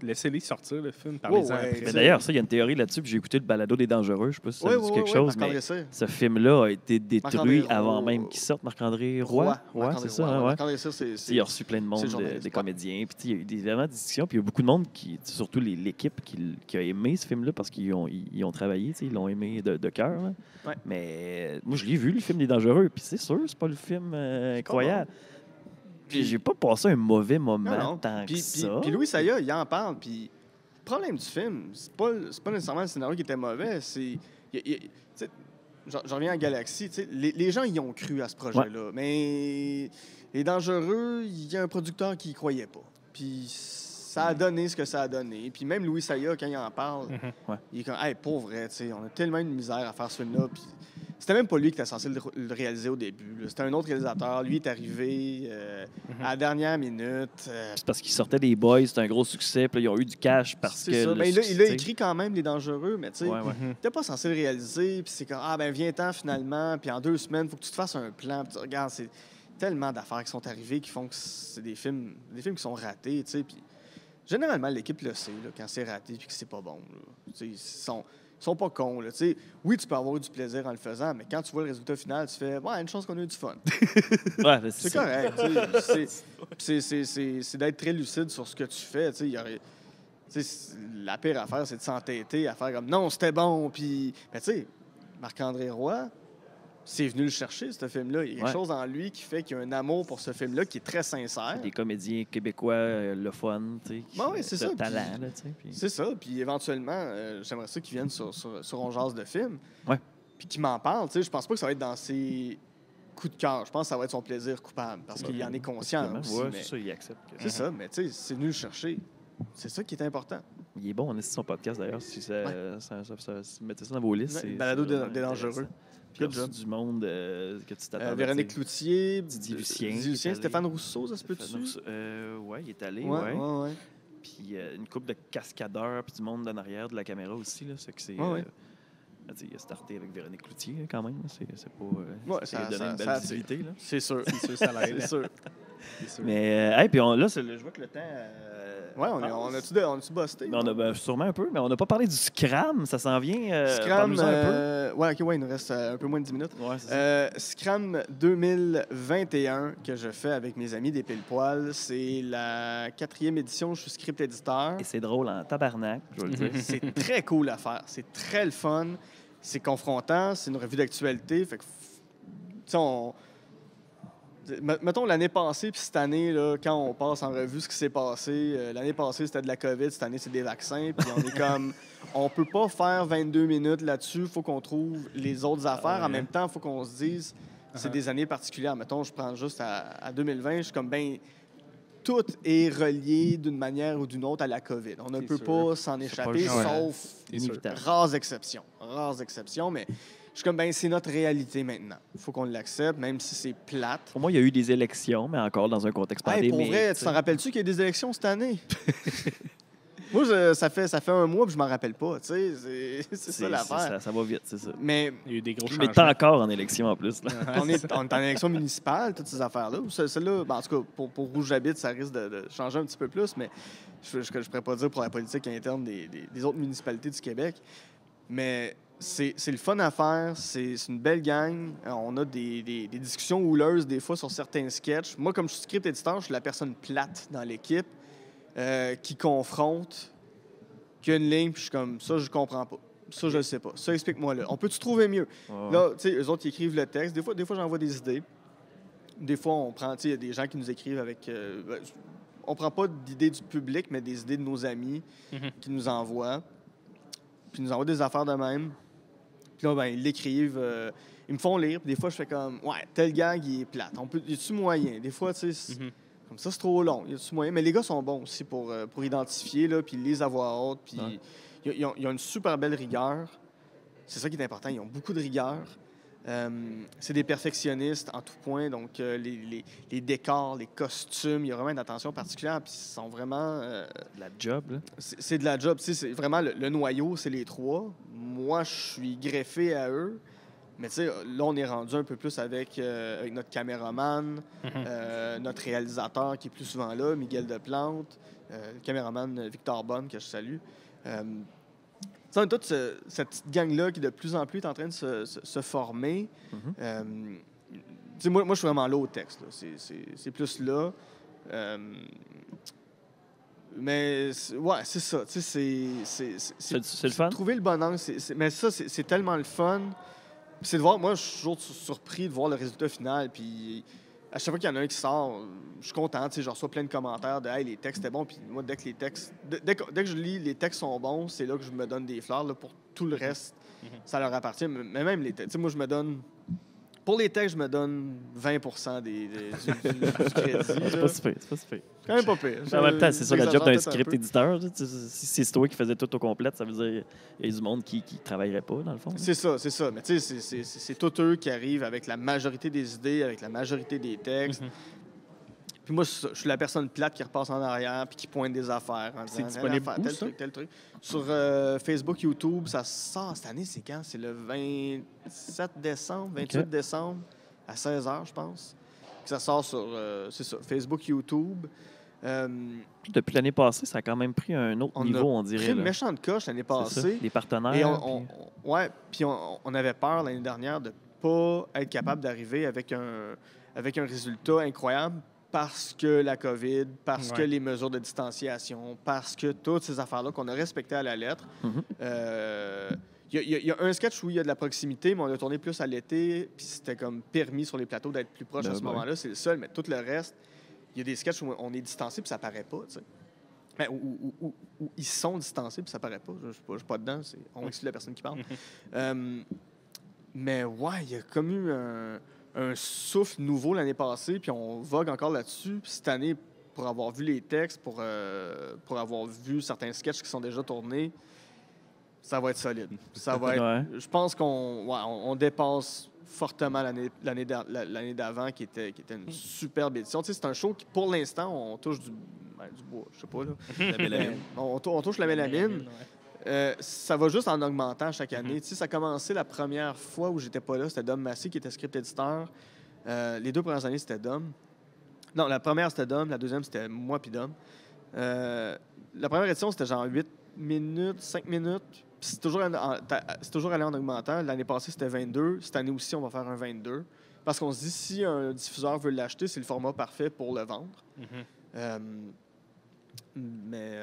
Laissez-les sortir le film, Ouais, parlez-en ouais, après. Mais d'ailleurs, ça, il y a une théorie là-dessus, puis j'ai écouté le balado des Dangereux, je sais pas si ça vous dit quelque chose, mais Marc-André Cyr. ce film-là a été Marc-André détruit avant Roy. même qu'il sorte. Marc-André Roy? Ouais, Marc-André c'est ça, Roy, hein, ouais. Marc-André Cyr, Il a reçu plein de c'est monde, le journaliste, des ouais. comédiens. Puis il y a eu vraiment des discussions. Puis il y a beaucoup de monde, surtout l'équipe, qui a aimé ce film-là parce qu'ils ils ont travaillé, ils l'ont aimé de cœur. Là. Ouais. Mais moi, je l'ai vu, le film des Dangereux. Puis c'est sûr, c'est pas le film incroyable. Puis j'ai pas passé un mauvais moment Non, non. tant que Puis ça. Louis Saya, il en parle. Puis le problème du film, c'est pas nécessairement le scénario qui était mauvais. C'est. Tu sais, je reviens à Galaxy. Tu sais, les gens y ont cru à ce projet-là. Mais les Dangereux, il y a un producteur qui y croyait pas. Puis ça a donné ce que ça a donné. Puis même Louis Saya, quand il en parle, Ouais. il est comme, hey, pour vrai, tu sais, on a tellement une misère à faire ce film-là. Puis c'était même pas lui qui était censé le réaliser au début. Là. C'était un autre réalisateur. Lui est arrivé à la dernière minute. C'est parce qu'ils sortaient des Boys, c'était un gros succès. Puis là, ils ont eu du cash parce C'est que. ça. le Ben, il a succès- écrit quand même Les Dangereux, mais tu sais, Ouais, ouais. il n'était pas censé le réaliser. Puis c'est comme, ah ben viens-t'en finalement. Puis en 2 semaines, il faut que tu te fasses un plan. Puis tu regardes, c'est tellement d'affaires qui sont arrivées qui font que c'est des films qui sont ratés, tu sais. Puis généralement, l'équipe le sait, là, quand c'est raté puis que c'est pas bon. Là. Tu sais, ils sont pas cons. Là, tu sais. Oui, tu peux avoir eu du plaisir en le faisant, mais quand tu vois le résultat final, tu fais, ouais, une chance qu'on a eu du fun. Ouais, mais C'est ça. correct. Tu sais. C'est d'être très lucide sur ce que tu fais. Tu sais, il y aurait- tu sais, la pire affaire, c'est de s'entêter à faire comme non, c'était bon. Puis, mais tu sais, Marc-André Roy, c'est venu le chercher, ce film-là. Il y a quelque Ouais. chose en lui qui fait qu'il y a un amour pour ce film-là qui est très sincère. Des comédiens québécois, le fun, tu sais. Ben oui, c'est de ça, talent, puis- là, tu sais. puis- C'est ça. Puis éventuellement, j'aimerais ça qu'ils viennent sur On jase de film. Ouais. Puis qu'ils m'en parlent. Tu sais, je pense pas que ça va être dans ses coups de cœur. Je pense que ça va être son plaisir coupable parce qu'il en est conscient aussi. Ouais, mais- c'est ça, il accepte. que- C'est ça, mais tu sais, c'est venu le chercher. C'est ça qui est important. Il est bon, on est sur son podcast d'ailleurs. Si mettez ça dans vos listes. Ouais, c'est- balado c'est vraiment des dangereux. intéressant. Puis il y a Good job. reçu du monde que tu t'attendais. Véronique tu sais. Cloutier, Didier Lucien, Didier qui est Lucien, allé. Stéphane Rousseau, ça se peut-tu? Ouais, il est allé, Ouais, ouais. ouais. Puis une couple de cascadeurs, puis du monde en arrière de la caméra aussi. Là, c'est que c'est. Ouais, ouais. Tu sais, il a starté avec Véronique Cloutier quand même. C'est pas. Ouais, ça lui a ça- donné ça- une belle ça- visibilité. Là. C'est sûr. C'est sûr, ça l'aide. C'est sûr. C'est sûr. Mais, hey, puis là, je vois que le temps. Ouais, on passe. a-tu busté? Mais on a sûrement un peu, mais on n'a pas parlé du Scram, ça s'en vient. Scram, parle-nous-en un ouais, OK, ouais, il nous reste un peu moins de 10 minutes. peu. Ouais, c'est ça. Scram 2021 que je fais avec mes amis des Pile-Poil, c'est la 4e édition, je suis script éditeur. Et c'est drôle en tabarnak, je vais le dire. C'est très cool à faire, c'est très le fun, c'est confrontant, c'est une revue d'actualité, fait que, tu sais, mettons l'année passée puis cette année, là, quand on passe en revue ce qui s'est passé, l'année passée c'était de la COVID, cette année c'est des vaccins, puis on est comme, on peut pas faire 22 minutes là-dessus, il faut qu'on trouve les autres affaires. ouais. En même temps, il faut qu'on se dise, c'est des années particulières. Mettons, je prends juste à 2020, je suis comme, ben, tout est relié d'une manière ou d'une autre à la COVID. On ne C'est peut sûr. pas s'en pas échapper, le choix. sauf Inévitable. rares exceptions. Rares exceptions, mais je suis comme, ben, c'est notre réalité maintenant. Il faut qu'on l'accepte, même si c'est plate. Pour moi, il y a eu des élections, mais encore dans un contexte Hey, pandémique. pour vrai, tu t'en rappelles-tu qu'il y a des élections cette année? Moi, ça fait un mois que je m'en rappelle pas. Tu sais, c'est ça l'affaire. Ça va vite, c'est ça. Mais Il y a eu des gros Mais changements. t'es encore en élection en plus. Là. on est en élection municipale, toutes ces affaires-là. Celle-là, ben, en tout cas, pour où j'habite, ça risque de changer un petit peu plus, mais je ne pourrais pas dire pour la politique interne des autres municipalités du Québec. Mais c'est le fun à faire, c'est une belle gang. On a des discussions houleuses des fois sur certains sketchs. Moi, comme je suis script éditeur, je suis la personne plate dans l'équipe qui confronte, qui a une ligne, puis je suis comme, ça, je comprends pas. Ça, je le sais pas. Ça, explique-moi là. On peut-tu trouver mieux? Ouais. Là, tu sais, eux autres, ils écrivent le texte. Des fois j'envoie des idées. Des fois, on prend, tu sais, il y a des gens qui nous écrivent avec... on prend pas d'idées du public, mais des idées de nos amis qui nous envoient. Puis ils nous envoient des affaires de même. Puis là, ben, ils l'écrivent. Ils me font lire. Puis des fois, je fais comme, ouais, tel gag, il est plate. Y a-tu moyen? Des fois, tu sais, comme ça, c'est trop long. Y a-tu moyen? Mais les gars sont bons aussi pour identifier, là, puis les avoir haute. Puis Ouais. ils ont une super belle rigueur. C'est ça qui est important. Ils ont beaucoup de rigueur. C'est des perfectionnistes en tout point. Donc, les décors, les costumes, il y a vraiment une attention particulière. Puis ils sont vraiment... La job, là. c'est de la job. Tu sais, c'est vraiment le noyau, c'est les trois. Moi, je suis greffé à eux. Mais tu sais, là, on est rendu un peu plus avec notre caméraman, notre réalisateur qui est plus souvent là, Miguel Deplante, le caméraman Victor Bonne, que je salue. On a toute cette petite gang-là qui, de plus en plus, est en train de se former. Tu sais, moi, je suis vraiment là au texte. Là. C'est plus là. Mais, ouais, c'est ça. Tu sais, C'est le fun? Trouver le bon angle, mais ça, c'est tellement le fun. Puis c'est de voir, moi, je suis toujours surpris de voir le résultat final. Puis à chaque fois qu'il y en a un qui sort, je suis content. Tu sais, je reçois plein de commentaires de hey, les textes étaient bons. Puis moi, dès que les textes, dès que je lis les textes sont bons, c'est là que je me donne des fleurs. Là, pour tout le reste, ça leur appartient. Mais même les textes, tu sais, moi, je me donne. Pour les textes, je me donne 20 du crédit. C'est pas si pire, c'est pas si pire. Quand même pas pire. En même temps, c'est ça la job d'un J'exagère peut-être un script peu. éditeur. là. Si c'est toi qui faisais tout au complète, ça veut dire qu'il y a du monde qui ne travaillerait pas, dans le fond. là. C'est ça. Mais tu sais, c'est tous eux qui arrivent avec la majorité des idées, avec la majorité des textes. Puis moi, je suis la personne plate qui repasse en arrière puis qui pointe des affaires. En C'est disant, disponible Telle où, affaire, ça? tel truc. Sur Facebook, YouTube, ça sort cette année, c'est quand? C'est le 27 décembre, 28 OK. décembre, à 16h, je pense. Puis ça sort sur, c'est ça, Facebook, YouTube. Puis depuis l'année passée, ça a quand même pris un autre niveau, on pris dirait. une là. méchante coche l'année C'est ça. passée. Les partenaires. Et puis- on avait peur l'année dernière de ne pas être capable d'arriver avec un résultat incroyable parce que la COVID, parce que Ouais. les mesures de distanciation, parce que toutes ces affaires-là qu'on a respectées à la lettre. Mhm. Il y a un sketch où il y a de la proximité, mais on a tourné plus à l'été, puis c'était comme permis sur les plateaux d'être plus proche Ben à ce ouais. moment-là. C'est le seul, mais tout le reste, il y a des sketchs où on est distancé, puis ça paraît pas, tu sais. Ben, où ils sont distancés, puis ça paraît pas. Je ne suis pas dedans, on exclut la personne qui parle. Mais ouais, il y a comme eu un souffle nouveau l'année passée, puis on vogue encore là-dessus. Puis cette année, pour avoir vu les textes, pour avoir vu certains sketchs qui sont déjà tournés, ça va être solide. Ça va être. Ouais. Je pense on dépasse fortement l'année d'avant, qui était une superbe édition. Tu sais, c'est un show qui, pour l'instant, on touche du bois, je sais pas, là. La mélamine. On touche la mélamine. Ça va juste en augmentant chaque année. Tu sais, ça a commencé la première fois où j'étais pas là, c'était Dom Massé qui était script éditeur. Les 2 premières années, c'était Dom. Non, la première, c'était Dom. La deuxième, c'était moi puis Dom. La première édition, c'était genre 8 minutes, 5 minutes. Puis c'est toujours allé en augmentant. L'année passée, c'était 22. Cette année aussi, on va faire un 22. Parce qu'on se dit, si un diffuseur veut l'acheter, c'est le format parfait pour le vendre. Mais...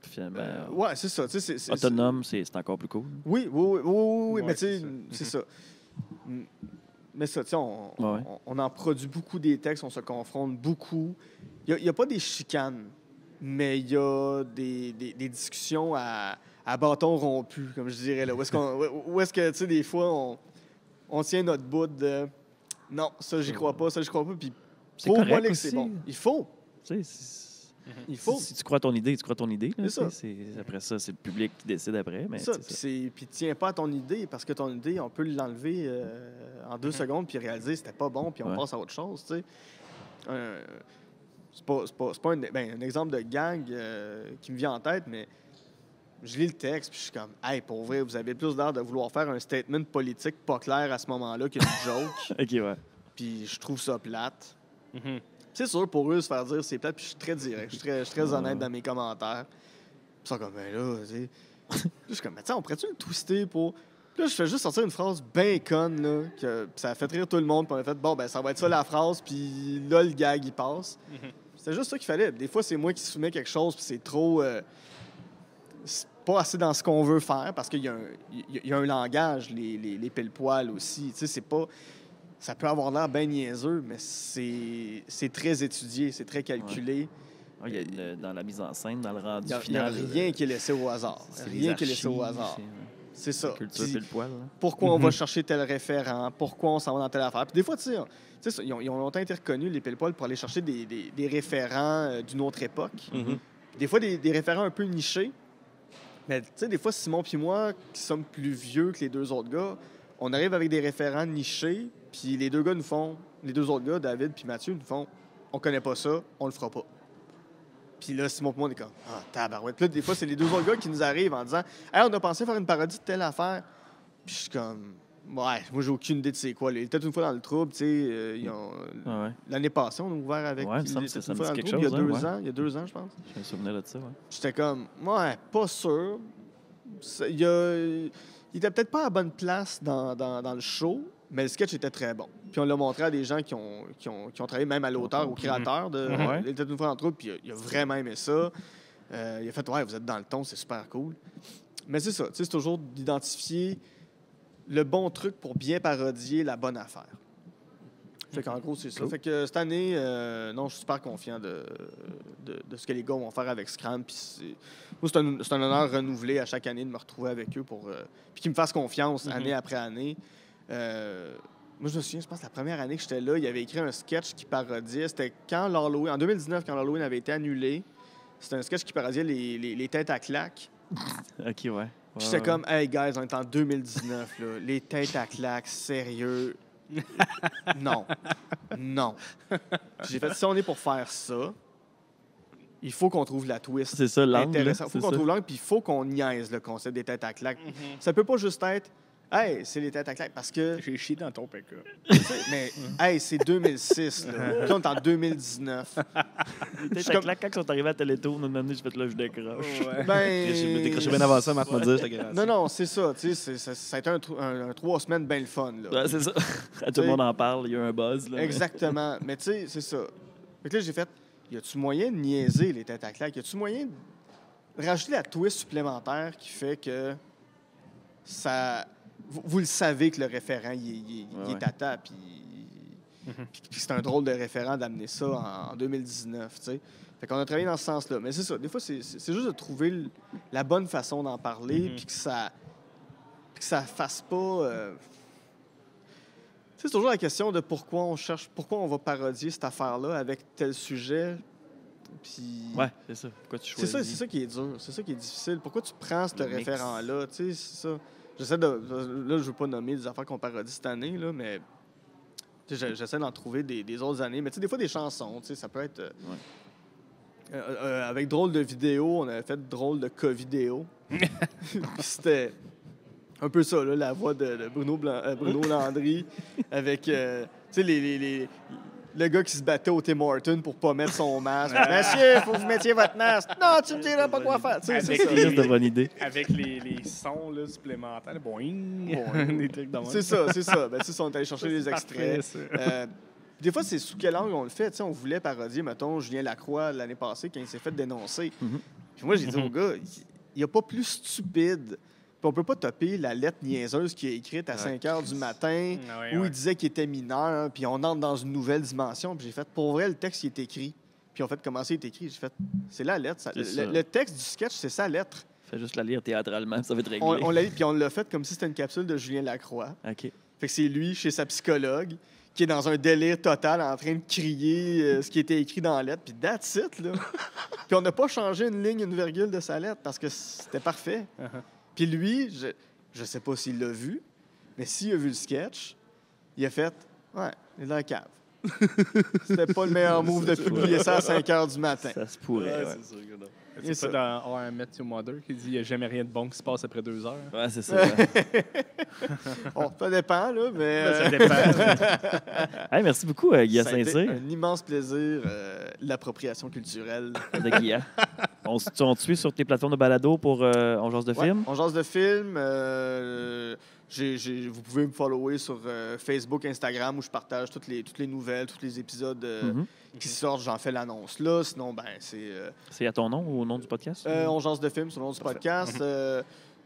Finalement, ouais, c'est ça. Tu sais, autonome, c'est encore plus cool. Oui, Ouais, mais tu sais, c'est c'est ça. Mais ça, tu sais, Ouais. on en produit beaucoup des textes, on se confronte beaucoup. Il n'y a pas des chicanes, mais il y a des discussions à bâton rompu, comme je dirais. Là, où est-ce que, tu sais, des fois, on tient notre bout de « Non, ça, j'y crois pas, ça, j'y crois pas », puis C'est Pour moi, correct là, que aussi. c'est bon. Il faut. Tu sais, Il faut. Si tu crois à ton idée, tu crois à ton idée. Là, C'est ça. tu sais, après ça, c'est le public qui décide après. Mais Ça, tu sais, puis tiens pas à ton idée, parce que ton idée, on peut l'enlever en 2 secondes puis réaliser que c'était pas bon, puis on Ouais. passe à autre chose, tu sais. C'est pas un exemple de gag qui me vient en tête, mais je lis le texte, puis je suis comme, hey, pour vrai, vous avez plus l'air de vouloir faire un statement politique pas clair à ce moment-là qu'une joke, OK, ouais. puis je trouve ça plate. Mhm. C'est sûr, pour eux, se faire dire c'est plate, puis je suis très direct, je suis très honnête Ouais. dans mes commentaires. Puis ils sont comme, ben là, tu sais. Puis je suis comme, mais tu sais, on pourrait-tu le twister pour. Puis là, je fais juste sortir une phrase bien conne, là, que puis ça a fait rire tout le monde, puis on a fait, bon, ben ça va être ça la phrase, puis là, le gag, il passe. Mhm. C'était juste ça qu'il fallait. Des fois, c'est moi qui soumets quelque chose, puis c'est trop. C'est pas assez dans ce qu'on veut faire, parce qu'il y a un langage, les pile-poils aussi. Tu sais, c'est pas. Ça peut avoir l'air bien niaiseux, mais c'est très étudié, c'est très calculé. Ah, il y a dans la mise en scène, dans le rendu Il n'y a final. rien qui est laissé au hasard. c'est Rien les qui est laissé au archives, hasard. C'est c'est ça. la culture Puis pile poil. Là. pourquoi on va Mhm. chercher tel référent, pourquoi on s'en va dans telle affaire. Puis des fois, tu sais, ils ont longtemps été reconnus, les pile-poils, pour aller chercher des référents d'une autre époque. Mhm. Puis des fois, des référents un peu nichés. Mais tu sais, des fois, Simon puis moi, qui sommes plus vieux que les 2 autres gars, on arrive avec des référents nichés, puis les 2 gars nous font, les 2 autres gars, David puis Mathieu, nous font, on connaît pas ça, on le fera pas. Puis là, Simon puis moi, on est comme, ah, tabarouette. Puis là, des fois, c'est les 2 autres gars qui nous arrivent en disant, hey, on a pensé faire une parodie de telle affaire. Puis je suis comme, ouais, moi, j'ai aucune idée de c'est quoi. Là. Il était une fois dans le trouble, tu sais, Ah ouais. l'année passée, on a ouvert avec. Ouais, il me il semble était que ça une me fois dit dans le quelque trouble, chose, hein, il y a 2 ans, je pense. Je me souvenais de ça. Ouais. J'étais comme, ouais, pas sûr. Il était peut-être pas à la bonne place dans le show, mais le sketch était très bon. Puis on l'a montré à des gens qui ont travaillé même à l'auteur, au créateur de Ouais. Il était une fois dans le trouble, puis il a vraiment aimé ça. Il a fait, ouais, vous êtes dans le ton, c'est super cool. Mais c'est ça, tu sais, c'est toujours d'identifier le bon truc pour bien parodier la bonne affaire. Fait qu'en gros, c'est ça. Cool. Fait que cette année, non, je suis super confiant de ce que les gars vont faire avec Scram. Puis moi, c'est un honneur renouvelé à chaque année de me retrouver avec eux puis qu'ils me fassent confiance année après année. Moi, je me souviens, je pense, la première année que j'étais là, il avait écrit un sketch qui parodiait. C'était quand l'Halloween, en 2019, quand l'Halloween avait été annulé. C'était un sketch qui parodiait les têtes à claques. OK, ouais. Puis j'étais comme, hey guys, on est en 2019, là. Les têtes à claques, sérieux. Non. Non. Puis j'ai fait, si on est pour faire ça, il faut qu'on trouve la twist. C'est ça, l'angle. Intéressant. Il faut c'est qu'on ça. trouve l'angle, puis il faut qu'on niaise le concept des têtes à claques. Ça peut pas juste être, hey, c'est les têtes à claques, parce que, J'ai chié dans ton PK. tu sais, mais, hey, c'est 2006, là. Puis on est en 2019. T'es comme- claque quand ils sont arrivés à Télétour, nous donné, j'ai fait là, je décroche. Ben, Je me décrochais bien avant ça, Marc m'a dit, j'étais garanti. Non, c'est ça, tu sais, ça a été un 3 semaines bien le fun, là. Ouais, c'est ça. Tout le monde en parle, il y a un buzz. Là, mais- Exactement. Mais tu sais, c'est ça. Fait que là, j'ai fait, y a-tu moyen de niaiser les têtes à claques? Y a-tu moyen de rajouter la twist supplémentaire qui fait que ça... Vous le savez que le référent, il Ouais, est tata, puis c'est un drôle de référent d'amener ça en 2019, tu sais. Fait qu'on a travaillé dans ce sens-là. Mais c'est ça, des fois, c'est juste de trouver la bonne façon d'en parler, puis que ça fasse pas... Tu sais, c'est toujours la question de pourquoi on va parodier cette affaire-là avec tel sujet. Puis Ouais, c'est ça. Pourquoi tu c'est choisis? ça qui est dur, c'est ça qui est difficile. Pourquoi tu prends ce Le mix. référent-là? Tu sais, c'est ça. J'essaie de. Là, je veux pas nommer des affaires qu'on parodie cette année, là, mais tu sais, j'essaie d'en trouver des autres années. Mais tu sais, des fois, des chansons, tu sais, ça peut être. Avec Drôle de vidéo, on avait fait Drôle de co-vidéo. Puis c'était un peu ça, là, la voix de Bruno Landry avec, tu sais, le gars qui se battait au Tim Hortons pour pas mettre son masque. Monsieur, il faut que vous mettiez votre masque. Non, tu me diras pas quoi faire. Tu sais, c'est Avec ça. C'est juste de bonne idée. Avec les sons là, supplémentaires, boing, des trucs dans C'est ça, c'est ça. Ben, tu sais, on est allé chercher les extraits. extraits. Des fois, c'est sous quel angle on le fait. Tu sais, on voulait parodier, mettons, Julien Lacroix l'année passée quand il s'est fait dénoncer. Mhm. Puis moi, j'ai dit au gars, il n'y a pas plus stupide. Puis on peut pas topper la lettre niaiseuse qu'il a écrite à 5 h du matin où il disait qu'il était mineur, puis on entre dans une nouvelle dimension. Puis j'ai fait, pour vrai, le texte, il est écrit. Puis on fait comment il est écrit. J'ai fait, c'est la lettre. C'est ça. Le texte du sketch, c'est sa lettre. Fais juste la lire théâtralement, ça va être réglé. On l'a puis on l'a fait comme si c'était une capsule de Julien Lacroix. OK. Fait que c'est lui, chez sa psychologue, qui est dans un délire total en train de crier ce qui était écrit dans la lettre, puis that's it, là. Puis on n'a pas changé une ligne, une virgule de sa lettre parce que c'était parfait. Puis lui, je sais pas s'il l'a vu, mais s'il a vu le sketch, il a fait « Ouais, il est dans la cave. » C'était pas le meilleur move de publier ça à 5 h du matin. Ça se pourrait, ouais. C'est sûr que non. C'est pas dans How I Met Your Mother qui dit qu'il n'y a jamais rien de bon qui se passe après 2 heures. Ouais, c'est ça. Ouais. Bon, ça dépend, là, mais... Ça dépend. Hey, merci beaucoup, Guy ça a été Saint-Cyr, un immense plaisir, l'appropriation culturelle. de Guilla. On te suit sur tes plateformes de balado pour On jase de Ouais, film. on jase de film. Vous pouvez me follower sur Facebook, Instagram, où je partage toutes les nouvelles, tous les épisodes Mhm. qui sortent. J'en fais l'annonce là. Sinon, ben, c'est C'est à ton nom ou au nom du podcast? On jase de film, c'est le nom du podcast.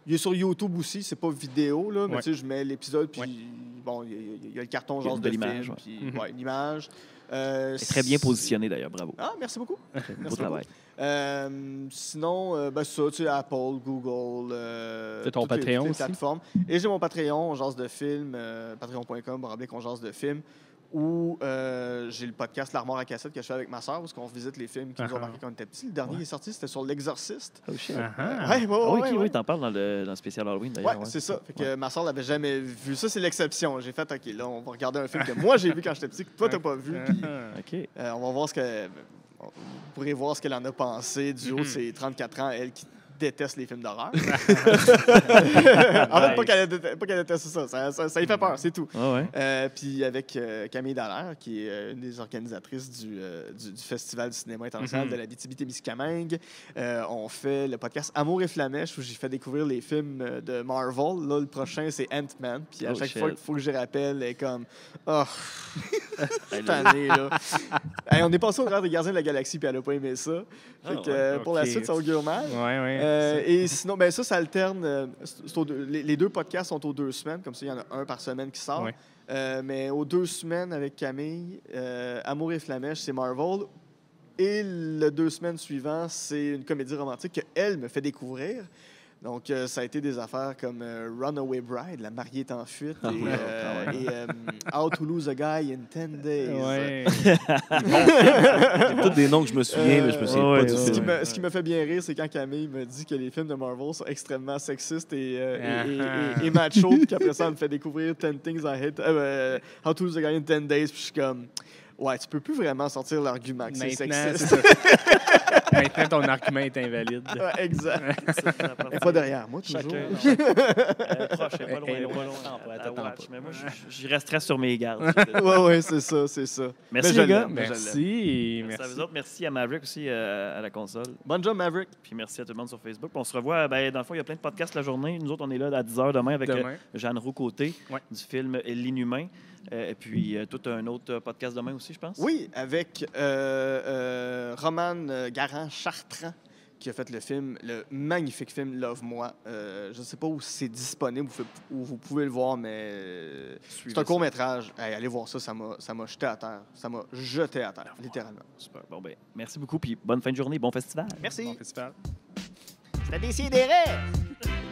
Il est sur YouTube aussi, c'est pas vidéo, là, mais Ouais. tu sais, je mets l'épisode, puis bon, il y a le carton Il y a jase de de l'image, film, ouais. puis ouais, l'image. Très bien positionné, d'ailleurs. Bravo. Ah, merci beaucoup. Beau travail. Sinon, ben ça, tu sais, Apple, Google, C'est ton toutes les Patreon aussi? plateformes. Et j'ai mon Patreon, On jase de film, patreon.com/, On jase de film, où j'ai le podcast L'Armoire à cassette que je fais avec ma sœur, parce qu'on visite les films qui nous ont marqué quand on était petits. Le dernier est sorti, c'était sur L'Exorciste. Oh shit. Ouais, Ah oui, ouais. oui, t'en parles dans le spécial Halloween, d'ailleurs. Ouais, c'est ça. Fait que ma soeur l'avait jamais vu. Ça, c'est l'exception. J'ai fait, OK, là, on va regarder un film que moi, j'ai vu quand j'étais petit, que toi, t'as pas vu. Puis, OK. on va voir vous pourrez voir ce qu'elle en a pensé du haut de ses 34 ans, elle qui déteste les films d'horreur. En fait, pas qu'elle déteste ça. Ça y fait peur, c'est tout. Ah ouais. Puis avec Camille Dallaire, qui est une des organisatrices du Festival du cinéma international de la BTB-Témiscamingue, on fait le podcast Amour et Flamèche, où j'ai fait découvrir les films de Marvel. Là, le prochain, c'est Ant-Man. Puis à chaque fois qu'il faut que je rappelle, elle est comme « Oh, cette année, là. » Hey, on est passé au travers des Gardiens de la Galaxie, puis elle n'a pas aimé ça. Fait que, pour la ok. suite, ça augure mal. Ouais. Et sinon, ben ça alterne. Les 2 podcasts sont aux 2 semaines. Comme ça, il y en a un par semaine qui sort. Ouais. Mais aux 2 semaines avec Camille, Amour et Flamèche, c'est Marvel. Et le 2 semaines suivant, c'est une comédie romantique qu'elle me fait découvrir. Donc, ça a été des affaires comme Runaway Bride, La mariée est en fuite, et How to Lose a Guy in 10 Days. Ouais. C'est tous des noms que je me souviens, mais je me souviens ouais, pas du ouais, film. Ce qui me fait bien rire, c'est quand Camille me dit que les films de Marvel sont extrêmement sexistes et macho, puis qu'après ça, elle me fait découvrir 10 Things I Hate, How to Lose a Guy in 10 Days, puis je suis comme, ouais, tu peux plus vraiment sortir l'argument que c'est Maintenant, sexiste. c'est ça. Maintenant, ton argument est invalide. Ouais, exact. Elle est pas derrière moi, toujours. Proche, pas loin, Hey, pas loin. attends pas, À attends watch, pas. mais moi, je resterai sur mes gardes. Ouais, c'est ça. Merci, Mais je les gars. l'aime, mais je l'aime. Merci. Merci à vous autres. Merci à Maverick aussi, à la console. Bon job, Maverick. Puis merci à tout le monde sur Facebook. Puis on se revoit, dans le fond, il y a plein de podcasts la journée. Nous autres, on est là à 10h demain avec Demain. Jeanne Roux-Côté Ouais. du film L'Inhumain. Et puis tout un autre podcast demain aussi, je pense. Oui, avec Romane Garand-Chartrand, qui a fait le magnifique film Love-moi. Je ne sais pas où c'est disponible, où vous pouvez le voir, mais c'est un court-métrage. Hey, allez voir ça, ça m'a jeté à terre. Ça m'a jeté à terre, littéralement. Super. Bon, merci beaucoup. Puis bonne fin de journée, bon festival. Merci. Bon festival. C'était Décidéré!